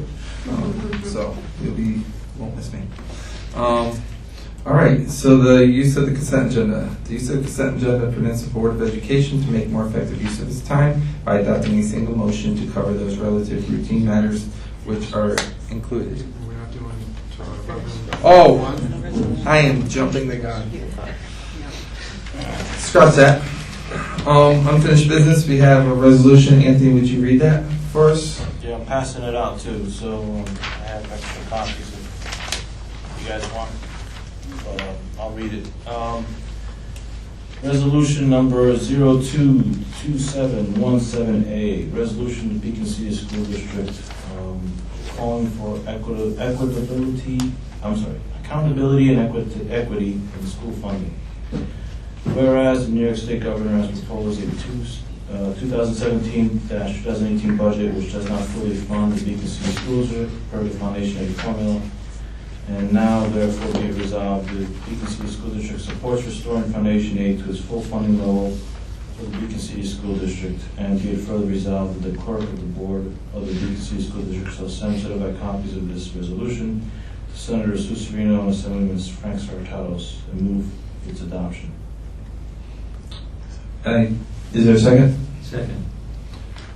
[SPEAKER 2] So you won't miss me. All right, so the use of the consent agenda. The use of the consent agenda permits the Board of Education to make more effective use of its time by adopting a single motion to cover those relative routine matters which are included.
[SPEAKER 7] We're not doing
[SPEAKER 2] Oh, I am jumping the gun. Scratch that. Unfinished business, we have a resolution. Anthony, would you read that for us?
[SPEAKER 5] Yeah, I'm passing it out too, so I have extra copies if you guys want, but I'll read it. Resolution number 022717A, resolution to Beacon City School District calling for accountability and equity in school funding. Whereas the New York State Governor has proposed a 2017-2018 budget which does not fully fund the Beacon City Schools per the Foundation Aid formula, and now therefore be it resolved that Beacon City School District supports restoring Foundation Aid to its full funding level for the Beacon City School District, and be it further resolved that the clerk of the board of the Beacon City School District shall send certified copies of this resolution to Senator Sue Serino and Assemblyman Frank Sartatos and move its adoption.
[SPEAKER 2] Is there a second?
[SPEAKER 6] Second.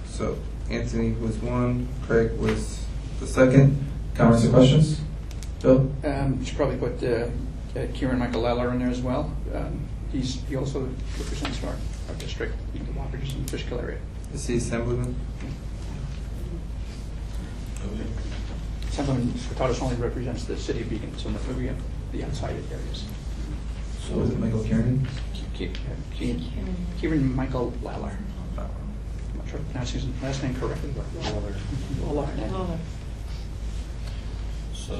[SPEAKER 2] So Anthony was one, Craig was the second. Comments or questions? Bill?
[SPEAKER 10] You should probably put Kieran Michael Leller in there as well. He also represents our district in the Waterford and Fishkill area.
[SPEAKER 2] Is he Assemblyman?
[SPEAKER 10] Assemblyman Scottus only represents the city of Beacon, so we have the outside areas.
[SPEAKER 2] So was it Michael Kieran?
[SPEAKER 10] Kieran Michael Lawler. I'm not sure if I pronounced his last name correctly, but Lawler.
[SPEAKER 5] So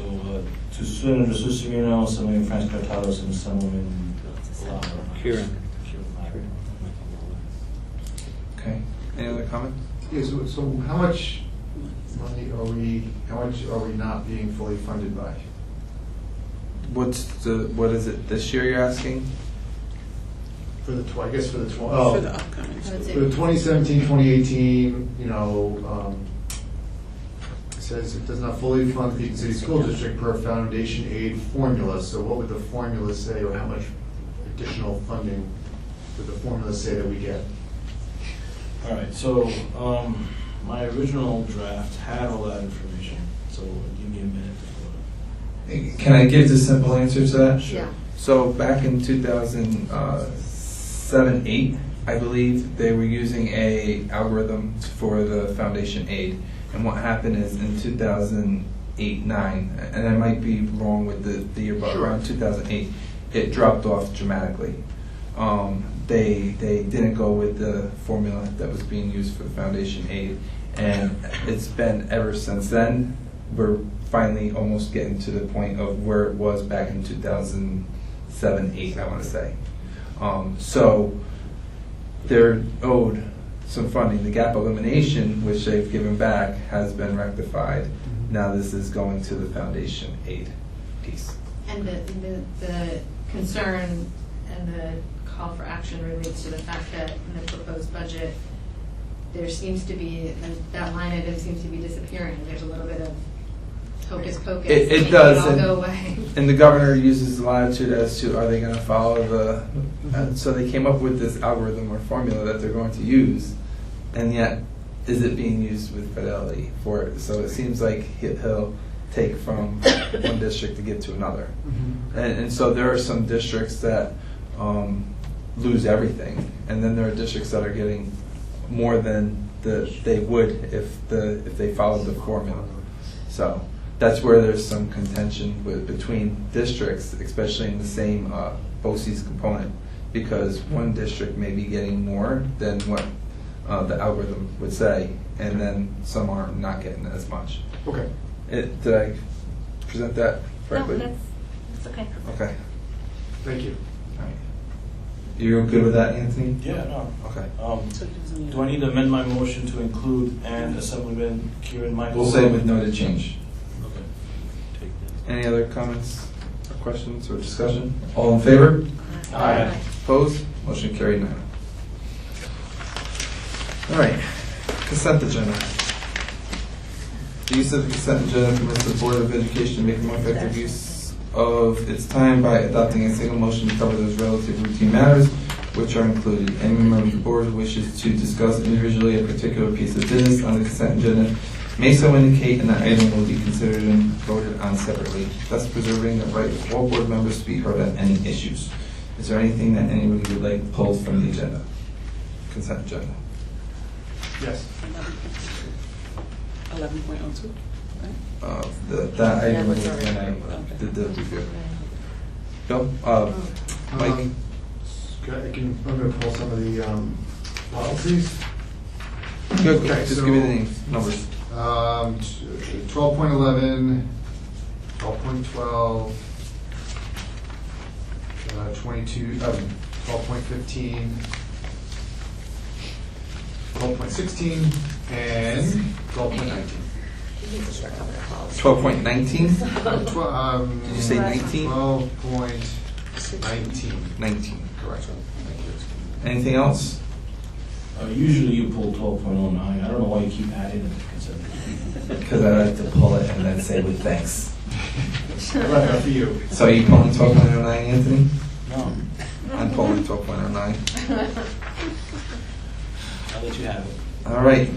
[SPEAKER 5] to Senator Sue Serino, Assemblyman Frank Sartatos, and Assemblyman
[SPEAKER 6] Kieran.
[SPEAKER 2] Okay. Any other comments?
[SPEAKER 7] Yeah, so how much money how much are we not being fully funded by?
[SPEAKER 2] What is it this year you're asking?
[SPEAKER 7] For the, I guess for the
[SPEAKER 8] For the upcoming school.
[SPEAKER 7] For the 2017, 2018, it says it does not fully fund the Beacon City School District per foundation aid formula. So what would the formula say, or how much additional funding would the formula say that we get?
[SPEAKER 5] All right, so my original draft had all that information, so give me a minute to go.
[SPEAKER 2] Can I give the simple answer to that?
[SPEAKER 3] Yeah.
[SPEAKER 2] So back in 2007-8, I believe, they were using a algorithm for the foundation aid. And what happened is in 2008-9, and I might be wrong with the year, but around 2008, it dropped off dramatically. They didn't go with the formula that was being used for the foundation aid, and it's been ever since then. We're finally almost getting to the point of where it was back in 2007-8, I want to say. So they're owed some funding. The gap elimination, which they've given back, has been rectified. Now this is going to the foundation aid piece.
[SPEAKER 13] And the concern and the call for action relates to the fact that in the proposed budget, there seems to be, that line item seems to be disappearing. There's a little bit of hocus pocus.
[SPEAKER 2] It does,
[SPEAKER 13] all go away.
[SPEAKER 2] and the governor uses latitude as to are they going to follow the. So they came up with this algorithm or formula that they're going to use, and yet is it being used with fidelity for it? So it seems like he'll take from one district to give to another, and so there are some districts that lose everything, and then there are districts that are getting more than they would if they followed the formula. So that's where there's some contention between districts, especially in the same BOCES component, because one district may be getting more than what the algorithm would say, and then some are not getting as much.
[SPEAKER 7] Okay.
[SPEAKER 2] Did I present that correctly?
[SPEAKER 4] No, that's okay.
[SPEAKER 2] Okay.
[SPEAKER 7] Thank you.
[SPEAKER 2] All right. You're good with that, Anthony?
[SPEAKER 5] Yeah, no.
[SPEAKER 2] Okay.
[SPEAKER 5] Do I need to amend my motion to include and Assemblyman Kieran Michael?
[SPEAKER 2] We'll say with noted change.
[SPEAKER 5] Okay.
[SPEAKER 2] Any other comments or questions or discussion? All in favor?
[SPEAKER 5] Aye.
[SPEAKER 2] Opposed? Motion carried 9. All right. Consent agenda. The use of the consent agenda permits the Board of Education to make a more effective use of its time by adopting a single motion to cover those relative routine matters which are included. Any member of the board who wishes to discuss individually a particular piece of business on the consent agenda may so indicate, and that item will be considered and voted on separately, thus preserving the right of all board members to be heard on any issues. Is there anything that anybody would like pulled from the agenda? Consent agenda.
[SPEAKER 7] Yes.
[SPEAKER 8] 11.02.
[SPEAKER 2] That item was when I did the review. Bill? Mike?
[SPEAKER 7] I'm going to pull some of the policies.
[SPEAKER 2] Good.
[SPEAKER 7] Okay,
[SPEAKER 2] Just
[SPEAKER 7] so,
[SPEAKER 2] give me the names, numbers.
[SPEAKER 7] 12.11, 12.12, 12.15, 12.16, and 12.19.
[SPEAKER 2] 12.19?
[SPEAKER 7] Did
[SPEAKER 2] you say 19?
[SPEAKER 7] 12.19.
[SPEAKER 2] 19, correct. Thank you. Anything else?
[SPEAKER 5] Usually you pull 12.09. I don't know why you keep adding it to consent.
[SPEAKER 2] Because I like to pull it and then say with thanks.
[SPEAKER 7] I left that for you.
[SPEAKER 2] So are you pulling 12.09, Anthony?
[SPEAKER 5] No.
[SPEAKER 2] I'm pulling 12.09.
[SPEAKER 5] I'll let you have it.
[SPEAKER 2] All right.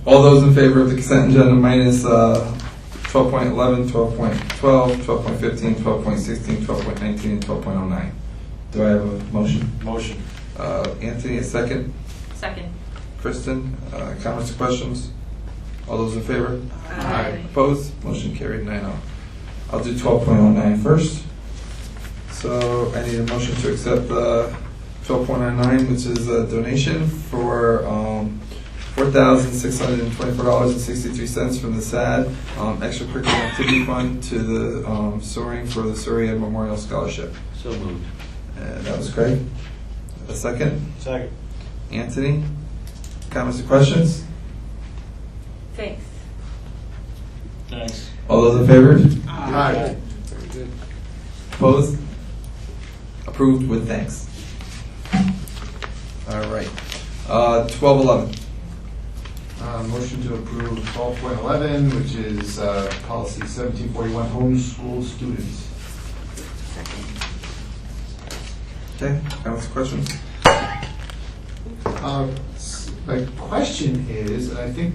[SPEAKER 2] All those in favor of the consent agenda minus 12.11, 12.12, 12.15, 12.16, 12.19, and 12.09. Do I have a motion?
[SPEAKER 5] Motion.
[SPEAKER 2] Anthony, a second.
[SPEAKER 13] Second.
[SPEAKER 2] Kristen, comments or questions? All those in favor?
[SPEAKER 13] Aye.
[SPEAKER 2] Opposed? Motion carried 9-0. I'll do 12.09 first. So I need a motion to accept 12.09, which is a donation for $4,624.63 from the SAD Extracurricular Activity Fund to the Soaring for the Surrey Memorial Scholarship.
[SPEAKER 6] So moved.
[SPEAKER 2] That was Craig. A second?
[SPEAKER 5] Second.
[SPEAKER 2] Anthony? Comments or questions?
[SPEAKER 16] Thanks.
[SPEAKER 5] Thanks.
[SPEAKER 2] All those in favor?
[SPEAKER 7] Aye.
[SPEAKER 2] Very good. Opposed? Approved with thanks. All right. 1211.
[SPEAKER 7] Motion to approve 12.11, which is policy 1741, homeschool students.
[SPEAKER 2] Okay, comments or questions?
[SPEAKER 7] My question is, and I think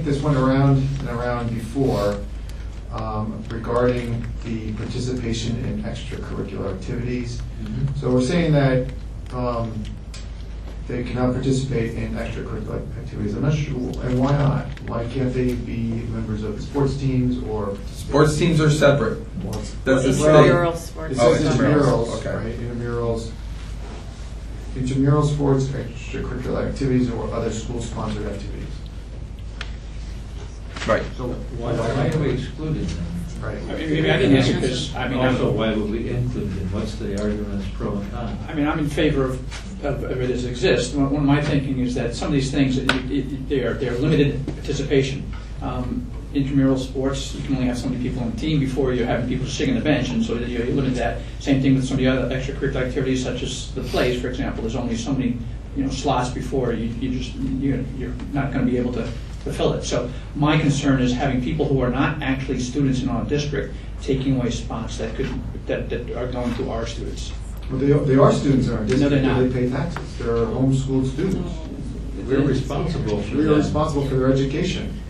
[SPEAKER 7] this went around and around before, regarding the participation in extracurricular activities. So we're saying that they cannot participate in extracurricular activities. I'm not sure, and why not? Why can't they be members of the sports teams or?
[SPEAKER 2] Sports teams are separate. That's the state.
[SPEAKER 16] Intramural sports.
[SPEAKER 7] It says intramurals,
[SPEAKER 2] Okay.
[SPEAKER 7] right? Intramural sports, extracurricular activities, or other school-sponsored activities.
[SPEAKER 2] Right.
[SPEAKER 7] So
[SPEAKER 6] Why are we excluded them?
[SPEAKER 7] Right.
[SPEAKER 10] I didn't answer because,
[SPEAKER 6] Also, why would we include them? What's the arguments pro and con?
[SPEAKER 10] I'm in favor of it as it exists. One of my thinking is that some of these things, they're limited participation. Intramural sports, you can only have so many people on the team before you're having people sitting on the bench, and so you limit that. Same thing with some of the other extracurricular activities, such as the plays, for example. There's only so many slots before you're not going to be able to fulfill it. So my concern is having people who are not actually students in our district taking away spots that are going to our students.
[SPEAKER 7] Well, they are students in our district.
[SPEAKER 10] No, they're not.
[SPEAKER 7] They pay taxes. They're homeschooled students.
[SPEAKER 6] We're responsible for
[SPEAKER 7] We are
[SPEAKER 6] them.
[SPEAKER 7] responsible for their education.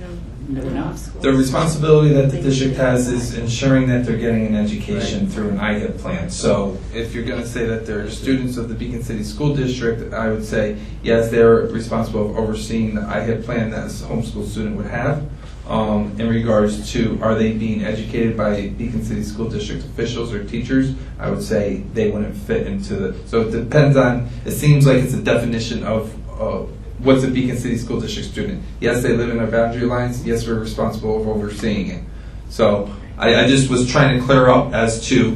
[SPEAKER 10] No, they're not.
[SPEAKER 2] The responsibility that the district has is ensuring that they're getting an education through an IHIP plan. So if you're going to say that they're students of the Beacon City School District, I would say, yes, they're responsible for overseeing the IHIP plan that a homeschool student would have. In regards to, are they being educated by Beacon City School District officials or teachers, I would say they wouldn't fit into the, so it depends on, it seems like it's a definition of what's a Beacon City School District student. Yes, they live in our boundary lines. Yes, we're responsible for overseeing it. So I just was trying to clear up as to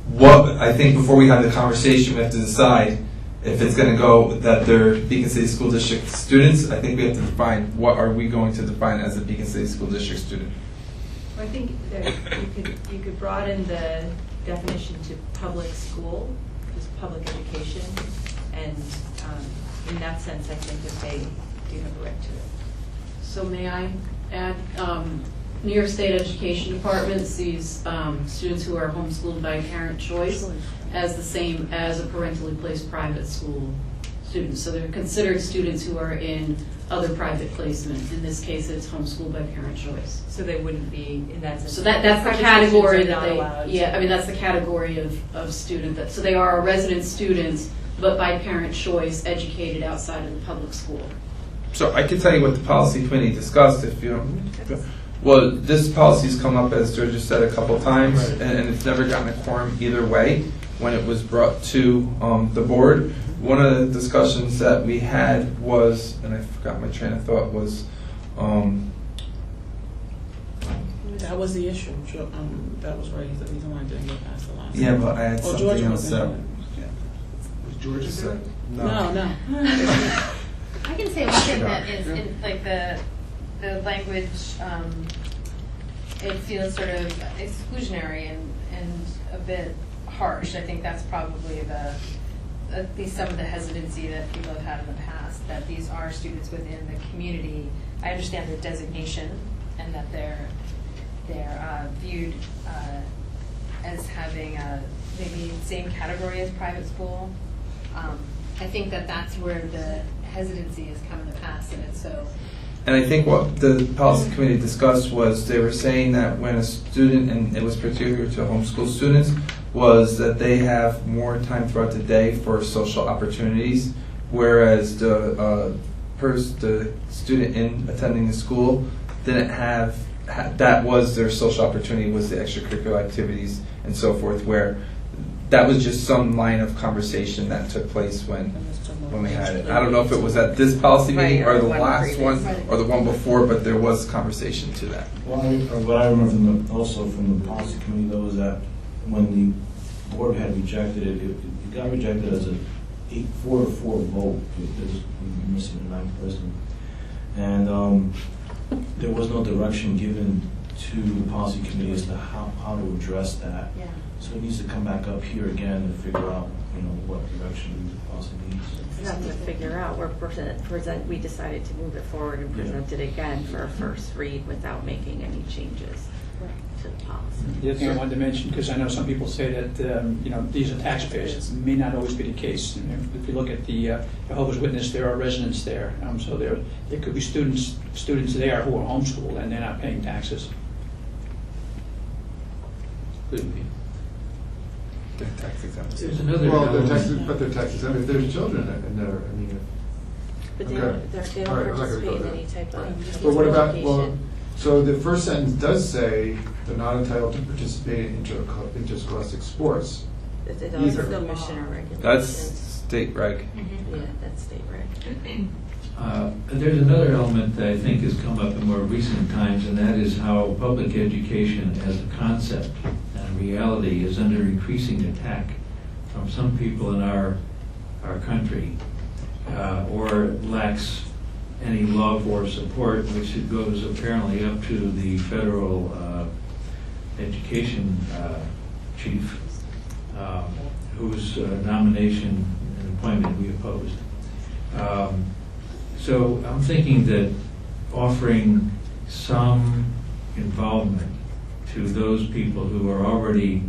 [SPEAKER 2] what, I think before we have the conversation, we have to decide if it's going to go that they're Beacon City School District students. I think we have to define what are we going to define as a Beacon City School District student.
[SPEAKER 16] I think that you could broaden the definition to public school, just public education, and in that sense, I think that they do have a right to it.
[SPEAKER 1] So may I add, New York State Education Department sees students who are homeschooled by parent choice as the same as a parentally placed private school student. So they're considered students who are in other private placements. In this case, it's homeschooled by parent choice.
[SPEAKER 16] So they wouldn't be in that sense.
[SPEAKER 1] So that's the
[SPEAKER 16] Private
[SPEAKER 1] category
[SPEAKER 16] students are
[SPEAKER 1] that
[SPEAKER 16] not
[SPEAKER 1] they,
[SPEAKER 16] allowed to-
[SPEAKER 1] yeah, I mean, that's the category of student that, so they are resident students, but by parent choice, educated outside of the public school.
[SPEAKER 2] So I can tell you what the policy committee discussed if you don't. Well, this policy's come up, as George just said, a couple times, and it's never gotten a quorum either way when it was brought to the board. One of the discussions that we had was, and I forgot my train of thought, was
[SPEAKER 8] That was the issue. That was raised. The reason why I didn't get past the last.
[SPEAKER 2] yeah, but I had
[SPEAKER 8] Oh,
[SPEAKER 2] something
[SPEAKER 8] George
[SPEAKER 2] else that.
[SPEAKER 8] wasn't
[SPEAKER 2] Was George said?
[SPEAKER 8] No.
[SPEAKER 11] I can say one thing that is in like the language, it feels sort of exclusionary and a bit harsh. I think that's probably at least some of the hesitancy that people have had in the past, that these are students within the community. I understand their designation and that they're viewed as having maybe same category as private school. I think that that's where the hesitancy has come in the past, and it's so.
[SPEAKER 2] And I think what the policy committee discussed was they were saying that when a student, and it was particular to homeschool students, was that they have more time throughout the day for social opportunities, whereas the student in attending the school didn't have, that was their social opportunity, was the extracurricular activities and so forth, where that was just some line of conversation that took place when we had it. I don't know if it was at this policy meeting or the last one or the one before, but there was conversation to that.
[SPEAKER 5] Well, what I remember also from the policy committee, though, is that when the board had rejected it, got rejected as a 4-4 vote. Because we're missing a ninth person. And there was no direction given to the policy committee as to how to address that.
[SPEAKER 16] Yeah.
[SPEAKER 5] So it needs to come back up here again and figure out, what direction the policy needs.
[SPEAKER 16] It's nothing to figure out. We decided to move it forward and present it again for a first read without making any changes to the policy.
[SPEAKER 10] The other thing I wanted to mention, because I know some people say that, these are taxpayers, it may not always be the case. If you look at the Jehovah's Witness, there are residents there. So there could be students there who are homeschooled and they're not paying taxes.
[SPEAKER 6] Could be.
[SPEAKER 2] They're tax exempt.
[SPEAKER 6] There's another
[SPEAKER 7] Well,
[SPEAKER 6] element.
[SPEAKER 7] they're tax exempt if there's children in there, I mean.
[SPEAKER 16] But they
[SPEAKER 7] Okay.
[SPEAKER 16] don't
[SPEAKER 7] All right, I'm not gonna go
[SPEAKER 16] participate in
[SPEAKER 7] there.
[SPEAKER 16] any type of
[SPEAKER 7] But what about,
[SPEAKER 16] education.
[SPEAKER 7] well, so the first sentence does say they're not entitled to participate in interscholastic sports.
[SPEAKER 16] Those are
[SPEAKER 7] either.
[SPEAKER 16] the commissioner regulations.
[SPEAKER 2] That's state reg.
[SPEAKER 16] Yeah, that's state reg.
[SPEAKER 6] There's another element that I think has come up in more recent times, and that is how public education as a concept and reality is under increasing attack from some people in our country, or lacks any love or support, which it goes apparently up to the federal education chief, whose nomination and appointment we opposed. So I'm thinking that offering some involvement to those people who are already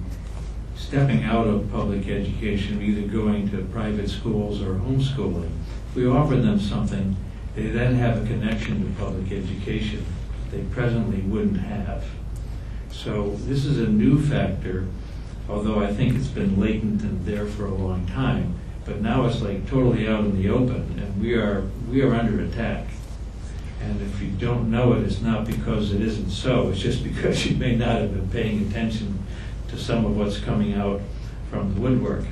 [SPEAKER 6] stepping out of public education, either going to private schools or homeschooling, if we offer them something, they then have a connection to public education they presently wouldn't have. So this is a new factor, although I think it's been latent and there for a long time. But now it's like totally out in the open, and we are under attack. And if you don't know it, it's not because it isn't so. It's just because you may not have been paying attention to some of what's coming out from the woodwork.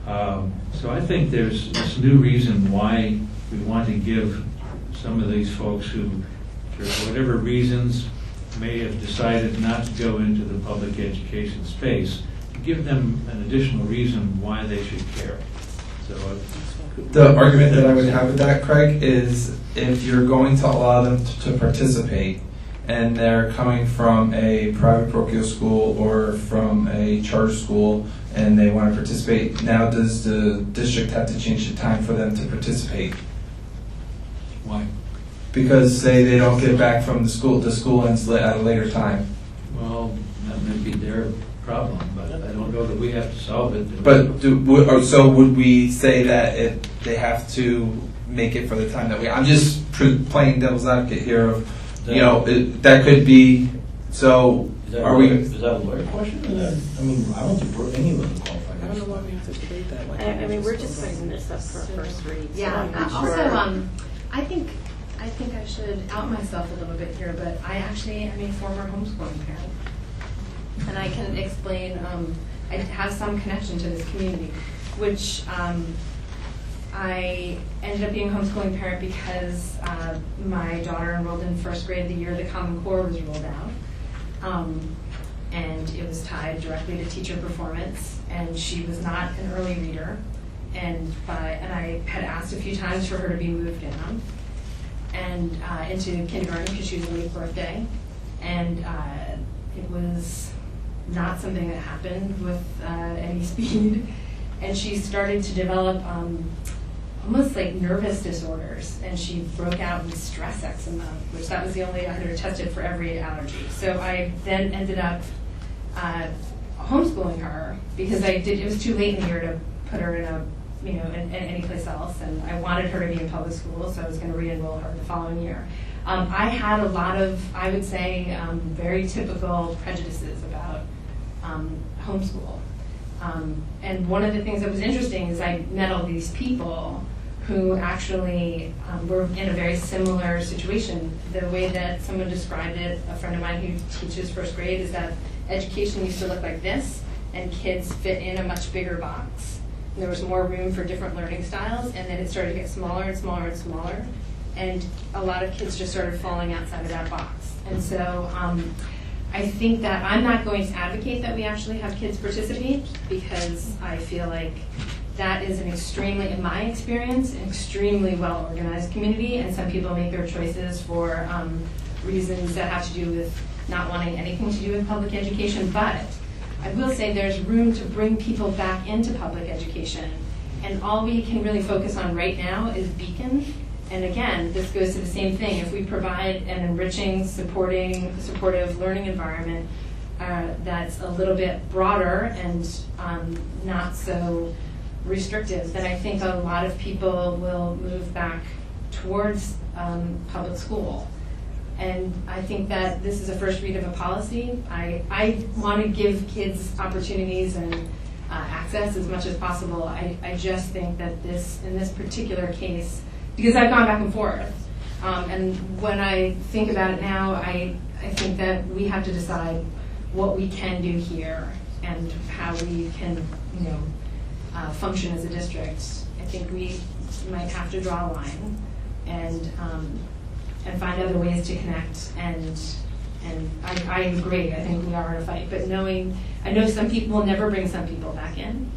[SPEAKER 6] So I think there's this new reason why we want to give some of these folks who, for whatever reasons, may have decided not to go into the public education space, to give them an additional reason why they should care. So
[SPEAKER 2] The argument that I would have with that, Craig, is if you're going to allow them to participate and they're coming from a private parochial school or from a charter school and they want to participate, now does the district have to change the time for them to participate?
[SPEAKER 6] why?
[SPEAKER 2] Because say they don't get back from the school ends at a later time.
[SPEAKER 6] Well, that may be their problem, but I don't know that we have to solve it.
[SPEAKER 2] But so would we say that if they have to make it for the time that I'm just playing devil's advocate here of, that could be, so are we?
[SPEAKER 5] Is that a lawyer question? I don't think any of them are qualified.
[SPEAKER 8] I don't know why we have to debate that.
[SPEAKER 16] I mean, we're just putting this up for a first read. So
[SPEAKER 13] Yeah,
[SPEAKER 16] I'm not
[SPEAKER 13] also,
[SPEAKER 16] sure.
[SPEAKER 13] I think I should out myself a little bit here, but I actually am a former homeschooling parent. And I can explain, I have some connection to this community, which I ended up being a homeschooling parent because my daughter enrolled in first grade the year the Common Core was rolled out. And it was tied directly to teacher performance, and she was not an early reader. And I had asked a few times for her to be moved down and into kindergarten because she was a late birthday. And it was not something that happened with any speed. And she started to develop almost like nervous disorders, and she broke out in stress eczema, which that was the only, I had her tested for every allergy. So I then ended up homeschooling her because it was too late in the year to put her in in any place else, and I wanted her to be in public school, so I was going to re-enroll her the following year. I had a lot of, I would say, very typical prejudices about homeschool. And one of the things that was interesting is I met all these people who actually were in a very similar situation. The way that someone described it, a friend of mine who teaches first grade, is that education used to look like this, and kids fit in a much bigger box. And there was more room for different learning styles, and then it started to get smaller and smaller and smaller. And a lot of kids just started falling outside of that box. And so I think that I'm not going to advocate that we actually have kids participate, because I feel like
[SPEAKER 11] that is an extremely, in my experience, an extremely well-organized community, and some people make their choices for reasons that have to do with not wanting anything to do with public education. But I will say there's room to bring people back into public education, and all we can really focus on right now is Beacon. And again, this goes to the same thing. If we provide an enriching, supportive learning environment that's a little bit broader and not so restrictive, then I think a lot of people will move back towards public school. And I think that this is a first read of a policy. I want to give kids opportunities and access as much as possible. I just think that in this particular case, because I've gone back and forth, and when I think about it now, I think that we have to decide what we can do here and how we can, function as a district. I think we might have to draw a line and find other ways to connect. And I agree. I think we are in a fight. But I know some people will never bring some people back in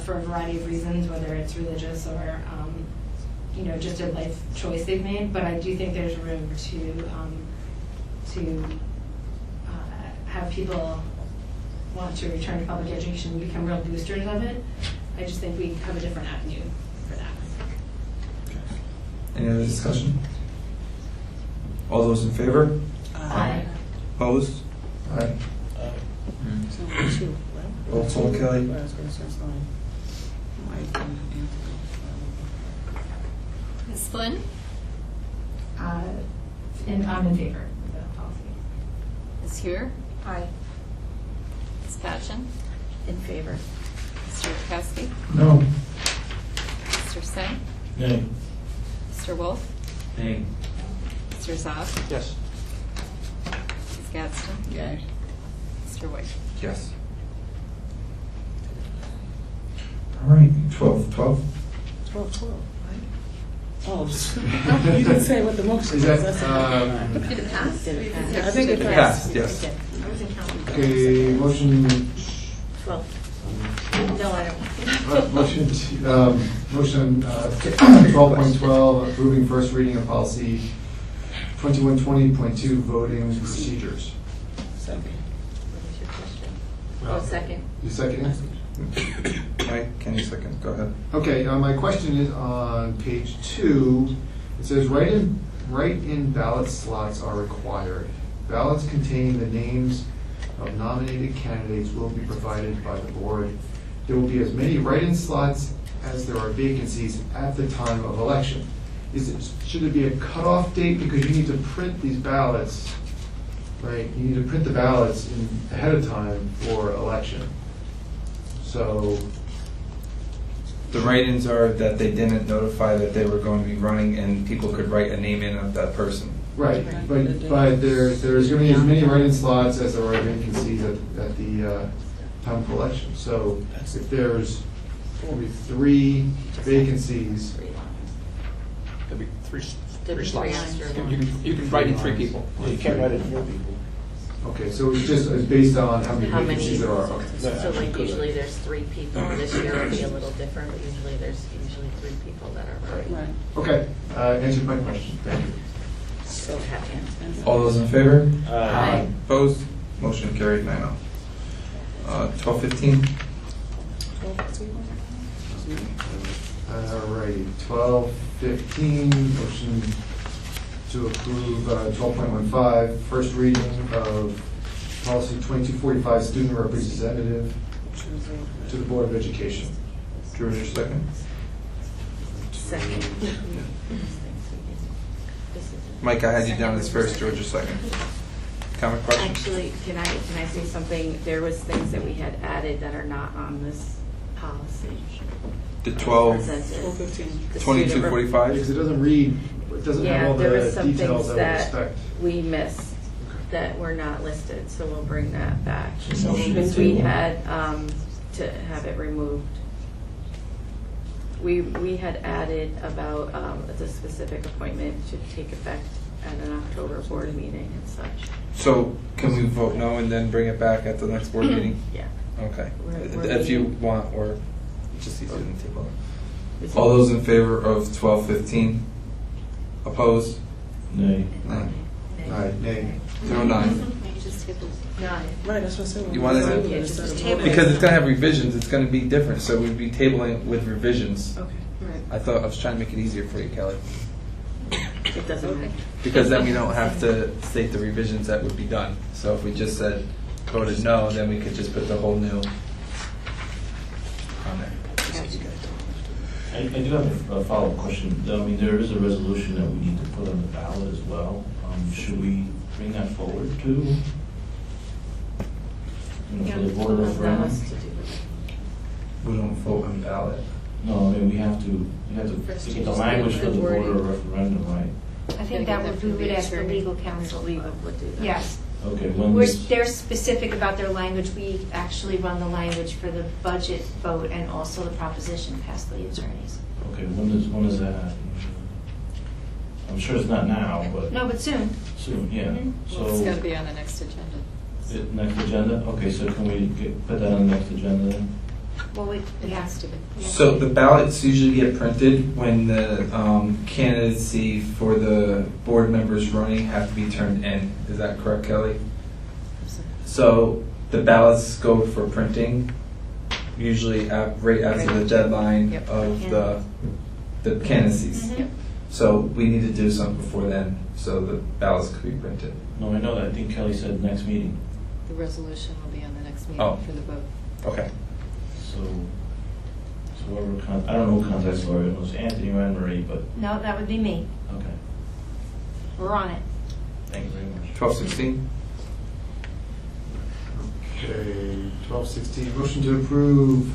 [SPEAKER 11] for a variety of reasons, whether it's religious or just a life choice they've made. But I do think there's room to have people want to return to public education and become real boosters of it. I just think we have a different avenue for that.
[SPEAKER 2] Any other discussion? All those in favor?
[SPEAKER 11] Aye.
[SPEAKER 2] Opposed? Aye. Roll call, Kelly.
[SPEAKER 13] Ms. Flynn?
[SPEAKER 11] And I'm in favor of the policy.
[SPEAKER 13] Ms. Hewer?
[SPEAKER 16] Aye.
[SPEAKER 13] Ms. Patchen?
[SPEAKER 16] In favor.
[SPEAKER 13] Mr. Kowski?
[SPEAKER 2] No.
[SPEAKER 13] Mr. Singh?
[SPEAKER 5] Nay.
[SPEAKER 13] Mr. Wolf?
[SPEAKER 6] Nay.
[SPEAKER 13] Mr. Zob?
[SPEAKER 5] Yes.
[SPEAKER 13] Ms. Gadsden?
[SPEAKER 8] Yay.
[SPEAKER 13] Mr. White?
[SPEAKER 2] Yes. All right, 12.
[SPEAKER 8] 12, Oh, you didn't say what the motion
[SPEAKER 7] Is
[SPEAKER 8] was.
[SPEAKER 7] that,
[SPEAKER 8] That's
[SPEAKER 11] Did it pass?
[SPEAKER 8] I think it
[SPEAKER 2] It
[SPEAKER 8] passed.
[SPEAKER 2] passed, yes.
[SPEAKER 11] I wasn't counting.
[SPEAKER 7] okay, motion,
[SPEAKER 16] 12. No, I don't.
[SPEAKER 7] motion 12.12, approving first reading of policy 2120.2, voting procedures.
[SPEAKER 8] Second.
[SPEAKER 16] What was your question? Oh, second.
[SPEAKER 7] You second it?
[SPEAKER 2] Mike, can you second? Go ahead.
[SPEAKER 7] Okay, my question is on page 2. It says write-in ballot slots are required. Ballots containing the names of nominated candidates will be provided by the board. There will be as many write-in slots as there are vacancies at the time of election. Should there be a cutoff date, because you need to print these ballots, right? You need to print the ballots ahead of time for election. So,
[SPEAKER 2] The write-ins are that they didn't notify that they were going to be running, and people could write a name in of that person.
[SPEAKER 7] right, but there's going to be as many write-in slots as there are vacancies at the time of election. So if there's going to be 3 vacancies,
[SPEAKER 10] There'll be three
[SPEAKER 16] There'll be
[SPEAKER 10] slots.
[SPEAKER 16] three.
[SPEAKER 10] You can write in 3 people.
[SPEAKER 5] You can't write it 4 people.
[SPEAKER 7] okay, so it's based on how many
[SPEAKER 16] How many?
[SPEAKER 7] vacancies there are. Okay.
[SPEAKER 16] So like usually there's 3 people. This year it'll be a little different, but usually there's 3 people that are running.
[SPEAKER 8] Right.
[SPEAKER 7] Okay, answered my question. Thank you.
[SPEAKER 16] So happy.
[SPEAKER 2] All those in favor?
[SPEAKER 5] Aye.
[SPEAKER 2] Opposed? Motion carried 9-0. 12:15.
[SPEAKER 7] All right, 12:15, motion to approve 12.15, first reading of policy 2245, student representative to the Board of Education.
[SPEAKER 2] Drew, your second.
[SPEAKER 16] Second.
[SPEAKER 2] Mike, I had you down as first, George, your second. Comment, question?
[SPEAKER 16] Actually, can I say something? There was things that we had added that are not on this policy.
[SPEAKER 2] The 12,
[SPEAKER 16] Presented.
[SPEAKER 8] 12:15.
[SPEAKER 16] The student
[SPEAKER 2] 2245?
[SPEAKER 7] Because it doesn't read, it doesn't have
[SPEAKER 16] Yeah,
[SPEAKER 7] all
[SPEAKER 16] there
[SPEAKER 7] the
[SPEAKER 16] was some
[SPEAKER 7] details
[SPEAKER 16] things
[SPEAKER 7] I would
[SPEAKER 16] that
[SPEAKER 7] expect.
[SPEAKER 16] we missed that were not listed, so we'll bring that back.
[SPEAKER 8] Motion
[SPEAKER 16] Because
[SPEAKER 8] to-
[SPEAKER 16] we had to have it removed. We had added about the specific appointment should take effect at an October board meeting and such.
[SPEAKER 2] So can we vote no and then bring it back at the next board meeting?
[SPEAKER 16] Yeah.
[SPEAKER 2] Okay.
[SPEAKER 16] We're
[SPEAKER 2] If you
[SPEAKER 16] meeting.
[SPEAKER 2] want, or just easier than table it. All those in favor of 12:15? Opposed?
[SPEAKER 5] Nay.
[SPEAKER 2] Nay.
[SPEAKER 7] Nay.
[SPEAKER 2] 09.
[SPEAKER 8] Right, that's what I said.
[SPEAKER 2] You want to, because it's going to have revisions, it's going to be different, so we'd be tabling with revisions.
[SPEAKER 8] Okay, right.
[SPEAKER 2] I was trying to make it easier for you, Kelly.
[SPEAKER 16] It doesn't matter.
[SPEAKER 2] Because then we don't have to state the revisions that would be done. So if we just said, voted no, then we could just put the whole new on there.
[SPEAKER 5] I do have a follow-up question. I mean, there is a resolution that we need to put on the ballot as well. Should we bring that forward too? For the board referendum?
[SPEAKER 2] We don't vote on the ballot.
[SPEAKER 5] No, I mean, we have to get the language for the board referendum, right?
[SPEAKER 4] I think that would, we would ask the legal counsel.
[SPEAKER 16] Legal would do that.
[SPEAKER 4] Yes.
[SPEAKER 5] Okay,
[SPEAKER 4] They're specific about their language. We actually run the language for the budget vote and also the proposition past the attorneys.
[SPEAKER 5] Okay, when does that happen? I'm sure it's not now, but
[SPEAKER 4] No, but soon.
[SPEAKER 5] soon, yeah.
[SPEAKER 4] Mm-hmm.
[SPEAKER 15] It's going to
[SPEAKER 5] So,
[SPEAKER 15] be on the next agenda.
[SPEAKER 5] next agenda? Okay, so can we put that on the next agenda then?
[SPEAKER 4] Well,
[SPEAKER 15] It has to be.
[SPEAKER 2] So the ballots usually get printed when the candidacy for the board members running have to be turned in. Is that correct, Kelly? So the ballots go for printing usually right after the deadline
[SPEAKER 15] Yep.
[SPEAKER 2] of the candidacies.
[SPEAKER 4] Mhm.
[SPEAKER 2] So we need to do something before then, so the ballots could be printed.
[SPEAKER 5] No, I know that. I think Kelly said next meeting.
[SPEAKER 15] The resolution will be on the next meeting
[SPEAKER 2] Oh.
[SPEAKER 15] for the vote.
[SPEAKER 2] Okay.
[SPEAKER 5] So whoever, I don't know who contacts Lori. It was Anthony or Anne Marie, but,
[SPEAKER 4] No, that would be me.
[SPEAKER 5] okay.
[SPEAKER 4] We're on it.
[SPEAKER 5] Thank you very much.
[SPEAKER 2] 12:16.
[SPEAKER 7] Okay, 12:16, motion to approve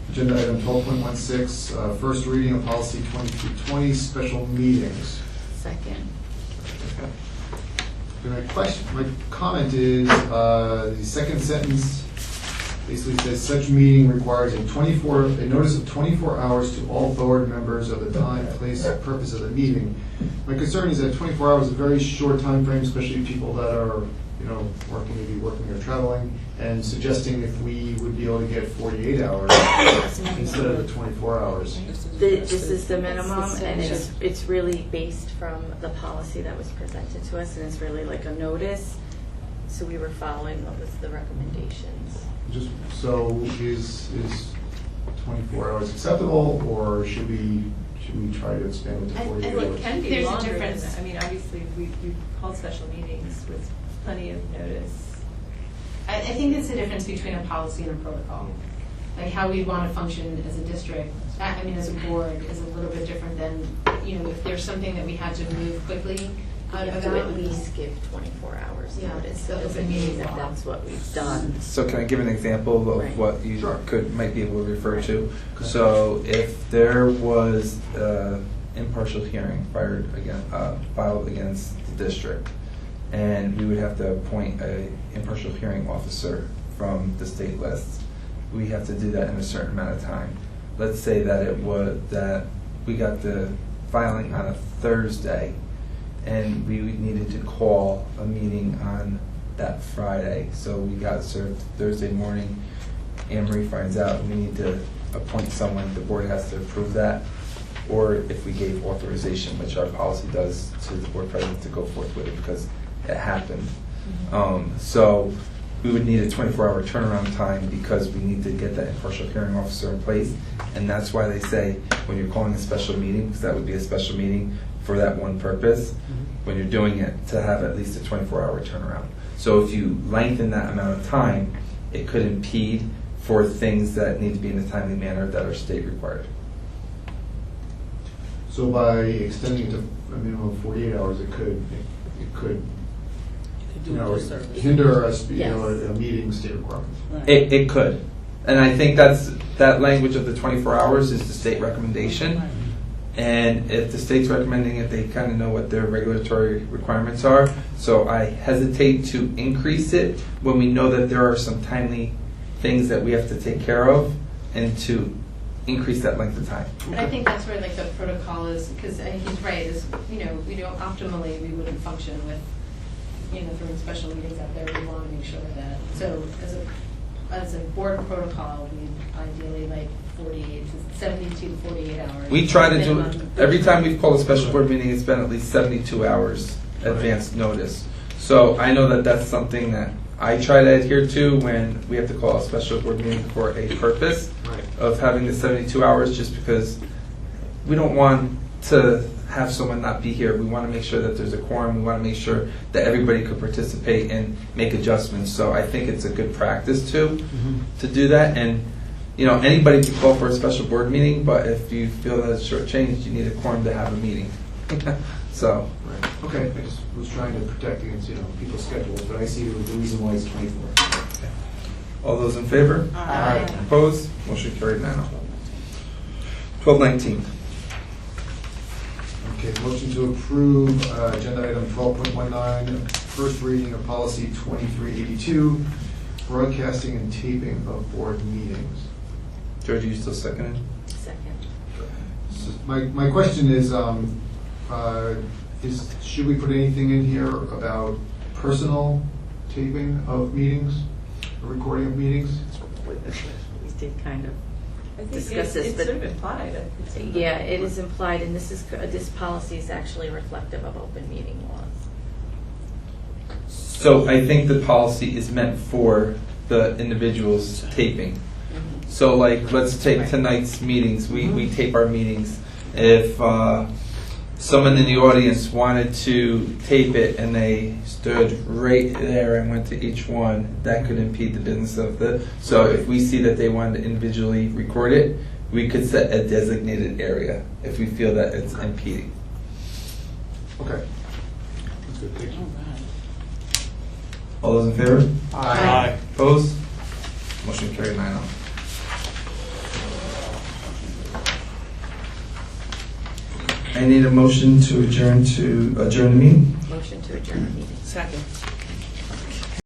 [SPEAKER 7] agenda item 12.16, first reading of policy 2220, special meetings.
[SPEAKER 16] Second.
[SPEAKER 7] My comment is, the second sentence basically says, such meeting requires a notice of 24 hours to all board members of the time, place, and purpose of the meeting. My concern is that 24 hours is a very short time frame, especially people that are, maybe working or traveling, and suggesting if we would be able to get 48 hours instead of the 24 hours.
[SPEAKER 16] This is the minimum, and it's really based from the policy that was presented to us, and it's really like a notice. So we were following what was the recommendations.
[SPEAKER 7] Just, so is 24 hours acceptable, or should we try to expand it to 48
[SPEAKER 15] And
[SPEAKER 7] hours?
[SPEAKER 15] it can be
[SPEAKER 11] There's a
[SPEAKER 15] longer than
[SPEAKER 11] difference.
[SPEAKER 15] that. I mean, obviously, we've called special meetings with plenty of notice.
[SPEAKER 13] I think it's the difference between a policy and a protocol. Like how we want to function as a district, as a board, is a little bit different than, if there's something that we had to move quickly
[SPEAKER 16] We have to at least give 24 hours
[SPEAKER 13] Yeah,
[SPEAKER 16] notice.
[SPEAKER 13] so
[SPEAKER 16] That
[SPEAKER 13] it's a
[SPEAKER 16] doesn't mean
[SPEAKER 13] meeting
[SPEAKER 16] that
[SPEAKER 13] law.
[SPEAKER 16] that's what we've done.
[SPEAKER 2] So can I give an example of
[SPEAKER 16] Right.
[SPEAKER 2] what you
[SPEAKER 7] Sure.
[SPEAKER 2] might be able to refer to? So if there was impartial hearing filed against the district, and we would have to appoint a impartial hearing officer from the state list, we have to do that in a certain amount of time. Let's say that we got the filing on a Thursday, and we needed to call a meeting on that Friday. So we got served Thursday morning. Anne Marie finds out we need to appoint someone, the board has to approve that. Or if we gave authorization, which our policy does, to the board president to go forth with it because it happened. So we would need a 24-hour turnaround time because we need to get that impartial hearing officer in place. And that's why they say when you're calling a special meeting, because that would be a special meeting for that one purpose, when you're doing it, to have at least a 24-hour turnaround. So if you lengthen that amount of time, it could impede for things that need to be in a timely manner that are state required.
[SPEAKER 7] So by extending it to a minimum of 48 hours, it could hinder us, a meeting state requirements.
[SPEAKER 2] It could. And I think that language of the 24 hours is the state recommendation. And if the state's recommending it, they kind of know what their regulatory requirements are. So I hesitate to increase it when we know that there are some timely things that we have to take care of, and to increase that length of time.
[SPEAKER 13] And I think that's where like the protocol is, because he's right, is, we don't optimally, we wouldn't function with, throwing special meetings out there. We want to make sure that, so as a board protocol, we ideally like 72 to 48 hours.
[SPEAKER 2] We try to do,
[SPEAKER 13] minimum.
[SPEAKER 2] every time we've called a special board meeting, it's been at least 72 hours advance notice. So I know that that's something that I try to adhere to when we have to call a special board meeting for a purpose of having the 72 hours, just because we don't want to have someone not be here. We want to make sure that there's a quorum. We want to make sure that everybody could participate and make adjustments. So I think it's a good practice to do that. And anybody can call for a special board meeting, but if you feel that it's shortchanged, you need a quorum to have a meeting. So.
[SPEAKER 7] Right. Okay, I just was trying to protect against, people's schedules, but I see the reason why it's 24.
[SPEAKER 2] Okay. All those in favor?
[SPEAKER 8] Aye.
[SPEAKER 2] Opposed? Motion carried 9-0. 1219.
[SPEAKER 7] Okay, motion to approve agenda item 12.19, first reading of policy 2382, broadcasting and taping of board meetings.
[SPEAKER 2] George, are you still seconding?
[SPEAKER 16] Second.
[SPEAKER 7] So my question is, should we put anything in here about personal taping of meetings, or recording of meetings?
[SPEAKER 16] We did kind of
[SPEAKER 15] I think
[SPEAKER 16] discuss this,
[SPEAKER 15] it's
[SPEAKER 16] but
[SPEAKER 15] sort of implied. It's in the-
[SPEAKER 16] yeah, it is implied, and this policy is actually reflective of open meeting laws.
[SPEAKER 2] So I think the policy is meant for the individuals taping. So like, let's take tonight's meetings. We tape our meetings. If someone in the audience wanted to tape it and they stood right there and went to each one, that could impede the business of so if we see that they wanted to individually record it, we could set a designated area if we feel that it's impeding.
[SPEAKER 7] Okay. That's good, thank you.
[SPEAKER 2] All those in favor?
[SPEAKER 5] Aye.
[SPEAKER 2] Opposed? Motion carried 9-0. I need a motion to adjourn the meeting.
[SPEAKER 16] Motion to adjourn the meeting.
[SPEAKER 8] Second.